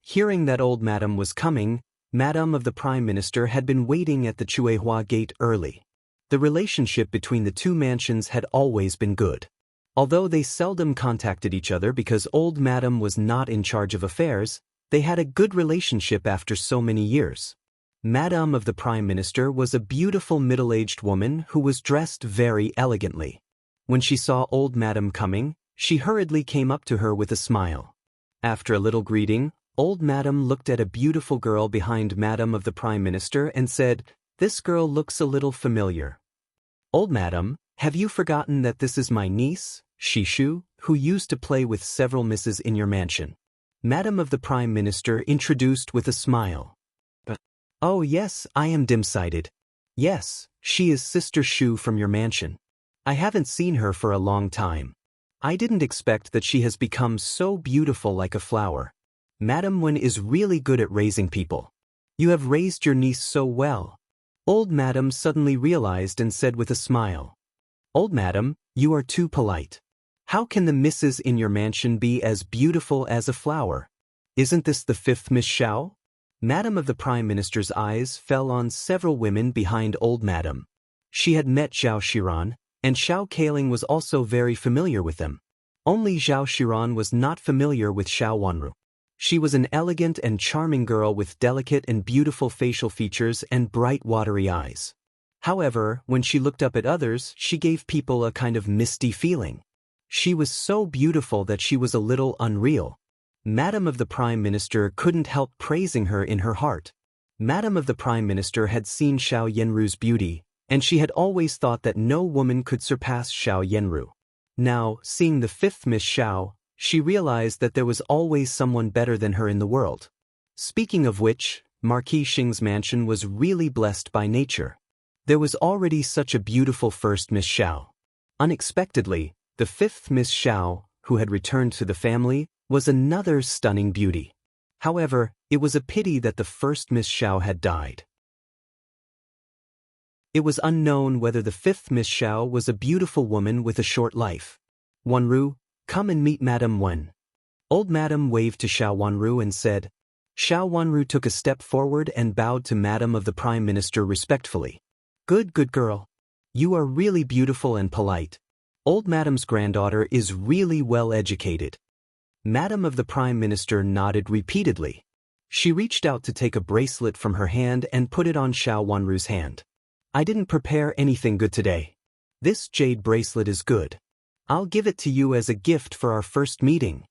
Hearing that Old Madam was coming, Madam of the Prime Minister had been waiting at the Chuehua Gate early. The relationship between the two mansions had always been good. Although they seldom contacted each other because Old Madam was not in charge of affairs, they had a good relationship after so many years. Madam of the Prime Minister was a beautiful middle-aged woman who was dressed very elegantly. When she saw Old Madam coming, she hurriedly came up to her with a smile. After a little greeting, Old Madam looked at a beautiful girl behind Madam of the Prime Minister and said, "This girl looks a little familiar." "Old Madam, have you forgotten that this is my niece, Shishu, who used to play with several misses in your mansion?" Madam of the Prime Minister introduced with a smile. "Oh yes, I am dim-sighted. Yes, she is Sister Shu from your mansion. I haven't seen her for a long time. I didn't expect that she has become so beautiful like a flower. Madam Wen is really good at raising people. You have raised your niece so well." Old Madam suddenly realized and said with a smile, "Old Madam, you are too polite. How can the misses in your mansion be as beautiful as a flower? Isn't this the 5th Miss Xiao?" Madam of the Prime Minister's eyes fell on several women behind Old Madam. She had met Zhao Shiran, and Xiao Kailing was also very familiar with them. Only Zhao Shiran was not familiar with Xiao Wanru. She was an elegant and charming girl with delicate and beautiful facial features and bright watery eyes. However, when she looked up at others, she gave people a kind of misty feeling. She was so beautiful that she was a little unreal. Madam of the Prime Minister couldn't help praising her in her heart. Madam of the Prime Minister had seen Xiao Yenru's beauty, and she had always thought that no woman could surpass Xiao Yenru. Now, seeing the 5th Miss Xiao, she realized that there was always someone better than her in the world. Speaking of which, Marquis Xing's mansion was really blessed by nature. There was already such a beautiful 1st Miss Xiao. Unexpectedly, the 5th Miss Xiao, who had returned to the family, was another stunning beauty. However, it was a pity that the 1st Miss Xiao had died. It was unknown whether the 5th Miss Xiao was a beautiful woman with a short life. "Wanru, come and meet Madam Wen." Old Madam waved to Xiao Wanru and said. Xiao Wanru took a step forward and bowed to Madam of the Prime Minister respectfully. Good girl. You are really beautiful and polite. Old Madam's granddaughter is really well educated." Madam of the Prime Minister nodded repeatedly. She reached out to take a bracelet from her hand and put it on Xiao Wanru's hand. "I didn't prepare anything good today. This jade bracelet is good. I'll give it to you as a gift for our first meeting."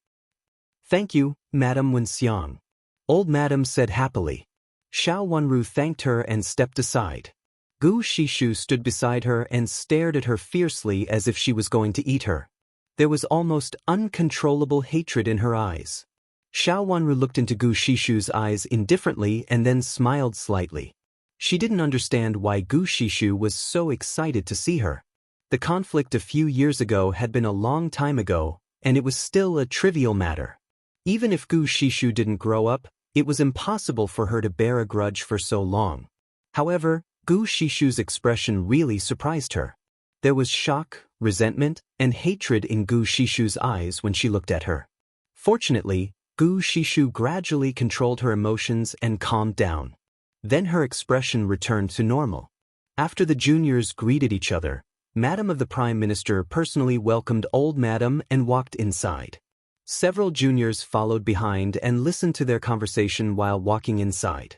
"Thank you, Madam Wenxiang," Old Madam said happily. Xiao Wanru thanked her and stepped aside. Gu Shishu stood beside her and stared at her fiercely as if she was going to eat her. There was almost uncontrollable hatred in her eyes. Xiao Wanru looked into Gu Shishu's eyes indifferently and then smiled slightly. She didn't understand why Gu Shishu was so excited to see her. The conflict a few years ago had been a long time ago, and it was still a trivial matter. Even if Gu Shishu didn't grow up, it was impossible for her to bear a grudge for so long. However, Gu Shishu's expression really surprised her. There was shock, resentment, and hatred in Gu Shishu's eyes when she looked at her. Fortunately, Gu Shishu gradually controlled her emotions and calmed down. Then her expression returned to normal. After the juniors greeted each other, Madam of the Prime Minister personally welcomed old Madam and walked inside. Several juniors followed behind and listened to their conversation while walking inside.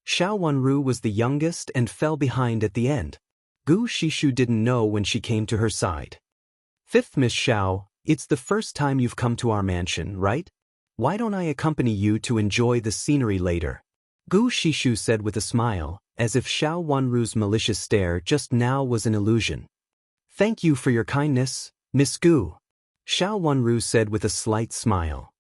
Xiao Wanru was the youngest and fell behind at the end. Gu Shishu didn't know when she came to her side. "Fifth Miss Xiao, it's the first time you've come to our mansion, right? Why don't I accompany you to enjoy the scenery later?" Gu Shishu said with a smile, as if Xiao Wanru's malicious stare just now was an illusion. "Thank you for your kindness, Miss Gu," Xiao Wanru said with a slight smile.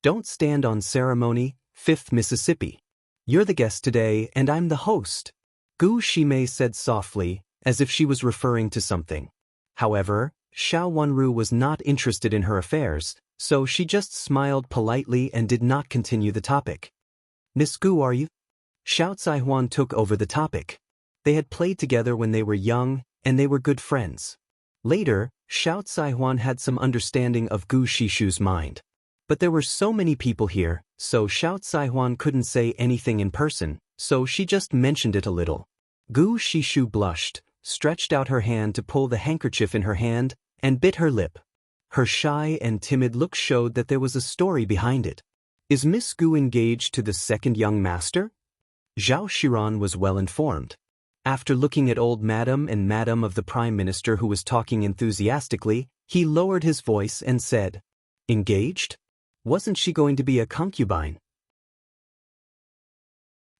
"Don't stand on ceremony, 5th Mississippi. You're the guest today and I'm the host," Gu Shimei said softly, as if she was referring to something. However, Xiao Wanru was not interested in her affairs, so she just smiled politely and did not continue the topic. "Miss Gu, are you?" Xiao Zaihuan took over the topic. They had played together when they were young, and they were good friends. Later, Xiao Zaihuan had some understanding of Gu Shishu's mind. But there were so many people here, so Xiao Zaihuan couldn't say anything in person, so she just mentioned it a little. Gu Shishu blushed, stretched out her hand to pull the handkerchief in her hand, and bit her lip. Her shy and timid look showed that there was a story behind it. "Is Miss Gu engaged to the second young master?" Zhao Shiran was well informed. After looking at old Madam and Madam of the Prime Minister who was talking enthusiastically, he lowered his voice and said, "Engaged? Wasn't she going to be a concubine?"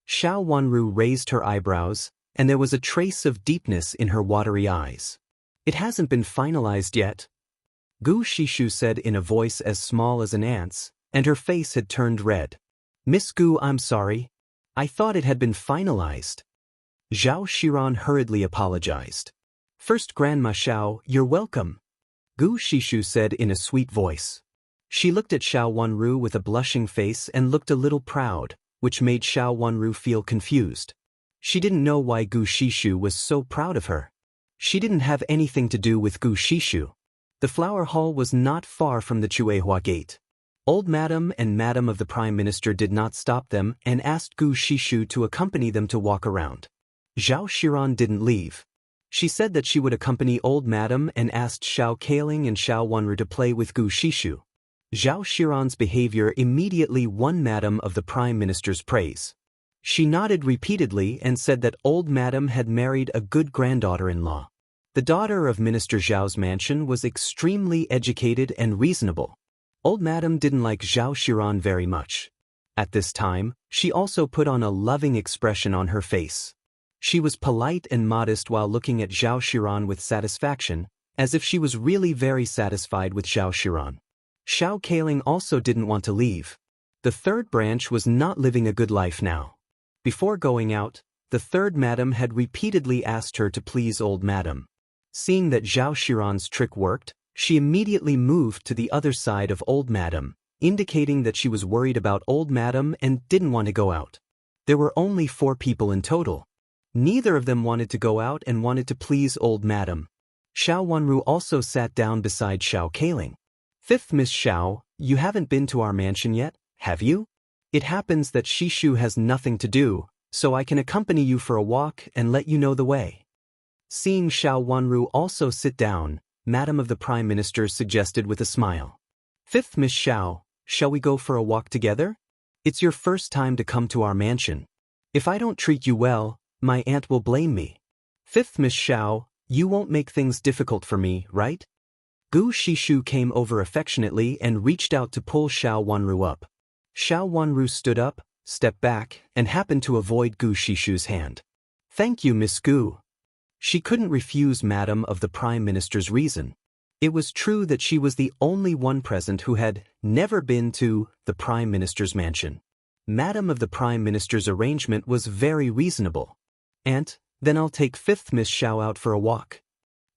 Xiao Wanru raised her eyebrows, and there was a trace of deepness in her watery eyes. "It hasn't been finalized yet," Gu Shishu said in a voice as small as an ant's, and her face had turned red. "Miss Gu, I'm sorry. I thought it had been finalized." Zhao Shiran hurriedly apologized. "First Grandma Xiao, you're welcome," Gu Shishu said in a sweet voice. She looked at Xiao Wanru with a blushing face and looked a little proud, which made Xiao Wanru feel confused. She didn't know why Gu Shishu was so proud of her. She didn't have anything to do with Gu Shishu. The flower hall was not far from the Chuehua Gate. Old Madam and Madam of the Prime Minister did not stop them and asked Gu Shishu to accompany them to walk around. Zhao Shiran didn't leave. She said that she would accompany Old Madam and asked Xiao Kaling and Xiao Wanru to play with Gu Shishu. Zhao Shiran's behavior immediately won Madam of the Prime Minister's praise. She nodded repeatedly and said that Old Madam had married a good granddaughter-in-law. The daughter of Minister Zhao's mansion was extremely educated and reasonable. Old Madam didn't like Zhao Shiran very much. At this time, she also put on a loving expression on her face. She was polite and modest while looking at Zhao Shiran with satisfaction, as if she was really very satisfied with Zhao Shiran. Xiao Kaling also didn't want to leave. The third branch was not living a good life now. Before going out, the third madam had repeatedly asked her to please Old Madam. Seeing that Zhao Shiran's trick worked, she immediately moved to the other side of Old Madam, indicating that she was worried about Old Madam and didn't want to go out. There were only 4 people in total. Neither of them wanted to go out and wanted to please Old Madam. Xiao Wanru also sat down beside Xiao Kaling. "Fifth Miss Xiao, you haven't been to our mansion yet, have you? It happens that Shishu has nothing to do, so I can accompany you for a walk and let you know the way." Seeing Xiao Wanru also sit down, Madam of the Prime Minister suggested with a smile. "Fifth Miss Xiao, shall we go for a walk together? It's your first time to come to our mansion. If I don't treat you well, my aunt will blame me. Fifth Miss Xiao, you won't make things difficult for me, right?" Gu Shishu came over affectionately and reached out to pull Xiao Wanru up. Xiao Wanru stood up, stepped back, and happened to avoid Gu Shishu's hand. "Thank you, Miss Gu." She couldn't refuse Madam of the Prime Minister's reason. It was true that she was the only one present who had never been to the Prime Minister's mansion. Madam of the Prime Minister's arrangement was very reasonable. "Aunt, then I'll take Fifth Miss Xiao out for a walk,"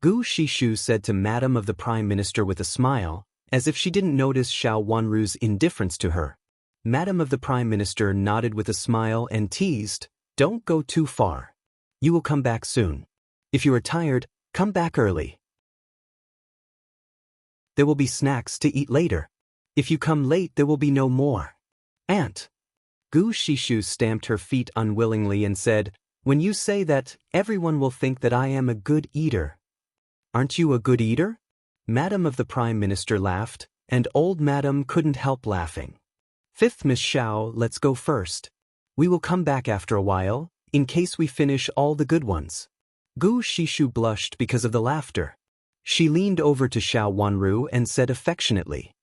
Gu Shishu said to Madam of the Prime Minister with a smile, as if she didn't notice Xiao Wanru's indifference to her. Madam of the Prime Minister nodded with a smile and teased, "Don't go too far. You will come back soon. If you are tired, come back early. There will be snacks to eat later. If you come late, there will be no more." Aunt. Gu Shishu stamped her feet unwillingly and said, "When you say that, everyone will think that I am a good eater." "Aren't you a good eater?" Madam of the Prime Minister laughed, and old Madam couldn't help laughing. "Fifth Miss Xiao, let's go first. We will come back after a while, in case we finish all the good ones." Gu Shishu blushed because of the laughter. She leaned over to Xiao Wanru and said affectionately,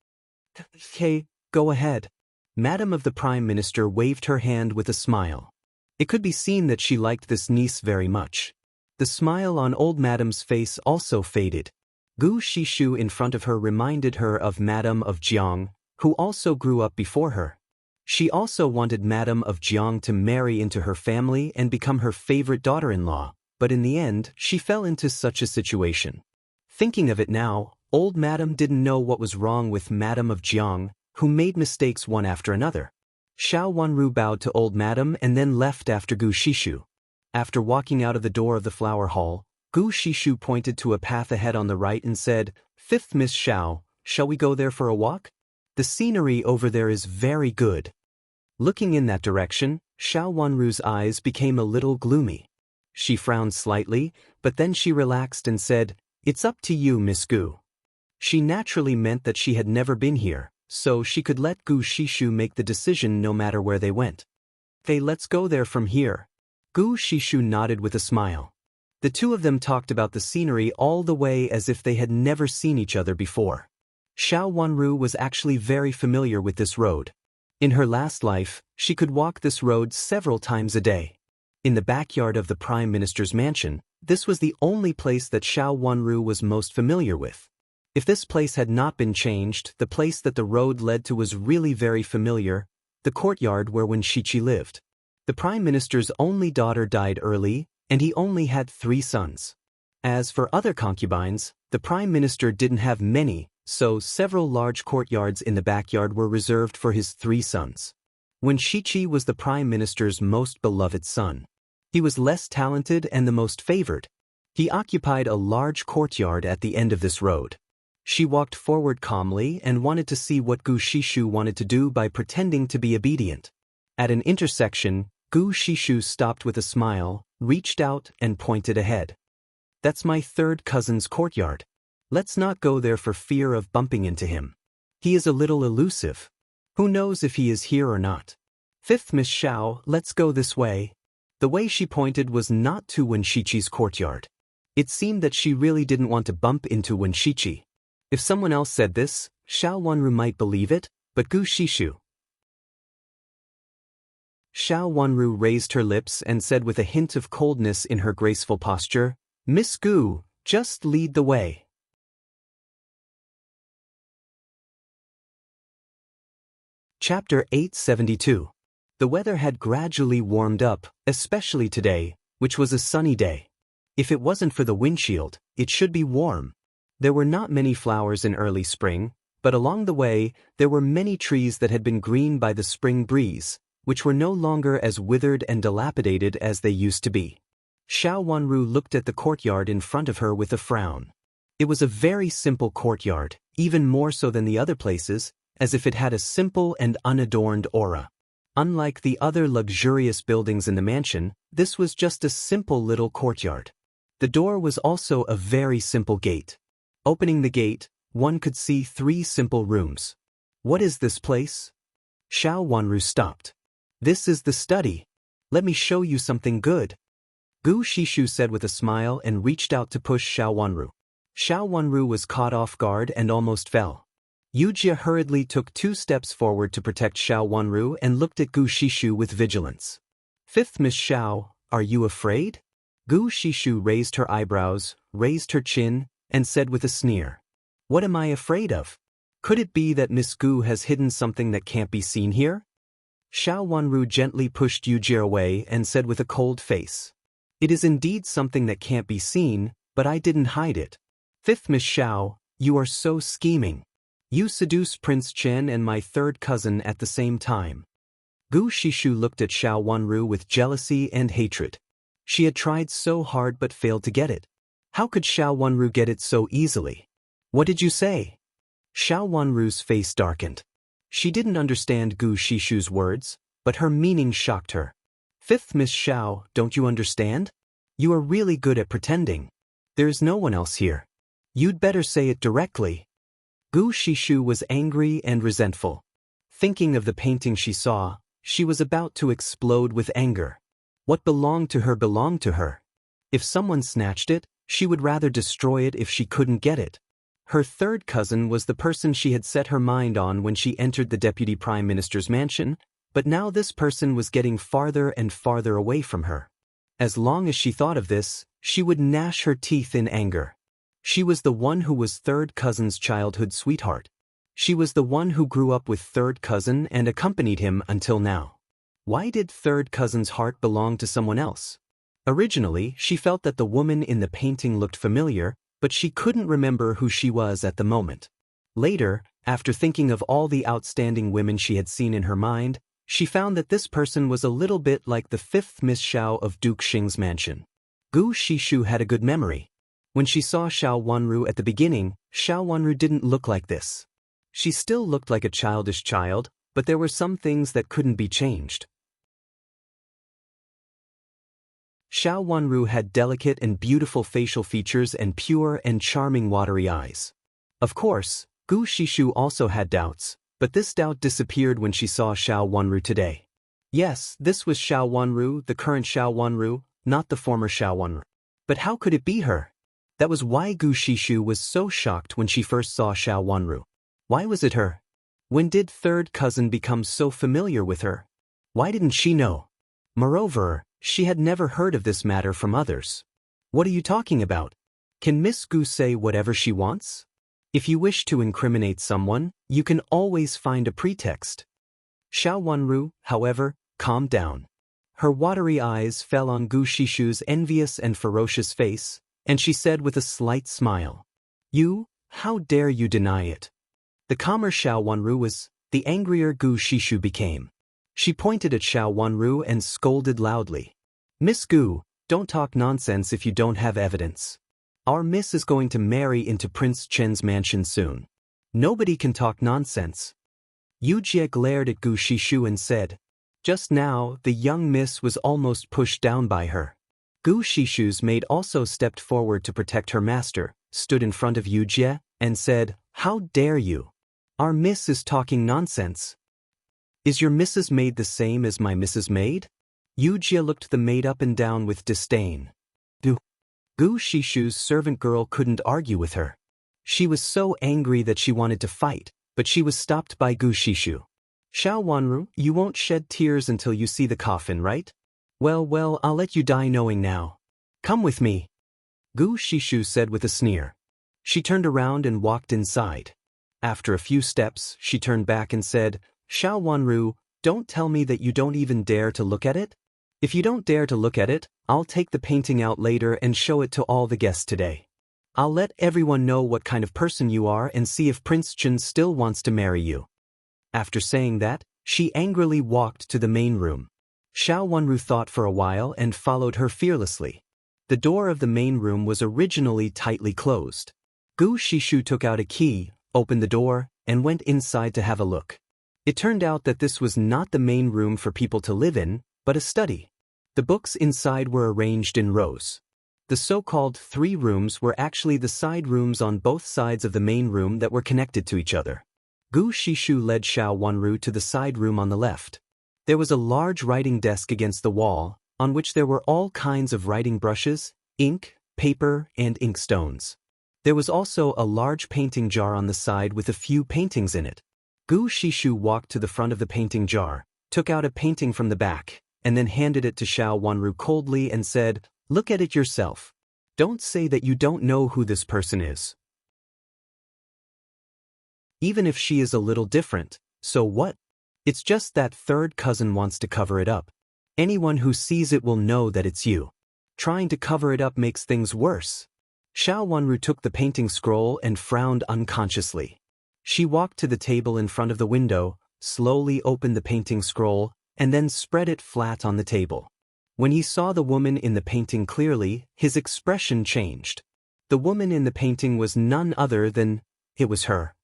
"Okay, go ahead." Madam of the Prime Minister waved her hand with a smile. It could be seen that she liked this niece very much. The smile on old Madam's face also faded. Gu Shishu in front of her reminded her of Madam of Jiang, who also grew up before her. She also wanted Madam of Jiang to marry into her family and become her favorite daughter-in-law, but in the end, she fell into such a situation. Thinking of it now, old Madam didn't know what was wrong with Madam of Jiang, who made mistakes one after another. Xiao Wanru bowed to old Madam and then left after Gu Shishu. After walking out of the door of the flower hall, Gu Shishu pointed to a path ahead on the right and said, "Fifth Miss Xiao, shall we go there for a walk? The scenery over there is very good." Looking in that direction, Xiao Wanru's eyes became a little gloomy. She frowned slightly, but then she relaxed and said, "It's up to you, Miss Gu." She naturally meant that she had never been here, so she could let Gu Shishu make the decision no matter where they went. "Okay, let's go there from here." Gu Shishu nodded with a smile. The two of them talked about the scenery all the way as if they had never seen each other before. Xiao Wanru was actually very familiar with this road. In her last life, she could walk this road several times a day. In the backyard of the Prime Minister's mansion, this was the only place that Xiao Wanru was most familiar with. If this place had not been changed, the place that the road led to was really very familiar, the courtyard where Wen Shiqi lived. The Prime Minister's only daughter died early, and he only had 3 sons. As for other concubines, the Prime Minister didn't have many, so several large courtyards in the backyard were reserved for his 3 sons. Wen Shiqi was the Prime Minister's most beloved son. He was less talented and the most favored. He occupied a large courtyard at the end of this road. She walked forward calmly and wanted to see what Gu Shishu wanted to do by pretending to be obedient. At an intersection, Gu Shishu stopped with a smile, reached out and pointed ahead. "That's my third cousin's courtyard. Let's not go there for fear of bumping into him. He is a little elusive. Who knows if he is here or not? Fifth Miss Xiao, let's go this way." The way she pointed was not to Wen Shiqi's courtyard. It seemed that she really didn't want to bump into Wen Shiqi. If someone else said this, Xiao Wanru might believe it, but Gu Shishu. Xiao Wanru raised her lips and said with a hint of coldness in her graceful posture, "Miss Gu, just lead the way." Chapter 872. The weather had gradually warmed up, especially today, which was a sunny day. If it wasn't for the windshield, it should be warm. There were not many flowers in early spring, but along the way, there were many trees that had been green by the spring breeze, which were no longer as withered and dilapidated as they used to be. Xiao Wanru looked at the courtyard in front of her with a frown. It was a very simple courtyard, even more so than the other places, as if it had a simple and unadorned aura. Unlike the other luxurious buildings in the mansion, this was just a simple little courtyard. The door was also a very simple gate. Opening the gate, one could see 3 simple rooms. "What is this place?" Xiao Wanru stopped. "This is the study. Let me show you something good." Gu Shishu said with a smile and reached out to push Xiao Wanru. Xiao Wanru was caught off guard and almost fell. Yujia hurriedly took 2 steps forward to protect Xiao Wanru and looked at Gu Shishu with vigilance. "Fifth Miss Xiao, are you afraid?" Gu Shishu raised her eyebrows, raised her chin, and said with a sneer, "What am I afraid of? Could it be that Miss Gu has hidden something that can't be seen here?" Xiao Wanru gently pushed Yujia away and said with a cold face, "It is indeed something that can't be seen, but I didn't hide it. Fifth Miss Xiao, you are so scheming. You seduced Prince Chen and my 3rd cousin at the same time." Gu Shishu looked at Xiao Wanru with jealousy and hatred. She had tried so hard but failed to get it. How could Xiao Wanru get it so easily? "What did you say?" Xiao Wanru's face darkened. She didn't understand Gu Shishu's words, but her meaning shocked her. "Fifth Miss Xiao, don't you understand? You are really good at pretending. There's no one else here. You'd better say it directly." Gu Shishu was angry and resentful. Thinking of the painting she saw, she was about to explode with anger. What belonged to her belonged to her. If someone snatched it, she would rather destroy it if she couldn't get it. Her third cousin was the person she had set her mind on when she entered the Deputy Prime Minister's mansion, but now this person was getting farther and farther away from her. As long as she thought of this, she would gnash her teeth in anger. She was the one who was third cousin's childhood sweetheart. She was the one who grew up with third cousin and accompanied him until now. Why did third cousin's heart belong to someone else? Originally, she felt that the woman in the painting looked familiar, but she couldn't remember who she was at the moment. Later, after thinking of all the outstanding women she had seen in her mind, she found that this person was a little bit like the fifth Miss Xiao of Duke Xing's mansion. Gu Shishu had a good memory. When she saw Xiao Wanru at the beginning, Xiao Wanru didn't look like this. She still looked like a childish child, but there were some things that couldn't be changed. Xiao Wanru had delicate and beautiful facial features and pure and charming watery eyes. Of course, Gu Shishu also had doubts, but this doubt disappeared when she saw Xiao Wanru today. Yes, this was Xiao Wanru, the current Xiao Wanru, not the former Xiao Wanru. But how could it be her? That was why Gu Shishu was so shocked when she first saw Xiao Wanru. Why was it her? When did third cousin become so familiar with her? Why didn't she know? Moreover, she had never heard of this matter from others. What are you talking about? Can Miss Gu say whatever she wants? If you wish to incriminate someone, you can always find a pretext. Xiao Wanru, however, calmed down. Her watery eyes fell on Gu Shishu's envious and ferocious face, and she said with a slight smile, "You, how dare you deny it?" The calmer Xiao Wanru was, the angrier Gu Shishu became. She pointed at Xiao Wanru and scolded loudly. "Miss Gu, don't talk nonsense if you don't have evidence. Our miss is going to marry into Prince Chen's mansion soon. Nobody can talk nonsense." Yu Jie glared at Gu Shishu and said, "Just now, the young miss was almost pushed down by her." Gu Shishu's maid also stepped forward to protect her master, stood in front of Yu Jie, and said, "How dare you? Our miss is talking nonsense. Is your Mrs. Maid the same as my Mrs. Maid?" Yu Jie looked the maid up and down with disdain. Gu Shishu's servant girl couldn't argue with her. She was so angry that she wanted to fight, but she was stopped by Gu Shishu. "Xiao Wanru, you won't shed tears until you see the coffin, right? Well, I'll let you die knowing now. Come with me," Gu Shishu said with a sneer. She turned around and walked inside. After a few steps, she turned back and said, "Xiao Wanru, don't tell me that you don't even dare to look at it? If you don't dare to look at it, I'll take the painting out later and show it to all the guests today. I'll let everyone know what kind of person you are and see if Prince Chen still wants to marry you." After saying that, she angrily walked to the main room. Xiao Wanru thought for a while and followed her fearlessly. The door of the main room was originally tightly closed. Gu Shishu took out a key, opened the door, and went inside to have a look. It turned out that this was not the main room for people to live in, but a study. The books inside were arranged in rows. The so-called 3 rooms were actually the side rooms on both sides of the main room that were connected to each other. Gu Shishu led Xiao Wanru to the side room on the left. There was a large writing desk against the wall, on which there were all kinds of writing brushes, ink, paper, and inkstones. There was also a large painting jar on the side with a few paintings in it. Gu Shishu walked to the front of the painting jar, took out a painting from the back, and then handed it to Xiao Wanru coldly and said, "Look at it yourself. Don't say that you don't know who this person is. Even if she is a little different, so what? It's just that third cousin wants to cover it up. Anyone who sees it will know that it's you. Trying to cover it up makes things worse." Xiao Wanru took the painting scroll and frowned unconsciously. She walked to the table in front of the window, slowly opened the painting scroll, and then spread it flat on the table. When he saw the woman in the painting clearly, his expression changed. The woman in the painting was none other than, it was her.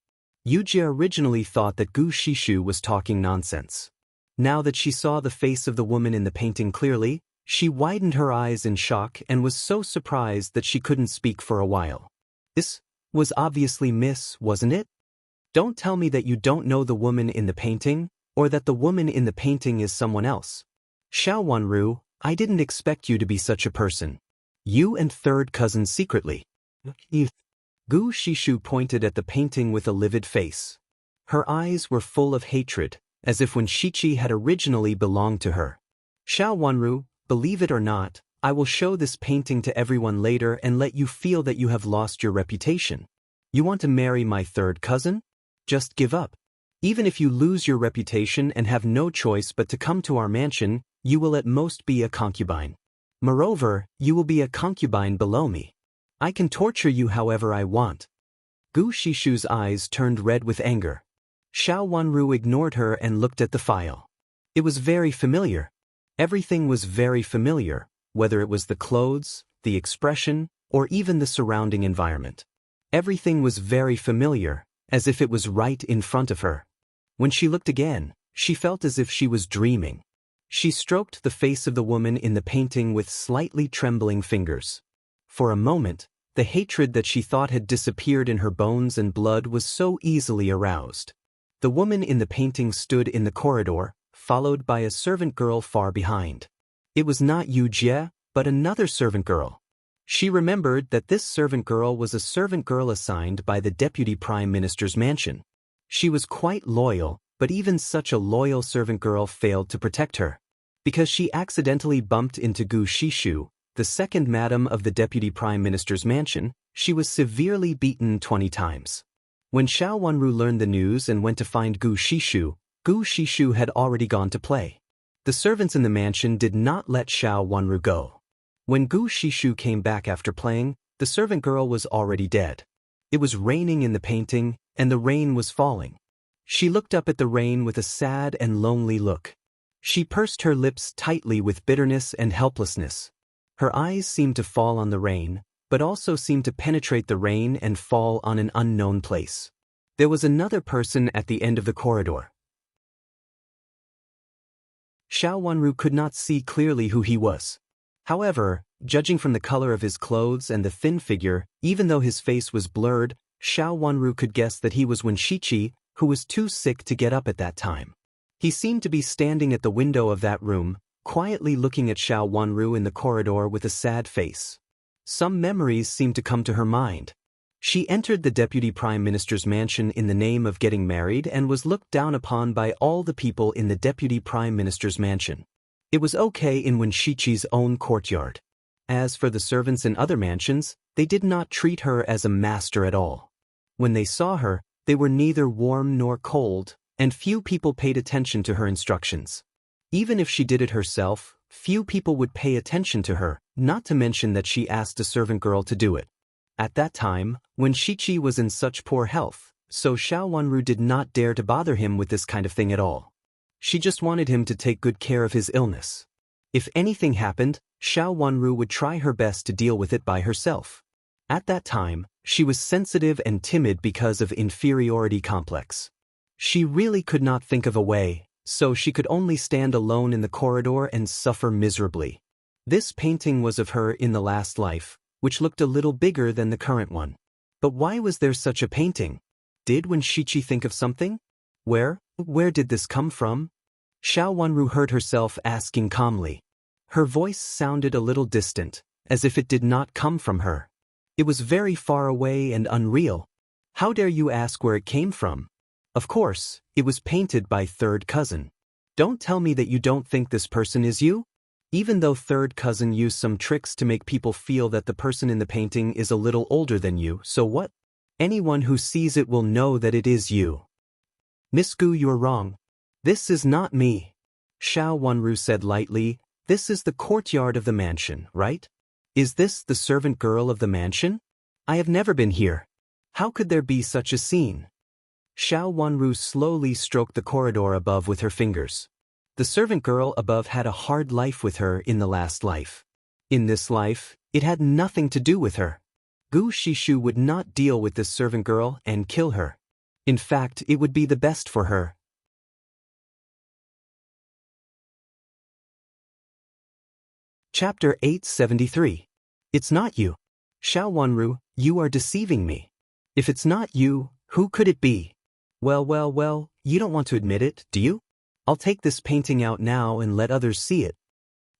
Yujie originally thought that Gu Shishu was talking nonsense. Now that she saw the face of the woman in the painting clearly, she widened her eyes in shock and was so surprised that she couldn't speak for a while. This was obviously Miss, wasn't it? Don't tell me that you don't know the woman in the painting, or that the woman in the painting is someone else. Xiao Wanru, I didn't expect you to be such a person. You and third cousin secretly. Gu Shishu pointed at the painting with a livid face. Her eyes were full of hatred, as if when Shichi had originally belonged to her. Xiao Wanru, believe it or not, I will show this painting to everyone later and let you feel that you have lost your reputation. You want to marry my third cousin? Just give up. Even if you lose your reputation and have no choice but to come to our mansion, you will at most be a concubine. Moreover, you will be a concubine below me. I can torture you however I want. Gu Shishu's eyes turned red with anger. Xiao Wanru ignored her and looked at the file. It was very familiar. Everything was very familiar, whether it was the clothes, the expression, or even the surrounding environment. Everything was very familiar, as if it was right in front of her. When she looked again, she felt as if she was dreaming. She stroked the face of the woman in the painting with slightly trembling fingers. For a moment, the hatred that she thought had disappeared in her bones and blood was so easily aroused. The woman in the painting stood in the corridor, followed by a servant girl far behind. It was not Yujie, but another servant girl. She remembered that this servant girl was a servant girl assigned by the Deputy Prime Minister's mansion. She was quite loyal, but even such a loyal servant girl failed to protect her. Because she accidentally bumped into Gu Shishu, the second madam of the Deputy Prime Minister's mansion, she was severely beaten 20 times. When Xiao Wanru learned the news and went to find Gu Shishu had already gone to play. The servants in the mansion did not let Xiao Wanru go. When Gu Shishu came back after playing, the servant girl was already dead. It was raining in the painting, and the rain was falling. She looked up at the rain with a sad and lonely look. She pursed her lips tightly with bitterness and helplessness. Her eyes seemed to fall on the rain, but also seemed to penetrate the rain and fall on an unknown place. There was another person at the end of the corridor. Xiao Wanru could not see clearly who he was. However, judging from the color of his clothes and the thin figure, even though his face was blurred, Xiao Wanru could guess that he was Shichi, who was too sick to get up at that time. He seemed to be standing at the window of that room, quietly looking at Xiao Wanru in the corridor with a sad face. Some memories seemed to come to her mind. She entered the Deputy Prime Minister's mansion in the name of getting married and was looked down upon by all the people in the Deputy Prime Minister's mansion. It was okay in Shichi's own courtyard. As for the servants in other mansions, they did not treat her as a master at all. When they saw her, they were neither warm nor cold, and few people paid attention to her instructions. Even if she did it herself, few people would pay attention to her, not to mention that she asked a servant girl to do it. At that time, when Shichi was in such poor health, so Xiao Wanru did not dare to bother him with this kind of thing at all. She just wanted him to take good care of his illness. If anything happened, Xiao Wanru would try her best to deal with it by herself. At that time, she was sensitive and timid because of inferiority complex. She really could not think of a way, so she could only stand alone in the corridor and suffer miserably. This painting was of her in the last life, which looked a little bigger than the current one. But why was there such a painting? Did Shichi think of something? Where did this come from? Xiao Wanru heard herself asking calmly. Her voice sounded a little distant, as if it did not come from her. It was very far away and unreal. How dare you ask where it came from? Of course, it was painted by third cousin. Don't tell me that you don't think this person is you? Even though third cousin used some tricks to make people feel that the person in the painting is a little older than you, so what? Anyone who sees it will know that it is you. Miss Gu, you're wrong. This is not me. Xiao Wanru said lightly, this is the courtyard of the mansion, right? Is this the servant girl of the mansion? I have never been here. How could there be such a scene? Xiao Wanru slowly stroked the corridor above with her fingers. The servant girl above had a hard life with her in the last life. In this life, it had nothing to do with her. Gu Shishu would not deal with this servant girl and kill her. In fact, it would be the best for her. Chapter 873. It's not you. Xiao Wanru, you are deceiving me. If it's not you, who could it be? Well, you don't want to admit it, do you? I'll take this painting out now and let others see it.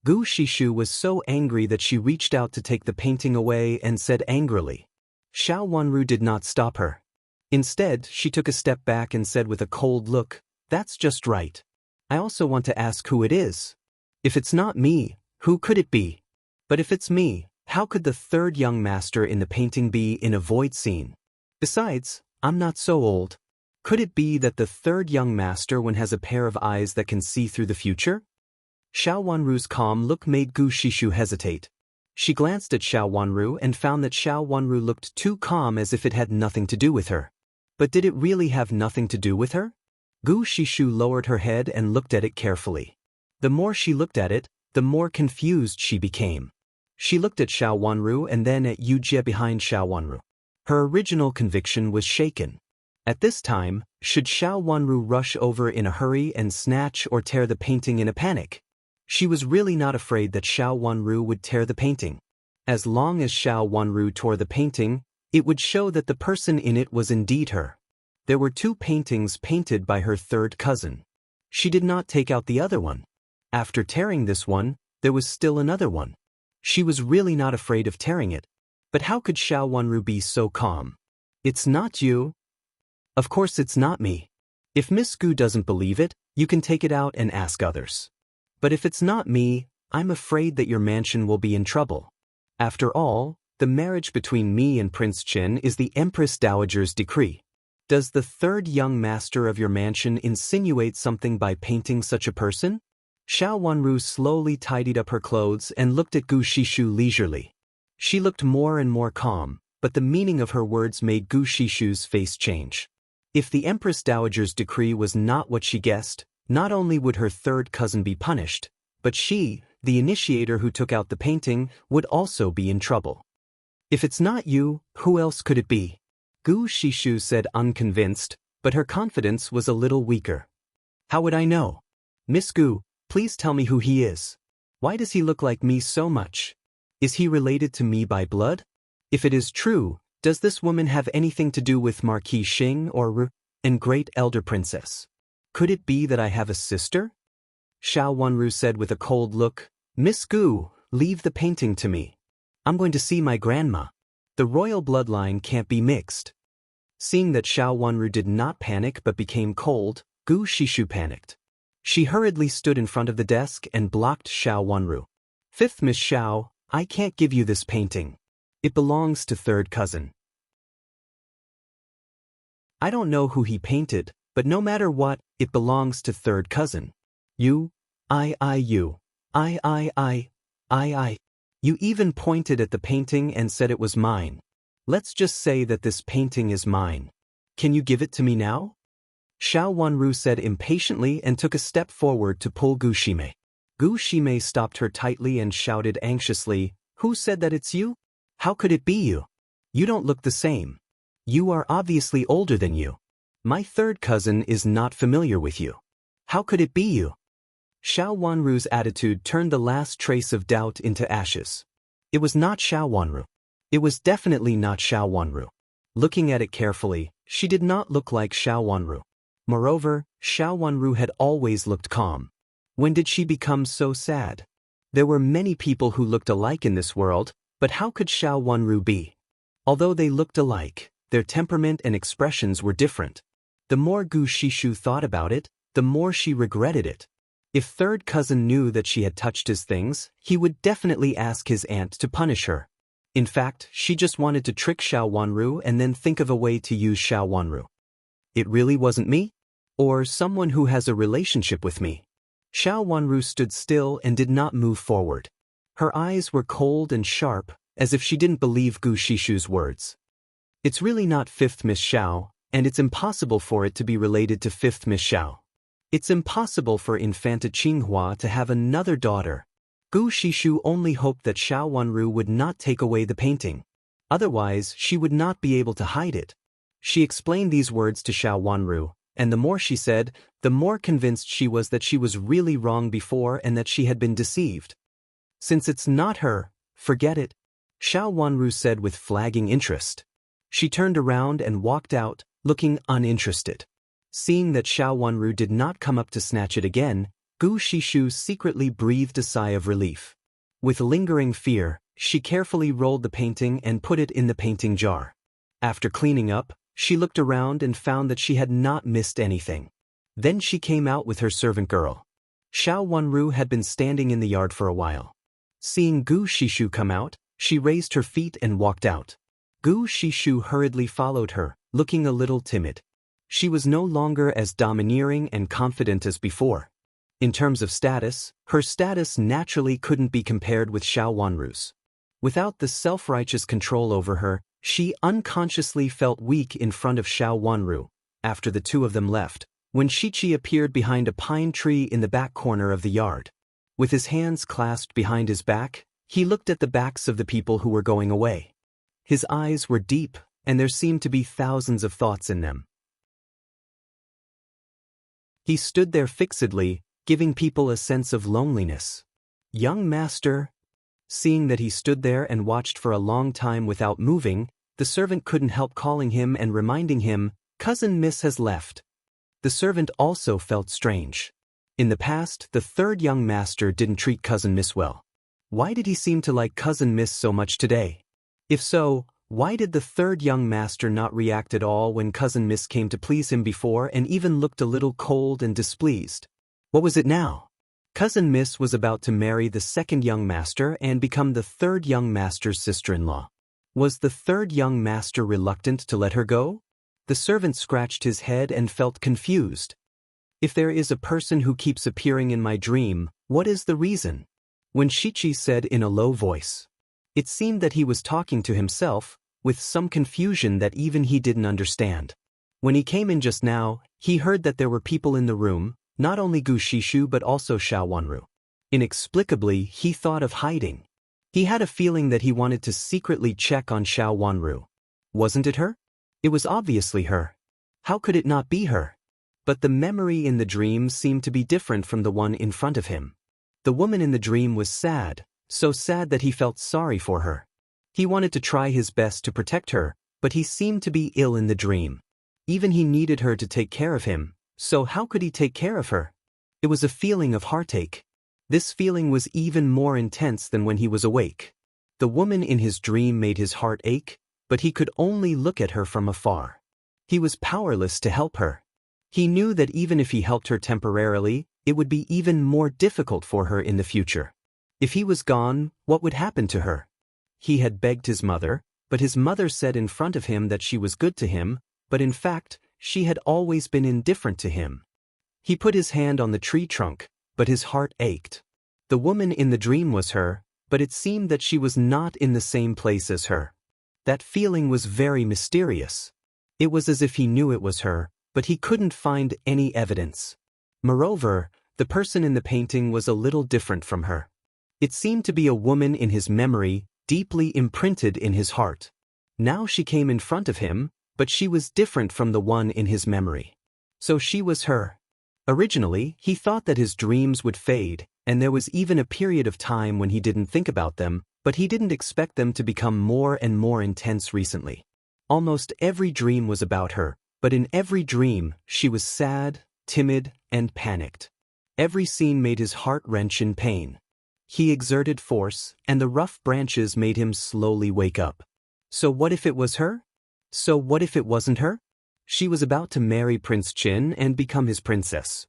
Gu Shishu was so angry that she reached out to take the painting away and said angrily. Xiao Wanru did not stop her. Instead, she took a step back and said with a cold look, "That's just right. I also want to ask who it is. If it's not me, who could it be? But if it's me, how could the third young master in the painting be in a void scene? Besides, I'm not so old. Could it be that the third young master one has a pair of eyes that can see through the future?" Xiao Wanru's calm look made Gu Shishu hesitate. She glanced at Xiao Wanru and found that Xiao Wanru looked too calm, as if it had nothing to do with her. But did it really have nothing to do with her? Gu Shishu lowered her head and looked at it carefully. The more she looked at it, the more confused she became. She looked at Xiao Wanru and then at Yu Jie behind Xiao Wanru. Her original conviction was shaken. At this time, should Xiao Wanru rush over in a hurry and snatch or tear the painting in a panic? She was really not afraid that Xiao Wanru would tear the painting. As long as Xiao Wanru tore the painting, it would show that the person in it was indeed her. There were 2 paintings painted by her third cousin. She did not take out the other one. After tearing this one, there was still another one. She was really not afraid of tearing it. But how could Xiao Wanru be so calm? "It's not you." "Of course it's not me. If Miss Gu doesn't believe it, you can take it out and ask others. But if it's not me, I'm afraid that your mansion will be in trouble. After all, the marriage between me and Prince Qin is the Empress Dowager's decree. Does the third young master of your mansion insinuate something by painting such a person?" Xiao Wanru slowly tidied up her clothes and looked at Gu Shishu leisurely. She looked more and more calm, but the meaning of her words made Gu Shishu's face change. If the Empress Dowager's decree was not what she guessed, not only would her third cousin be punished, but she, the initiator who took out the painting, would also be in trouble. "If it's not you, who else could it be?" Gu Shishu said, unconvinced, but her confidence was a little weaker. "How would I know? Miss Gu, please tell me who he is. Why does he look like me so much? Is he related to me by blood? If it is true, does this woman have anything to do with Marquis Xing or and Great Elder Princess? Could it be that I have a sister?" Xiao Wanru said with a cold look, "Miss Gu, leave the painting to me. I'm going to see my grandma. The royal bloodline can't be mixed." Seeing that Xiao Wanru did not panic but became cold, Gu Shishu panicked. She hurriedly stood in front of the desk and blocked Xiao Wanru. "Fifth Miss Xiao, I can't give you this painting. It belongs to third cousin. I don't know who he painted, but no matter what, it belongs to third cousin. You even pointed at the painting and said it was mine. Let's just say that this painting is mine. Can you give it to me now?" Xiao Wanru said impatiently and took a step forward to pull Gu Shime. Gu Shime stopped her tightly and shouted anxiously, "Who said that it's you? How could it be you? You don't look the same. You are obviously older than you. My third cousin is not familiar with you. How could it be you?" Xiao Wanru's attitude turned the last trace of doubt into ashes. It was not Xiao Wanru. It was definitely not Xiao Wanru. Looking at it carefully, she did not look like Xiao Wanru. Moreover, Xiao Wanru had always looked calm. When did she become so sad? There were many people who looked alike in this world, but how could Xiao Wanru be? Although they looked alike, their temperament and expressions were different. The more Gu Shishu thought about it, the more she regretted it. If third cousin knew that she had touched his things, he would definitely ask his aunt to punish her. In fact, she just wanted to trick Xiao Wanru and then think of a way to use Xiao Wanru. It really wasn't me? Or someone who has a relationship with me? Xiao Wanru stood still and did not move forward. Her eyes were cold and sharp, as if she didn't believe Gu Shishu's words. "It's really not fifth Miss Xiao, and it's impossible for it to be related to fifth Miss Xiao. It's impossible for Infanta Qinghua to have another daughter." Gu Shishu only hoped that Xiao Wanru would not take away the painting. Otherwise, she would not be able to hide it. She explained these words to Xiao Wanru, and the more she said, the more convinced she was that she was really wrong before and that she had been deceived. Since it's not her, forget it, Xiao Wanru said with flagging interest. She turned around and walked out, looking uninterested. Seeing that Xiao Wanru did not come up to snatch it again, Gu Shishu secretly breathed a sigh of relief. With lingering fear, she carefully rolled the painting and put it in the painting jar. After cleaning up, she looked around and found that she had not missed anything. Then she came out with her servant girl. Xiao Wanru had been standing in the yard for a while. Seeing Gu Shishu come out, she raised her feet and walked out. Gu Shishu hurriedly followed her, looking a little timid. She was no longer as domineering and confident as before. In terms of status, her status naturally couldn't be compared with Xiao Wanru's. Without the self-righteous control over her, she unconsciously felt weak in front of Xiao Wanru. After the two of them left, when Shichi appeared behind a pine tree in the back corner of the yard. With his hands clasped behind his back, he looked at the backs of the people who were going away. His eyes were deep, and there seemed to be thousands of thoughts in them. He stood there fixedly, giving people a sense of loneliness. "Young master." Seeing that he stood there and watched for a long time without moving, the servant couldn't help calling him and reminding him, "Cousin Miss has left." The servant also felt strange. In the past, the third young master didn't treat Cousin Miss well. Why did he seem to like Cousin Miss so much today? If so, why did the third young master not react at all when Cousin Miss came to please him before and even looked a little cold and displeased? What was it now? Cousin Miss was about to marry the second young master and become the third young master's sister-in-law. Was the third young master reluctant to let her go? The servant scratched his head and felt confused. If there is a person who keeps appearing in my dream, what is the reason? When Shichi said in a low voice. It seemed that he was talking to himself, with some confusion that even he didn't understand. When he came in just now, he heard that there were people in the room, not only Gu Shishu but also Xiao Wanru. Inexplicably, he thought of hiding. He had a feeling that he wanted to secretly check on Xiao Wanru. Wasn't it her? It was obviously her. How could it not be her? But the memory in the dream seemed to be different from the one in front of him. The woman in the dream was sad, so sad that he felt sorry for her. He wanted to try his best to protect her, but he seemed to be ill in the dream. Even he needed her to take care of him, so how could he take care of her? It was a feeling of heartache. This feeling was even more intense than when he was awake. The woman in his dream made his heart ache, but he could only look at her from afar. He was powerless to help her. He knew that even if he helped her temporarily, it would be even more difficult for her in the future. If he was gone, what would happen to her? He had begged his mother, but his mother said in front of him that she was good to him, but in fact, she had always been indifferent to him. He put his hand on the tree trunk, but his heart ached. The woman in the dream was her, but it seemed that she was not in the same place as her. That feeling was very mysterious. It was as if he knew it was her, but he couldn't find any evidence. Moreover, the person in the painting was a little different from her. It seemed to be a woman in his memory, deeply imprinted in his heart. Now she came in front of him, but she was different from the one in his memory. So she was her. Originally, he thought that his dreams would fade, and there was even a period of time when he didn't think about them, but he didn't expect them to become more and more intense recently. Almost every dream was about her, but in every dream, she was sad, timid, and panicked. Every scene made his heart wrench in pain. He exerted force, and the rough branches made him slowly wake up. So what if it was her? So what if it wasn't her? She was about to marry Prince Qin and become his princess.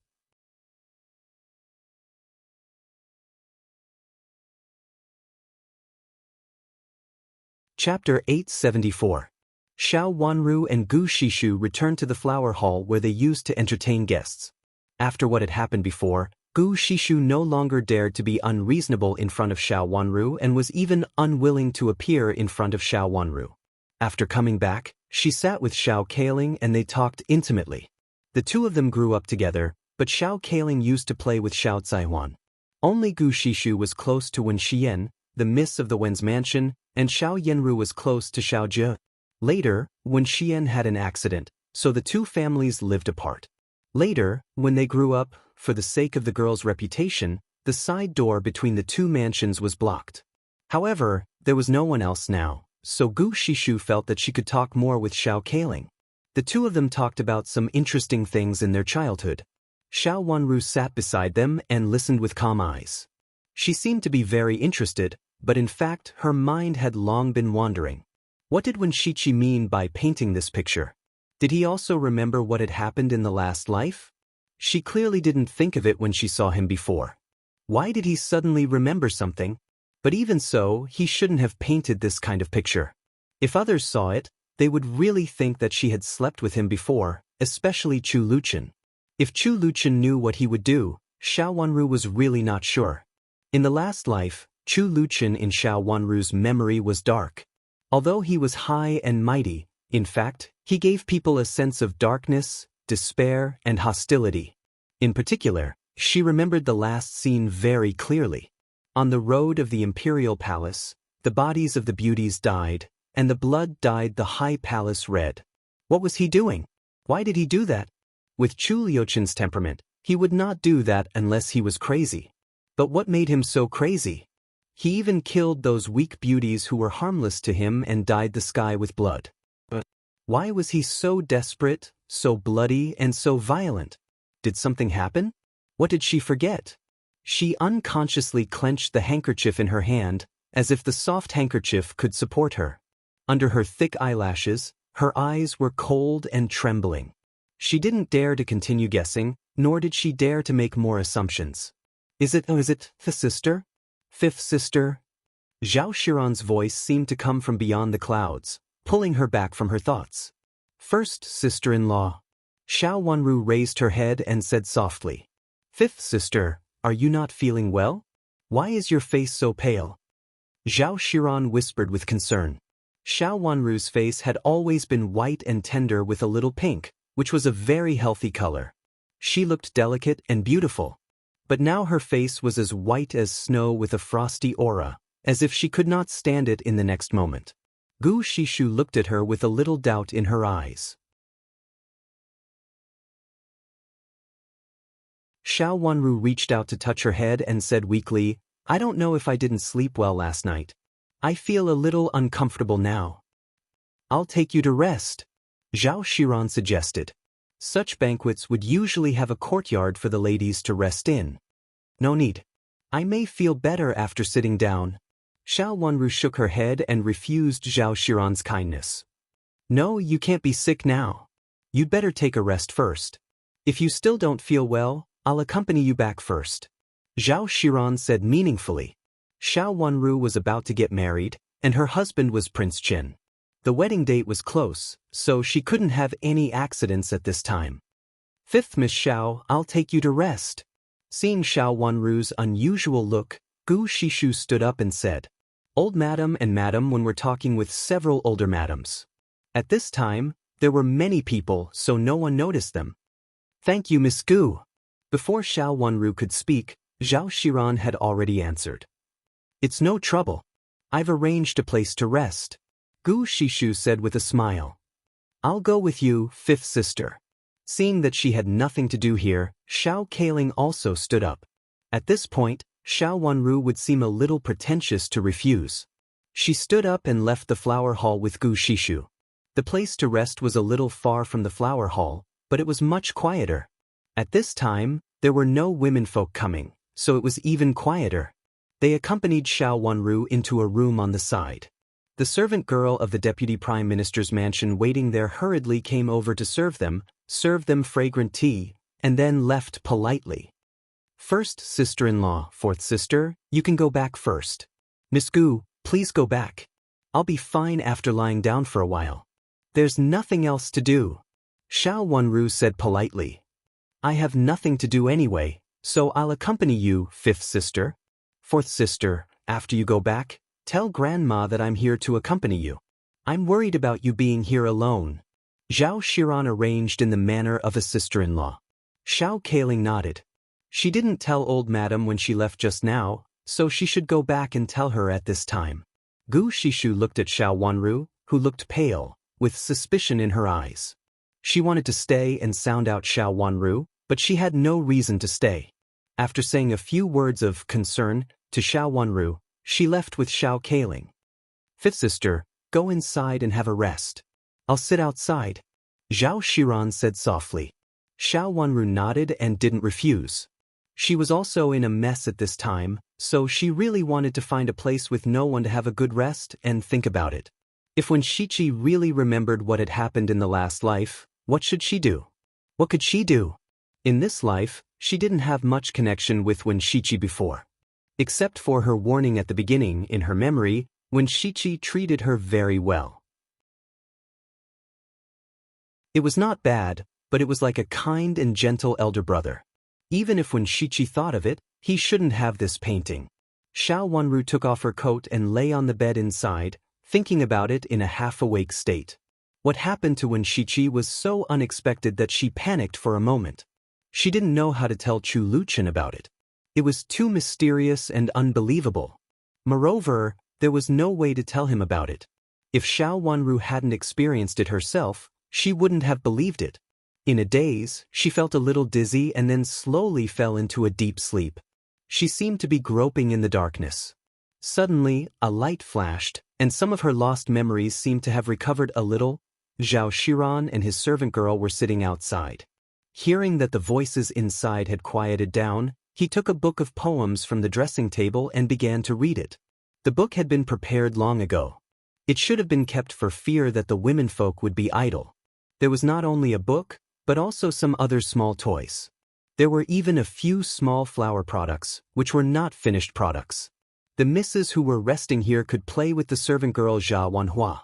Chapter 874. Xiao Wanru and Gu Shishu returned to the flower hall where they used to entertain guests. After what had happened before, Gu Shishu no longer dared to be unreasonable in front of Xiao Wanru and was even unwilling to appear in front of Xiao Wanru. After coming back, she sat with Xiao Kaling and they talked intimately. The two of them grew up together, but Xiao Kaling used to play with Xiao Zaihuan. Only Gu Shishu was close to Wen Xian, the miss of the Wen's mansion, and Xiao Yenru was close to Xiao Jie. Later, when Xian had an accident, so the two families lived apart. Later, when they grew up, for the sake of the girl's reputation, the side door between the two mansions was blocked. However, there was no one else now, so Gu Shishu felt that she could talk more with Xiao Kaling. The two of them talked about some interesting things in their childhood. Xiao Wanru sat beside them and listened with calm eyes. She seemed to be very interested, but in fact her mind had long been wandering. What did Wen Shiqi mean by painting this picture? Did he also remember what had happened in the last life? She clearly didn't think of it when she saw him before. Why did he suddenly remember something? But even so, he shouldn't have painted this kind of picture. If others saw it, they would really think that she had slept with him before, especially Chu Luchen. If Chu Luchen knew what he would do, Xiao Wanru was really not sure. In the last life, Chu Luchen in Xiao Wanru's memory was dark. Although he was high and mighty, in fact, he gave people a sense of darkness, despair, and hostility. In particular, she remembered the last scene very clearly. On the road of the Imperial Palace, the bodies of the beauties died, and the blood dyed the high palace red. What was he doing? Why did he do that? With Chu Liuchen's temperament, he would not do that unless he was crazy. But what made him so crazy? He even killed those weak beauties who were harmless to him and dyed the sky with blood. But why was he so desperate, so bloody, and so violent? Did something happen? What did she forget? She unconsciously clenched the handkerchief in her hand, as if the soft handkerchief could support her. Under her thick eyelashes, her eyes were cold and trembling. She didn't dare to continue guessing, nor did she dare to make more assumptions. Is it the sister? Fifth sister? Zhao Shiran's voice seemed to come from beyond the clouds, pulling her back from her thoughts. First sister-in-law. Xiao Wanru raised her head and said softly, Fifth sister, are you not feeling well? Why is your face so pale? Zhao Shiran whispered with concern. Xiao Wanru's face had always been white and tender with a little pink, which was a very healthy color. She looked delicate and beautiful. But now her face was as white as snow with a frosty aura, as if she could not stand it in the next moment. Gu Shishu looked at her with a little doubt in her eyes. Xiao Wanru reached out to touch her head and said weakly, I don't know if I didn't sleep well last night. I feel a little uncomfortable now. I'll take you to rest, Zhao Shiran suggested. Such banquets would usually have a courtyard for the ladies to rest in. No need. I may feel better after sitting down. Xiao Wanru shook her head and refused Zhao Shiran's kindness. No, you can't be sick now. You'd better take a rest first. If you still don't feel well, I'll accompany you back first. Zhao Shiran said meaningfully. Xiao Wanru was about to get married, and her husband was Prince Qin. The wedding date was close, so she couldn't have any accidents at this time. Fifth Miss Xiao, I'll take you to rest. Seeing Xiao Wanru's unusual look, Gu Shishu stood up and said, Old madam and madam when we're talking with several older madams. At this time, there were many people so no one noticed them. Thank you Miss Gu. Before Xiao Wanru could speak, Zhao Shiran had already answered. It's no trouble. I've arranged a place to rest. Gu Shishu said with a smile. I'll go with you, fifth sister. Seeing that she had nothing to do here, Xiao Kaling also stood up. At this point, Xiao Wanru would seem a little pretentious to refuse. She stood up and left the flower hall with Gu Shishu. The place to rest was a little far from the flower hall, but it was much quieter. At this time, there were no womenfolk coming, so it was even quieter. They accompanied Xiao Wanru into a room on the side. The servant girl of the Deputy Prime Minister's mansion waiting there hurriedly came over to serve them fragrant tea, and then left politely. First sister-in-law, fourth sister, you can go back first. Miss Gu, please go back. I'll be fine after lying down for a while. There's nothing else to do. Xiao Wanru said politely. I have nothing to do anyway, so I'll accompany you, fifth sister. Fourth sister, after you go back, tell Grandma that I'm here to accompany you. I'm worried about you being here alone. Zhao Shiran arranged in the manner of a sister-in-law. Xiao Kaling nodded. She didn't tell old madam when she left just now, so she should go back and tell her at this time. Gu Shishu looked at Xiao Wanru, who looked pale, with suspicion in her eyes. She wanted to stay and sound out Xiao Wanru, but she had no reason to stay. After saying a few words of concern to Xiao Wanru, she left with Xiao Kailing. Fifth sister, go inside and have a rest. I'll sit outside, Zhao Shiran said softly. Xiao Wanru nodded and didn't refuse. She was also in a mess at this time, so she really wanted to find a place with no one to have a good rest and think about it. If when Shichi really remembered what had happened in the last life, what should she do? What could she do? In this life, she didn't have much connection with when Shichi before. Except for her warning at the beginning in her memory, when Shichi treated her very well. It was not bad, but it was like a kind and gentle elder brother. Even if when Shichi thought of it, he shouldn't have this painting. Xiao Wanru took off her coat and lay on the bed inside, thinking about it in a half-awake state. What happened to when Shichi was so unexpected that she panicked for a moment. She didn't know how to tell Chu Luchan about it. It was too mysterious and unbelievable. Moreover, there was no way to tell him about it. If Xiao Wanru hadn't experienced it herself, she wouldn't have believed it. In a daze, she felt a little dizzy and then slowly fell into a deep sleep. She seemed to be groping in the darkness. Suddenly, a light flashed, and some of her lost memories seemed to have recovered a little. Zhao Shiran and his servant girl were sitting outside. Hearing that the voices inside had quieted down, he took a book of poems from the dressing table and began to read it. The book had been prepared long ago. It should have been kept for fear that the womenfolk would be idle. There was not only a book, but also some other small toys. There were even a few small flower products, which were not finished products. The misses who were resting here could play with the servant girl Jia Wanhua.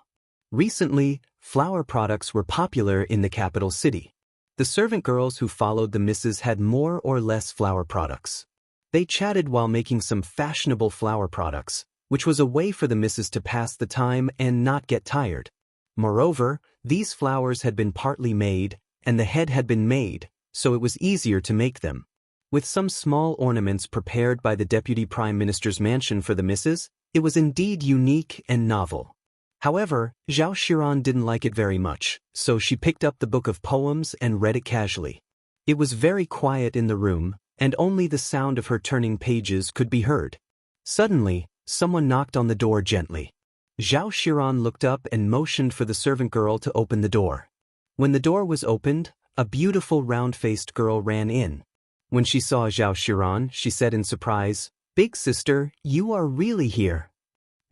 Recently, flower products were popular in the capital city. The servant girls who followed the misses had more or less flower products. They chatted while making some fashionable flower products, which was a way for the misses to pass the time and not get tired. Moreover, these flowers had been partly made, and the head had been made, so it was easier to make them. With some small ornaments prepared by the Deputy Prime Minister's mansion for the misses, it was indeed unique and novel. However, Zhao Shiran didn't like it very much, so she picked up the book of poems and read it casually. It was very quiet in the room, and only the sound of her turning pages could be heard. Suddenly, someone knocked on the door gently. Zhao Shiran looked up and motioned for the servant girl to open the door. When the door was opened, a beautiful round-faced girl ran in. When she saw Zhao Shiran, she said in surprise, "Big sister, you are really here."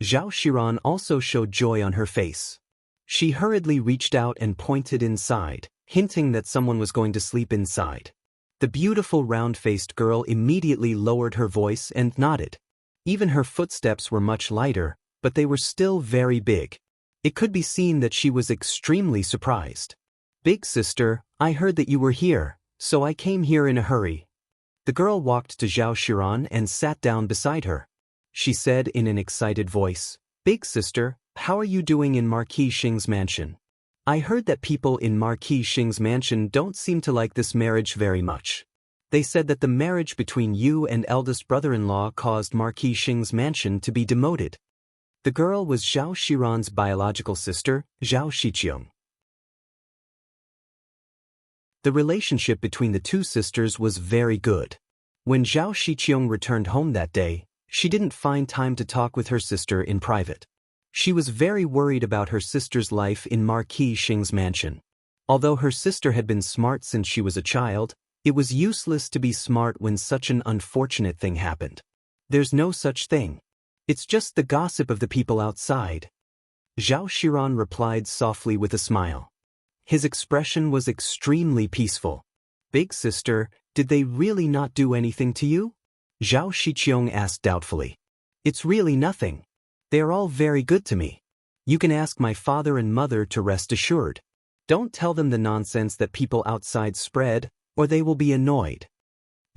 Zhao Shiran also showed joy on her face. She hurriedly reached out and pointed inside, hinting that someone was going to sleep inside. The beautiful round-faced girl immediately lowered her voice and nodded. Even her footsteps were much lighter, but they were still very big. It could be seen that she was extremely surprised. "Big sister, I heard that you were here, so I came here in a hurry." The girl walked to Zhao Shiran and sat down beside her. She said in an excited voice, "Big sister, how are you doing in Marquis Xing's mansion? I heard that people in Marquis Xing's mansion don't seem to like this marriage very much. They said that the marriage between you and eldest brother-in-law caused Marquis Xing's mansion to be demoted." The girl was Zhao Shiran's biological sister, Zhao Shiqiong. The relationship between the two sisters was very good. When Zhao Shiqiong returned home that day, she didn't find time to talk with her sister in private. She was very worried about her sister's life in Marquis Xing's mansion. Although her sister had been smart since she was a child, it was useless to be smart when such an unfortunate thing happened. There's no such thing. It's just the gossip of the people outside. Zhao Shiran replied softly with a smile. His expression was extremely peaceful. "Big sister, did they really not do anything to you?" Zhao Shiqiong asked doubtfully. "It's really nothing. They are all very good to me. You can ask my father and mother to rest assured. Don't tell them the nonsense that people outside spread, or they will be annoyed."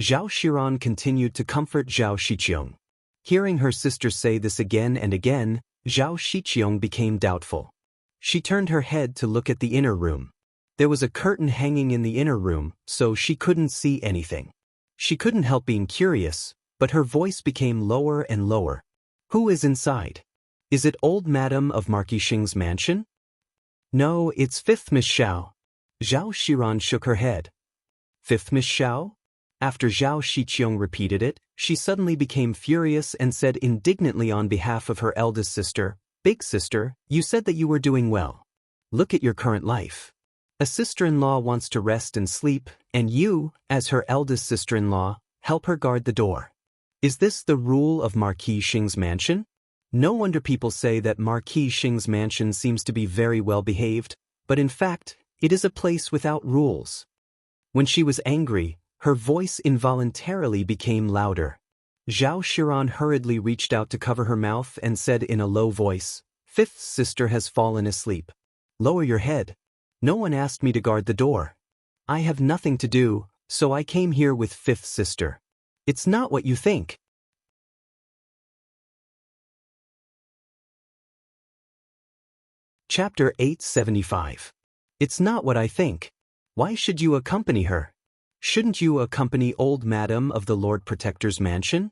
Zhao Shiran continued to comfort Zhao Shiqiong. Hearing her sister say this again and again, Zhao Shiqiong became doubtful. She turned her head to look at the inner room. There was a curtain hanging in the inner room, so she couldn't see anything. She couldn't help being curious, but her voice became lower and lower. "Who is inside? Is it old Madam of Marquis Xing's mansion?" No, it's fifth Miss Xiao. Zhao Shiran shook her head. Fifth Miss Xiao? After Zhao Shiqiong repeated it, she suddenly became furious and said indignantly on behalf of her eldest sister, Big sister, you said that you were doing well. Look at your current life. A sister-in-law wants to rest and sleep, and you, as her eldest sister-in-law, help her guard the door. Is this the rule of Marquis Xing's mansion? No wonder people say that Marquis Xing's mansion seems to be very well behaved, but in fact, it is a place without rules. When she was angry, her voice involuntarily became louder. Zhao Shiran hurriedly reached out to cover her mouth and said in a low voice, Fifth sister has fallen asleep. Lower your head. No one asked me to guard the door. I have nothing to do, so I came here with fifth sister. It's not what you think. Chapter 875. It's not what I think. Why should you accompany her? Shouldn't you accompany old madam of the Lord Protector's mansion?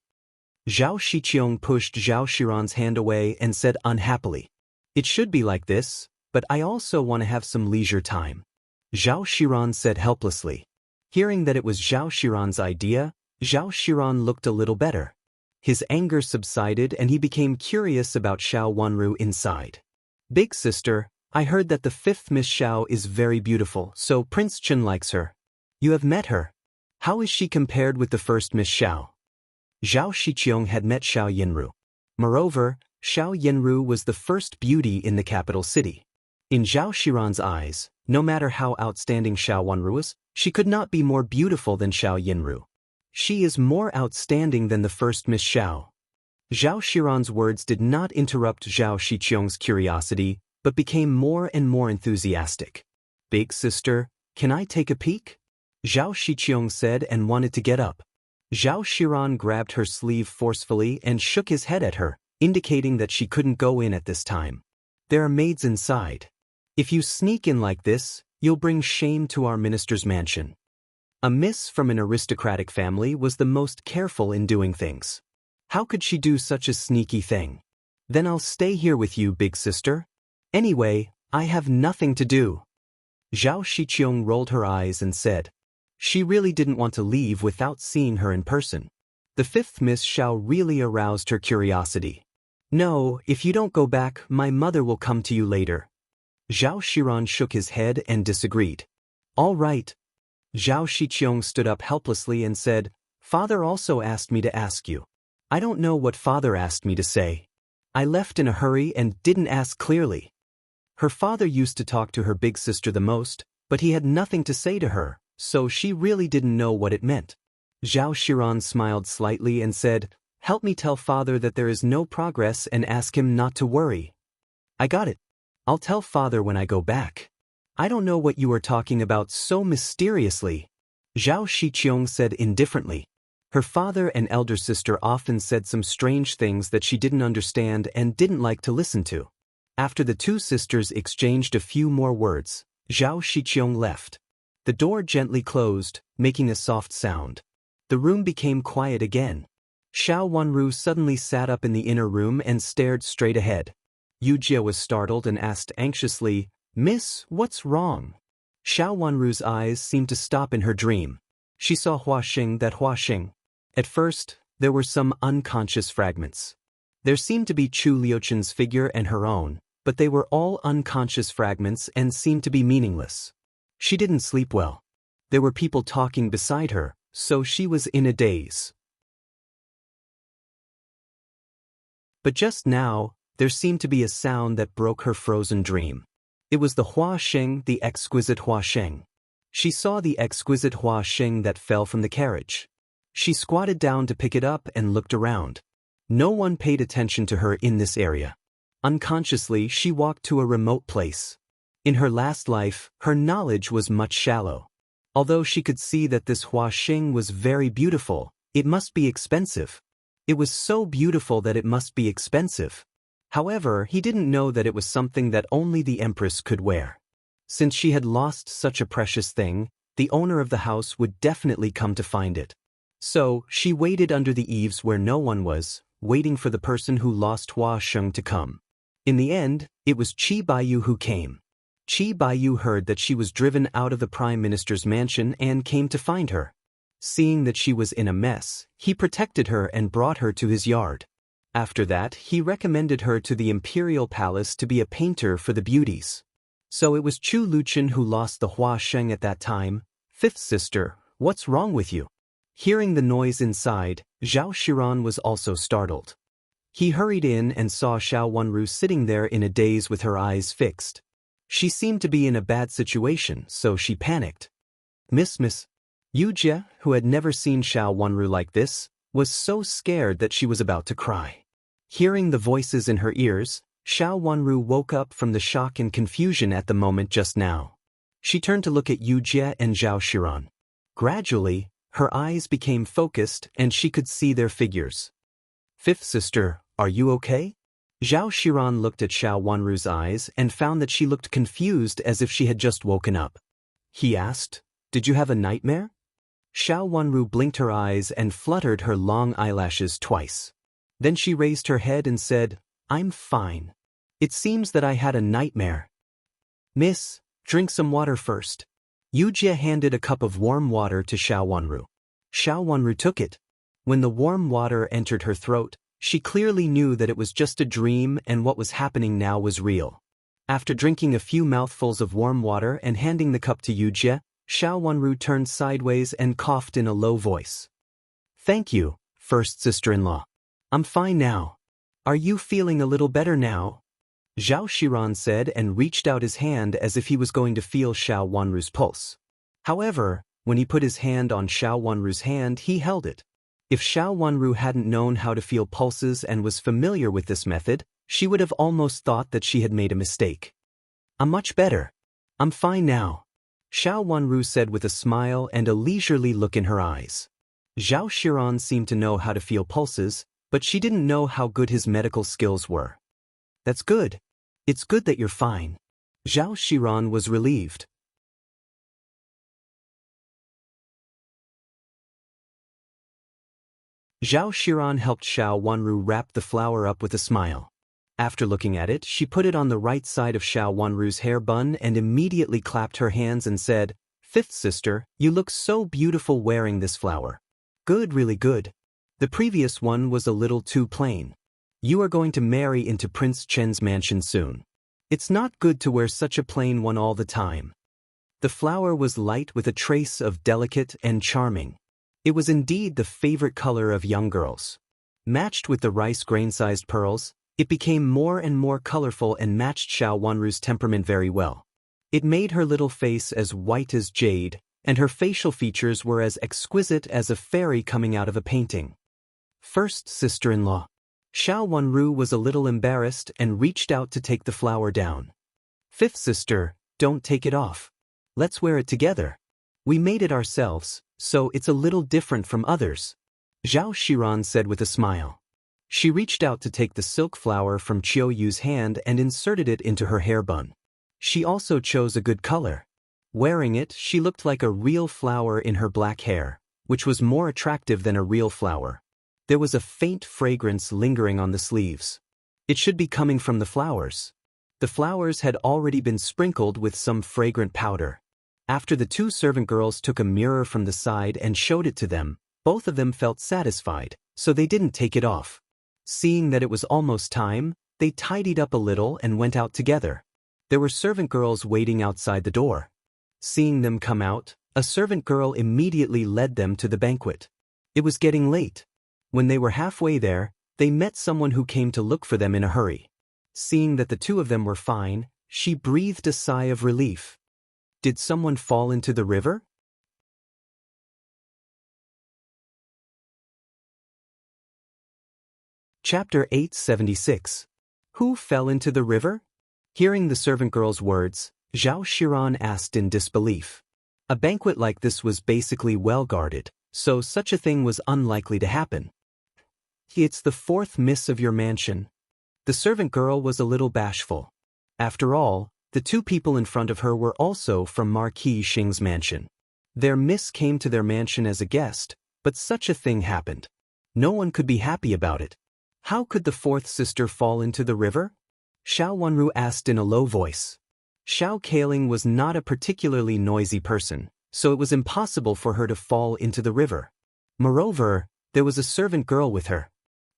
Zhao Shiqiong pushed Zhao Shiran's hand away and said unhappily. It should be like this, but I also want to have some leisure time. Zhao Shiran said helplessly. Hearing that it was Zhao Shiran's idea, Zhao Shiran looked a little better. His anger subsided and he became curious about Xiao Wanru inside. Big sister, I heard that the fifth Miss Xiao is very beautiful, so Prince Chen likes her. You have met her. How is she compared with the first Miss Xiao? Zhao Shiqiong had met Xiao Yinru. Moreover, Xiao Yinru was the first beauty in the capital city. In Zhao Shiran's eyes, no matter how outstanding Xiao Wanru was, she could not be more beautiful than Xiao Yinru. She is more outstanding than the first Miss Xiao. Zhao Shiran's words did not interrupt Zhao Shiqiong's curiosity, but became more and more enthusiastic. Big sister, can I take a peek? Zhao Shiqiong said and wanted to get up. Zhao Shiran grabbed her sleeve forcefully and shook his head at her, indicating that she couldn't go in at this time. There are maids inside. If you sneak in like this, you'll bring shame to our minister's mansion. A miss from an aristocratic family was the most careful in doing things. How could she do such a sneaky thing? Then I'll stay here with you, big sister. Anyway, I have nothing to do. Zhao Shiqiong rolled her eyes and said. She really didn't want to leave without seeing her in person. The fifth Miss Xiao really aroused her curiosity. No, if you don't go back, my mother will come to you later. Zhao Shiran shook his head and disagreed. All right. Zhao Shiqiong stood up helplessly and said, Father also asked me to ask you. I don't know what father asked me to say. I left in a hurry and didn't ask clearly. Her father used to talk to her big sister the most, but he had nothing to say to her, so she really didn't know what it meant. Zhao Shiran smiled slightly and said, Help me tell father that there is no progress and ask him not to worry. I got it. I'll tell father when I go back. I don't know what you are talking about so mysteriously. Zhao Shiqiong said indifferently. Her father and elder sister often said some strange things that she didn't understand and didn't like to listen to. After the two sisters exchanged a few more words, Zhao Shiqiong left. The door gently closed, making a soft sound. The room became quiet again. Xiao Wanru suddenly sat up in the inner room and stared straight ahead. Yujia was startled and asked anxiously, Miss, what's wrong? Xiao Wanru's eyes seemed to stop in her dream. She saw Huaxing. At first, there were some unconscious fragments. There seemed to be Chu Liuchen's figure and her own, but they were all unconscious fragments and seemed to be meaningless. She didn't sleep well. There were people talking beside her, so she was in a daze. But just now, there seemed to be a sound that broke her frozen dream. It was the Huaxing, the exquisite Huaxing. She saw the exquisite Huaxing that fell from the carriage. She squatted down to pick it up and looked around. No one paid attention to her in this area. Unconsciously, she walked to a remote place. In her last life, her knowledge was much shallow. Although she could see that this Huaxing was very beautiful, it must be expensive. It was so beautiful that it must be expensive. However, he didn't know that it was something that only the Empress could wear. Since she had lost such a precious thing, the owner of the house would definitely come to find it. So, she waited under the eaves where no one was, waiting for the person who lost Huaxing to come. In the end, it was Qi Baiyu who came. Qi Baiyu heard that she was driven out of the Prime Minister's mansion and came to find her. Seeing that she was in a mess, he protected her and brought her to his yard. After that, he recommended her to the Imperial Palace to be a painter for the beauties. So it was Chu Luchen who lost the Hua Sheng at that time. Fifth sister, what's wrong with you? Hearing the noise inside, Zhao Shiran was also startled. He hurried in and saw Xiao Wenru sitting there in a daze with her eyes fixed. She seemed to be in a bad situation, so she panicked. Miss Yu Jie, who had never seen Xiao Wenru like this, was so scared that she was about to cry. Hearing the voices in her ears, Xiao Wenru woke up from the shock and confusion at the moment just now. She turned to look at Yu Jie and Zhao Shiran. Gradually, her eyes became focused and she could see their figures. Fifth sister, are you okay? Zhao Shiran looked at Xiao Wenru's eyes and found that she looked confused as if she had just woken up. He asked, did you have a nightmare? Xiao Wenru blinked her eyes and fluttered her long eyelashes twice. Then she raised her head and said, I'm fine. It seems that I had a nightmare. Miss, drink some water first. Yu Jie handed a cup of warm water to Xiao Wenru. Xiao Wenru took it. When the warm water entered her throat, she clearly knew that it was just a dream and what was happening now was real. After drinking a few mouthfuls of warm water and handing the cup to Yu Jie, Xiao Wenru turned sideways and coughed in a low voice. Thank you, first sister-in-law. I'm fine now. Are you feeling a little better now? Zhao Shiran said and reached out his hand as if he was going to feel Xiao Wenru's pulse. However, when he put his hand on Xiao Wenru's hand, he held it. If Xiao Wenru hadn't known how to feel pulses and was familiar with this method, she would have almost thought that she had made a mistake. I'm much better. I'm fine now, Xiao Wenru said with a smile and a leisurely look in her eyes. Zhao Shiran seemed to know how to feel pulses, but she didn't know how good his medical skills were. That's good. It's good that you're fine. Zhao Shiran was relieved. Zhao Shiran helped Xiao Wenru wrap the flower up with a smile. After looking at it, she put it on the right side of Xiao Wenru's hair bun and immediately clapped her hands and said, Fifth sister, you look so beautiful wearing this flower. Good, really good. The previous one was a little too plain. You are going to marry into Prince Chen's mansion soon. It's not good to wear such a plain one all the time. The flower was light with a trace of delicate and charming. It was indeed the favorite color of young girls. Matched with the rice grain-sized pearls, it became more and more colorful and matched Xiao Wenru's temperament very well. It made her little face as white as jade, and her facial features were as exquisite as a fairy coming out of a painting. First sister-in-law. Xiao Wenru was a little embarrassed and reached out to take the flower down. Fifth sister, don't take it off. Let's wear it together. We made it ourselves, so it's a little different from others, Zhao Shiran said with a smile. She reached out to take the silk flower from Qiu Yu's hand and inserted it into her hair bun. She also chose a good color. Wearing it, she looked like a real flower in her black hair, which was more attractive than a real flower. There was a faint fragrance lingering on the sleeves. It should be coming from the flowers. The flowers had already been sprinkled with some fragrant powder. After the two servant girls took a mirror from the side and showed it to them, both of them felt satisfied, so they didn't take it off. Seeing that it was almost time, they tidied up a little and went out together. There were servant girls waiting outside the door. Seeing them come out, a servant girl immediately led them to the banquet. It was getting late. When they were halfway there, they met someone who came to look for them in a hurry. Seeing that the two of them were fine, she breathed a sigh of relief. Did someone fall into the river? Chapter 876. Who fell into the river? Hearing the servant girl's words, Zhao Shiran asked in disbelief. A banquet like this was basically well guarded, so such a thing was unlikely to happen. It's the fourth miss of your mansion. The servant girl was a little bashful. After all, the two people in front of her were also from Marquis Xing's mansion. Their miss came to their mansion as a guest, but such a thing happened. No one could be happy about it. How could the fourth sister fall into the river? Xiao Wenru asked in a low voice. Xiao Kaling was not a particularly noisy person, so it was impossible for her to fall into the river. Moreover, there was a servant girl with her.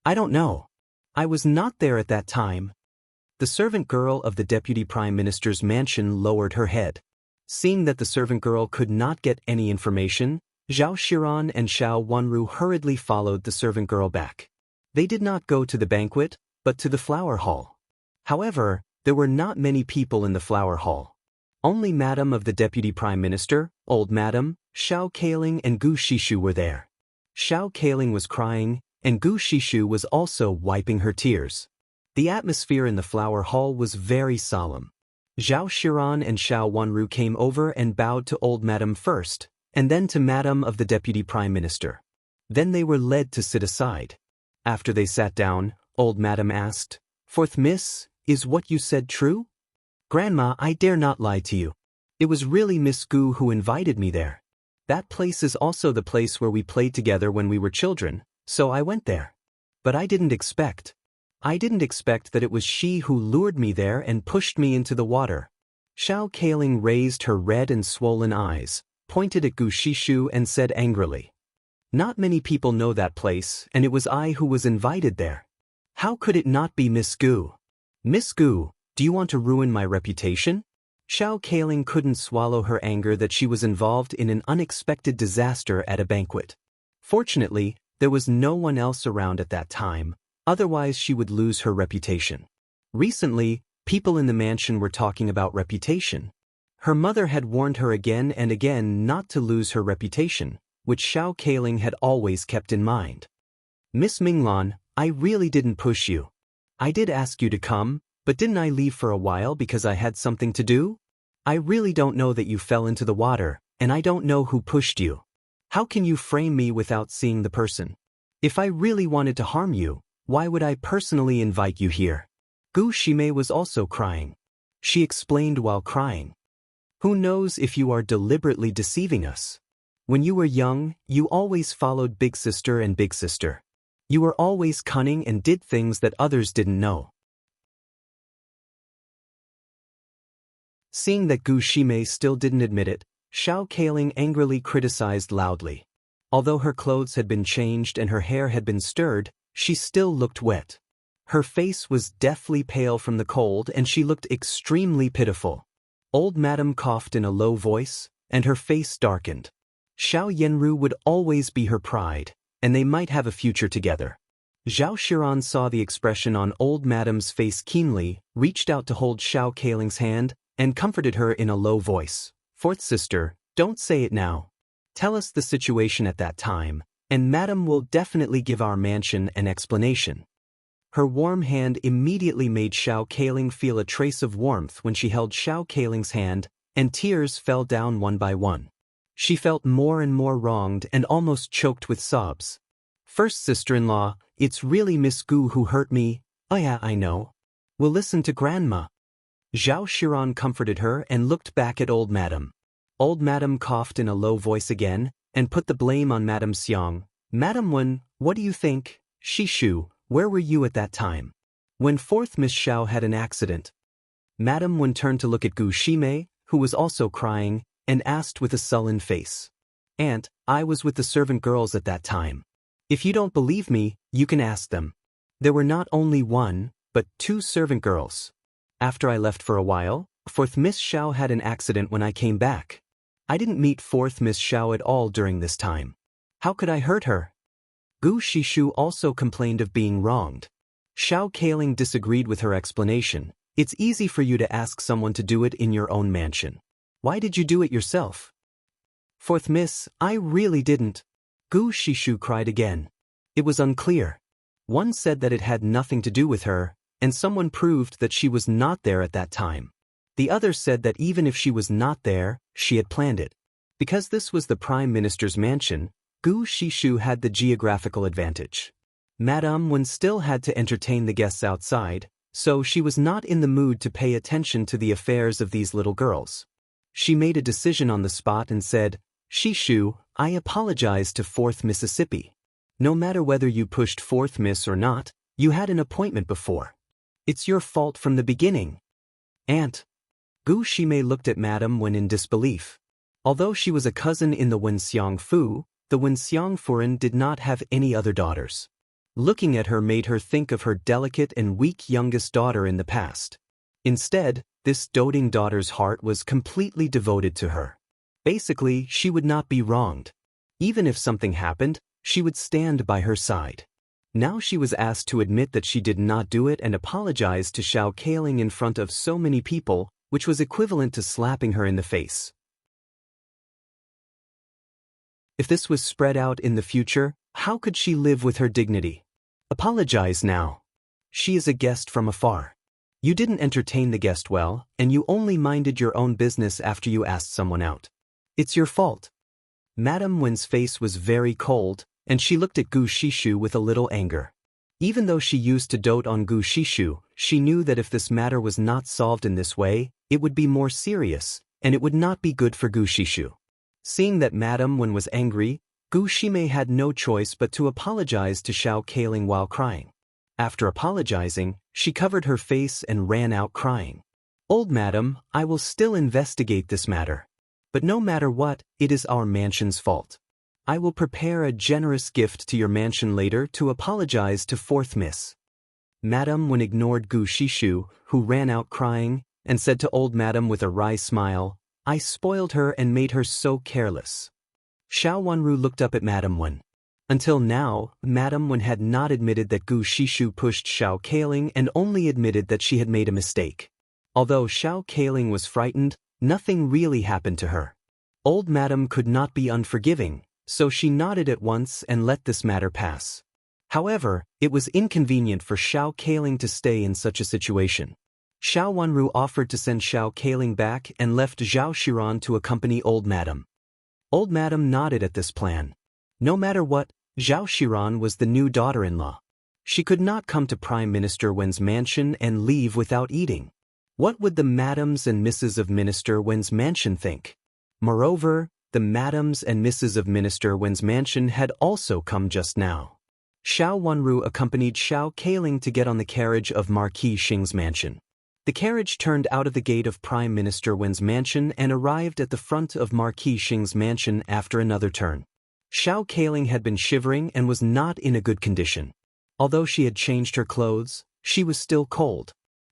I don't know. I was not there at that time. The servant girl of the Deputy Prime Minister's mansion lowered her head. Seeing that the servant girl could not get any information, Zhao Xiran and Xiao Wenru hurriedly followed the servant girl back. They did not go to the banquet, but to the flower hall. However, there were not many people in the flower hall. Only Madam of the Deputy Prime Minister, Old Madam, Xiao Kaling and Gu Shishu were there. Xiao Kaling was crying, and Gu Shishu was also wiping her tears. The atmosphere in the flower hall was very solemn. Zhao Xiran and Xiao Wenru came over and bowed to Old Madam first, and then to Madam of the Deputy Prime Minister. Then they were led to sit aside. After they sat down, Old Madam asked, "Fourth Miss, is what you said true?" "Grandma, I dare not lie to you. It was really Miss Gu who invited me there. That place is also the place where we played together when we were children, so I went there. But I didn't expect that it was she who lured me there and pushed me into the water." Xiao Kaling raised her red and swollen eyes, pointed at Gu Shishu and said angrily, "Not many people know that place, and it was I who was invited there. How could it not be Miss Gu? Miss Gu, do you want to ruin my reputation?" Xiao Kaling couldn't swallow her anger that she was involved in an unexpected disaster at a banquet. Fortunately, there was no one else around at that time, otherwise she would lose her reputation. Recently, people in the mansion were talking about reputation. Her mother had warned her again and again not to lose her reputation, which Xiao Kaling had always kept in mind. "Miss Minglan, I really didn't push you. I did ask you to come, but didn't I leave for a while because I had something to do? I really don't know that you fell into the water, and I don't know who pushed you. How can you frame me without seeing the person? If I really wanted to harm you, why would I personally invite you here?" Gu Shimei was also crying. She explained while crying, "Who knows if you are deliberately deceiving us? When you were young, you always followed Big Sister and Big Sister. You were always cunning and did things that others didn't know." Seeing that Gu Shimei still didn't admit it, Xiao Kaling angrily criticized loudly. Although her clothes had been changed and her hair had been stirred, she still looked wet. Her face was deathly pale from the cold and she looked extremely pitiful. Old Madam coughed in a low voice, and her face darkened. Xiao Yenru would always be her pride, and they might have a future together. Zhao Xiran saw the expression on Old Madam's face keenly, reached out to hold Xiao Kaling's hand, and comforted her in a low voice. "Fourth sister, don't say it now. Tell us the situation at that time, and Madam will definitely give our mansion an explanation." Her warm hand immediately made Xiao Kaling feel a trace of warmth when she held Xiao Kaling's hand, and tears fell down one by one. She felt more and more wronged and almost choked with sobs. "First sister-in-law, it's really Miss Gu who hurt me." "Oh yeah, I know. We'll listen to Grandma." Zhao Xiran comforted her and looked back at Old Madam. Old Madam coughed in a low voice again, and put the blame on Madam Xiang. "Madam Wen, what do you think? Shishu, where were you at that time? When fourth Miss Xiao had an accident?" Madam Wen turned to look at Gu Shimei, who was also crying, and asked with a sullen face, "Aunt, I was with the servant girls at that time. If you don't believe me, you can ask them. There were not only one, but 2 servant girls. After I left for a while, fourth Miss Xiao had an accident when I came back. I didn't meet fourth Miss Xiao at all during this time. How could I hurt her?" Gu Shishu also complained of being wronged. Xiao Kaling disagreed with her explanation. "It's easy for you to ask someone to do it in your own mansion. Why did you do it yourself?" "Fourth Miss, I really didn't." Gu Shishu cried again. It was unclear. One said that it had nothing to do with her, and someone proved that she was not there at that time. The other said that even if she was not there, she had planned it. Because this was the Prime Minister's mansion, Gu Shishu had the geographical advantage. Madame Wen still had to entertain the guests outside, so she was not in the mood to pay attention to the affairs of these little girls. She made a decision on the spot and said, "Shishu, I apologize to 4th Mississippi. No matter whether you pushed 4th Miss or not, you had an appointment before. It's your fault from the beginning." "Aunt." Gu Shimei looked at Madame Wen in disbelief. Although she was a cousin in the Wenxiang Fu, the Wenxiang Furen did not have any other daughters. Looking at her made her think of her delicate and weak youngest daughter in the past. Instead, this doting daughter's heart was completely devoted to her. Basically, she would not be wronged. Even if something happened, she would stand by her side. Now she was asked to admit that she did not do it and apologize to Xiao Kailing in front of so many people, which was equivalent to slapping her in the face. If this was spread out in the future, how could she live with her dignity? Apologize now. She is a guest from afar. You didn't entertain the guest well, and you only minded your own business after you asked someone out. It's your fault. Madame Wen's face was very cold, and she looked at Gu Shishu with a little anger. Even though she used to dote on Gu Shishu, she knew that if this matter was not solved in this way, it would be more serious, and it would not be good for Gu Shishu. Seeing that Madame Wen was angry, Gu Shimei had no choice but to apologize to Xiao Kailing while crying. After apologizing, she covered her face and ran out crying. Old madam, I will still investigate this matter. But no matter what, it is our mansion's fault. I will prepare a generous gift to your mansion later to apologize to fourth miss. Madame Wen ignored Gu Shishu, who ran out crying, and said to old madam with a wry smile, I spoiled her and made her so careless. Xiao Wanru looked up at Madame Wen. Until now, Madame Wen had not admitted that Gu Shishu pushed Xiao Kailing and only admitted that she had made a mistake. Although Xiao Kailing was frightened, nothing really happened to her. Old Madame could not be unforgiving, so she nodded at once and let this matter pass. However, it was inconvenient for Xiao Kailing to stay in such a situation. Xiao Wanru offered to send Xiao Kailing back and left Zhao Shiran to accompany Old Madame. Old Madame nodded at this plan. No matter what, Zhao Shiran was the new daughter-in-law. She could not come to Prime Minister Wen's mansion and leave without eating. What would the madams and misses of Minister Wen's mansion think? Moreover, the madams and misses of Minister Wen's mansion had also come just now. Xiao Wanru accompanied Xiao Kailing to get on the carriage of Marquis Xing's mansion. The carriage turned out of the gate of Prime Minister Wen's mansion and arrived at the front of Marquis Xing's mansion after another turn. Xiao Kailing had been shivering and was not in a good condition. Although she had changed her clothes, she was still cold.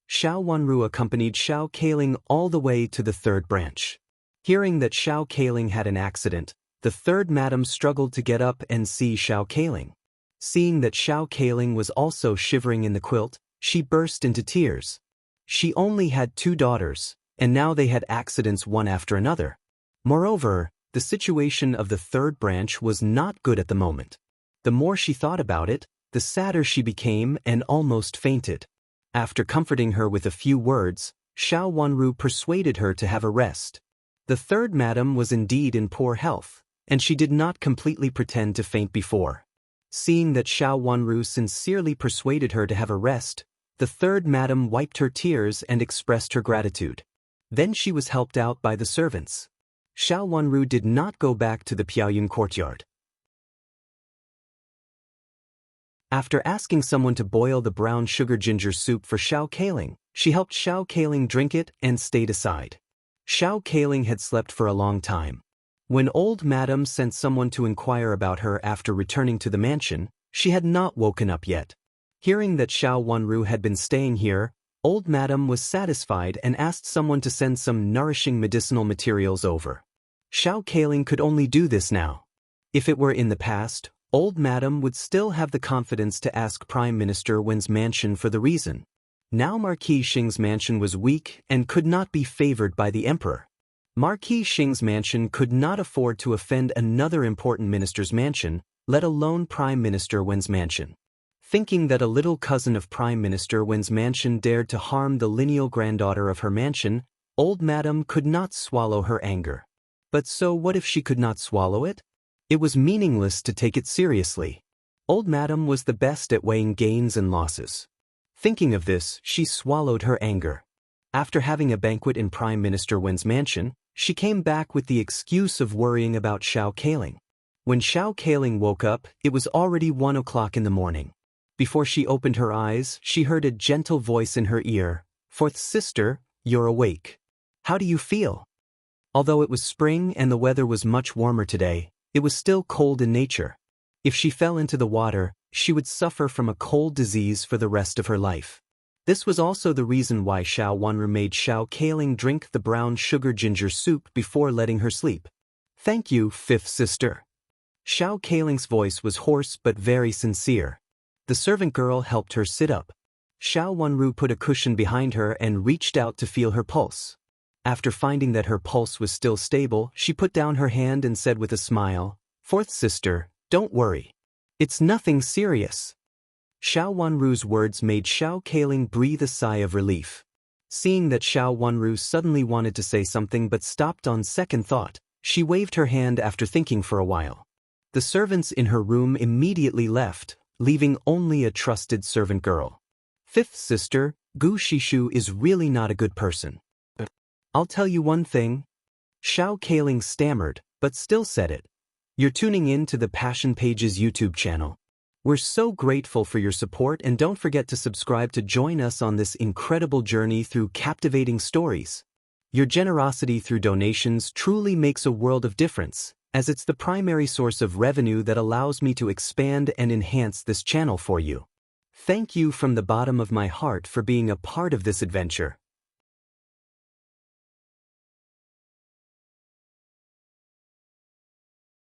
Xiao Wanru accompanied Xiao Kailing all the way to the third branch. Hearing that Xiao Kailing had an accident, the third madam struggled to get up and see Xiao Kailing. Seeing that Xiao Kailing was also shivering in the quilt, she burst into tears. She only had 2 daughters, and now they had accidents one after another. Moreover, the situation of the third branch was not good at the moment. The more she thought about it, the sadder she became and almost fainted. After comforting her with a few words, Xiao Wanru persuaded her to have a rest. The third madam was indeed in poor health, and she did not completely pretend to faint before. Seeing that Xiao Wanru sincerely persuaded her to have a rest, the third madam wiped her tears and expressed her gratitude. Then she was helped out by the servants. Xiao Wanru did not go back to the Piaoyun courtyard. After asking someone to boil the brown sugar ginger soup for Xiao Kailing, she helped Xiao Kailing drink it and stayed aside. Xiao Kailing had slept for a long time. When old madam sent someone to inquire about her after returning to the mansion, she had not woken up yet. Hearing that Xiao Wanru had been staying here, old madam was satisfied and asked someone to send some nourishing medicinal materials over. Xiao Kailing could only do this now. If it were in the past, old madam would still have the confidence to ask Prime Minister Wen's mansion for the reason. Now Marquis Xing's mansion was weak and could not be favored by the emperor. Marquis Xing's mansion could not afford to offend another important minister's mansion, let alone Prime Minister Wen's mansion. Thinking that a little cousin of Prime Minister Wen's mansion dared to harm the lineal granddaughter of her mansion, old madam could not swallow her anger. But so what if she could not swallow it? It was meaningless to take it seriously. Old madam was the best at weighing gains and losses. Thinking of this, she swallowed her anger. After having a banquet in Prime Minister Wen's mansion, she came back with the excuse of worrying about Xiao Kailing. When Xiao Kailing woke up, it was already 1 o'clock in the morning. Before she opened her eyes, she heard a gentle voice in her ear, "Fourth sister, you're awake." How do you feel? Although it was spring and the weather was much warmer today, it was still cold in nature. If she fell into the water, she would suffer from a cold disease for the rest of her life. This was also the reason why Xiao Wanru made Xiao Kaling drink the brown sugar ginger soup before letting her sleep. Thank you, fifth sister. Xiao Kaling's voice was hoarse but very sincere. The servant girl helped her sit up. Xiao Wanru put a cushion behind her and reached out to feel her pulse. After finding that her pulse was still stable, she put down her hand and said with a smile, "Fourth sister, don't worry. It's nothing serious." Xiao Wanru's words made Xiao Kaling breathe a sigh of relief. Seeing that Xiao Wanru suddenly wanted to say something but stopped on second thought, she waved her hand after thinking for a while. The servants in her room immediately left, leaving only a trusted servant girl. Fifth sister, Gu Shishu is really not a good person. I'll tell you one thing. Xiao Kaling stammered, but still said it. You're tuning in to the Passion Pages YouTube channel. We're so grateful for your support, and don't forget to subscribe to join us on this incredible journey through captivating stories. Your generosity through donations truly makes a world of difference, as it's the primary source of revenue that allows me to expand and enhance this channel for you. Thank you from the bottom of my heart for being a part of this adventure.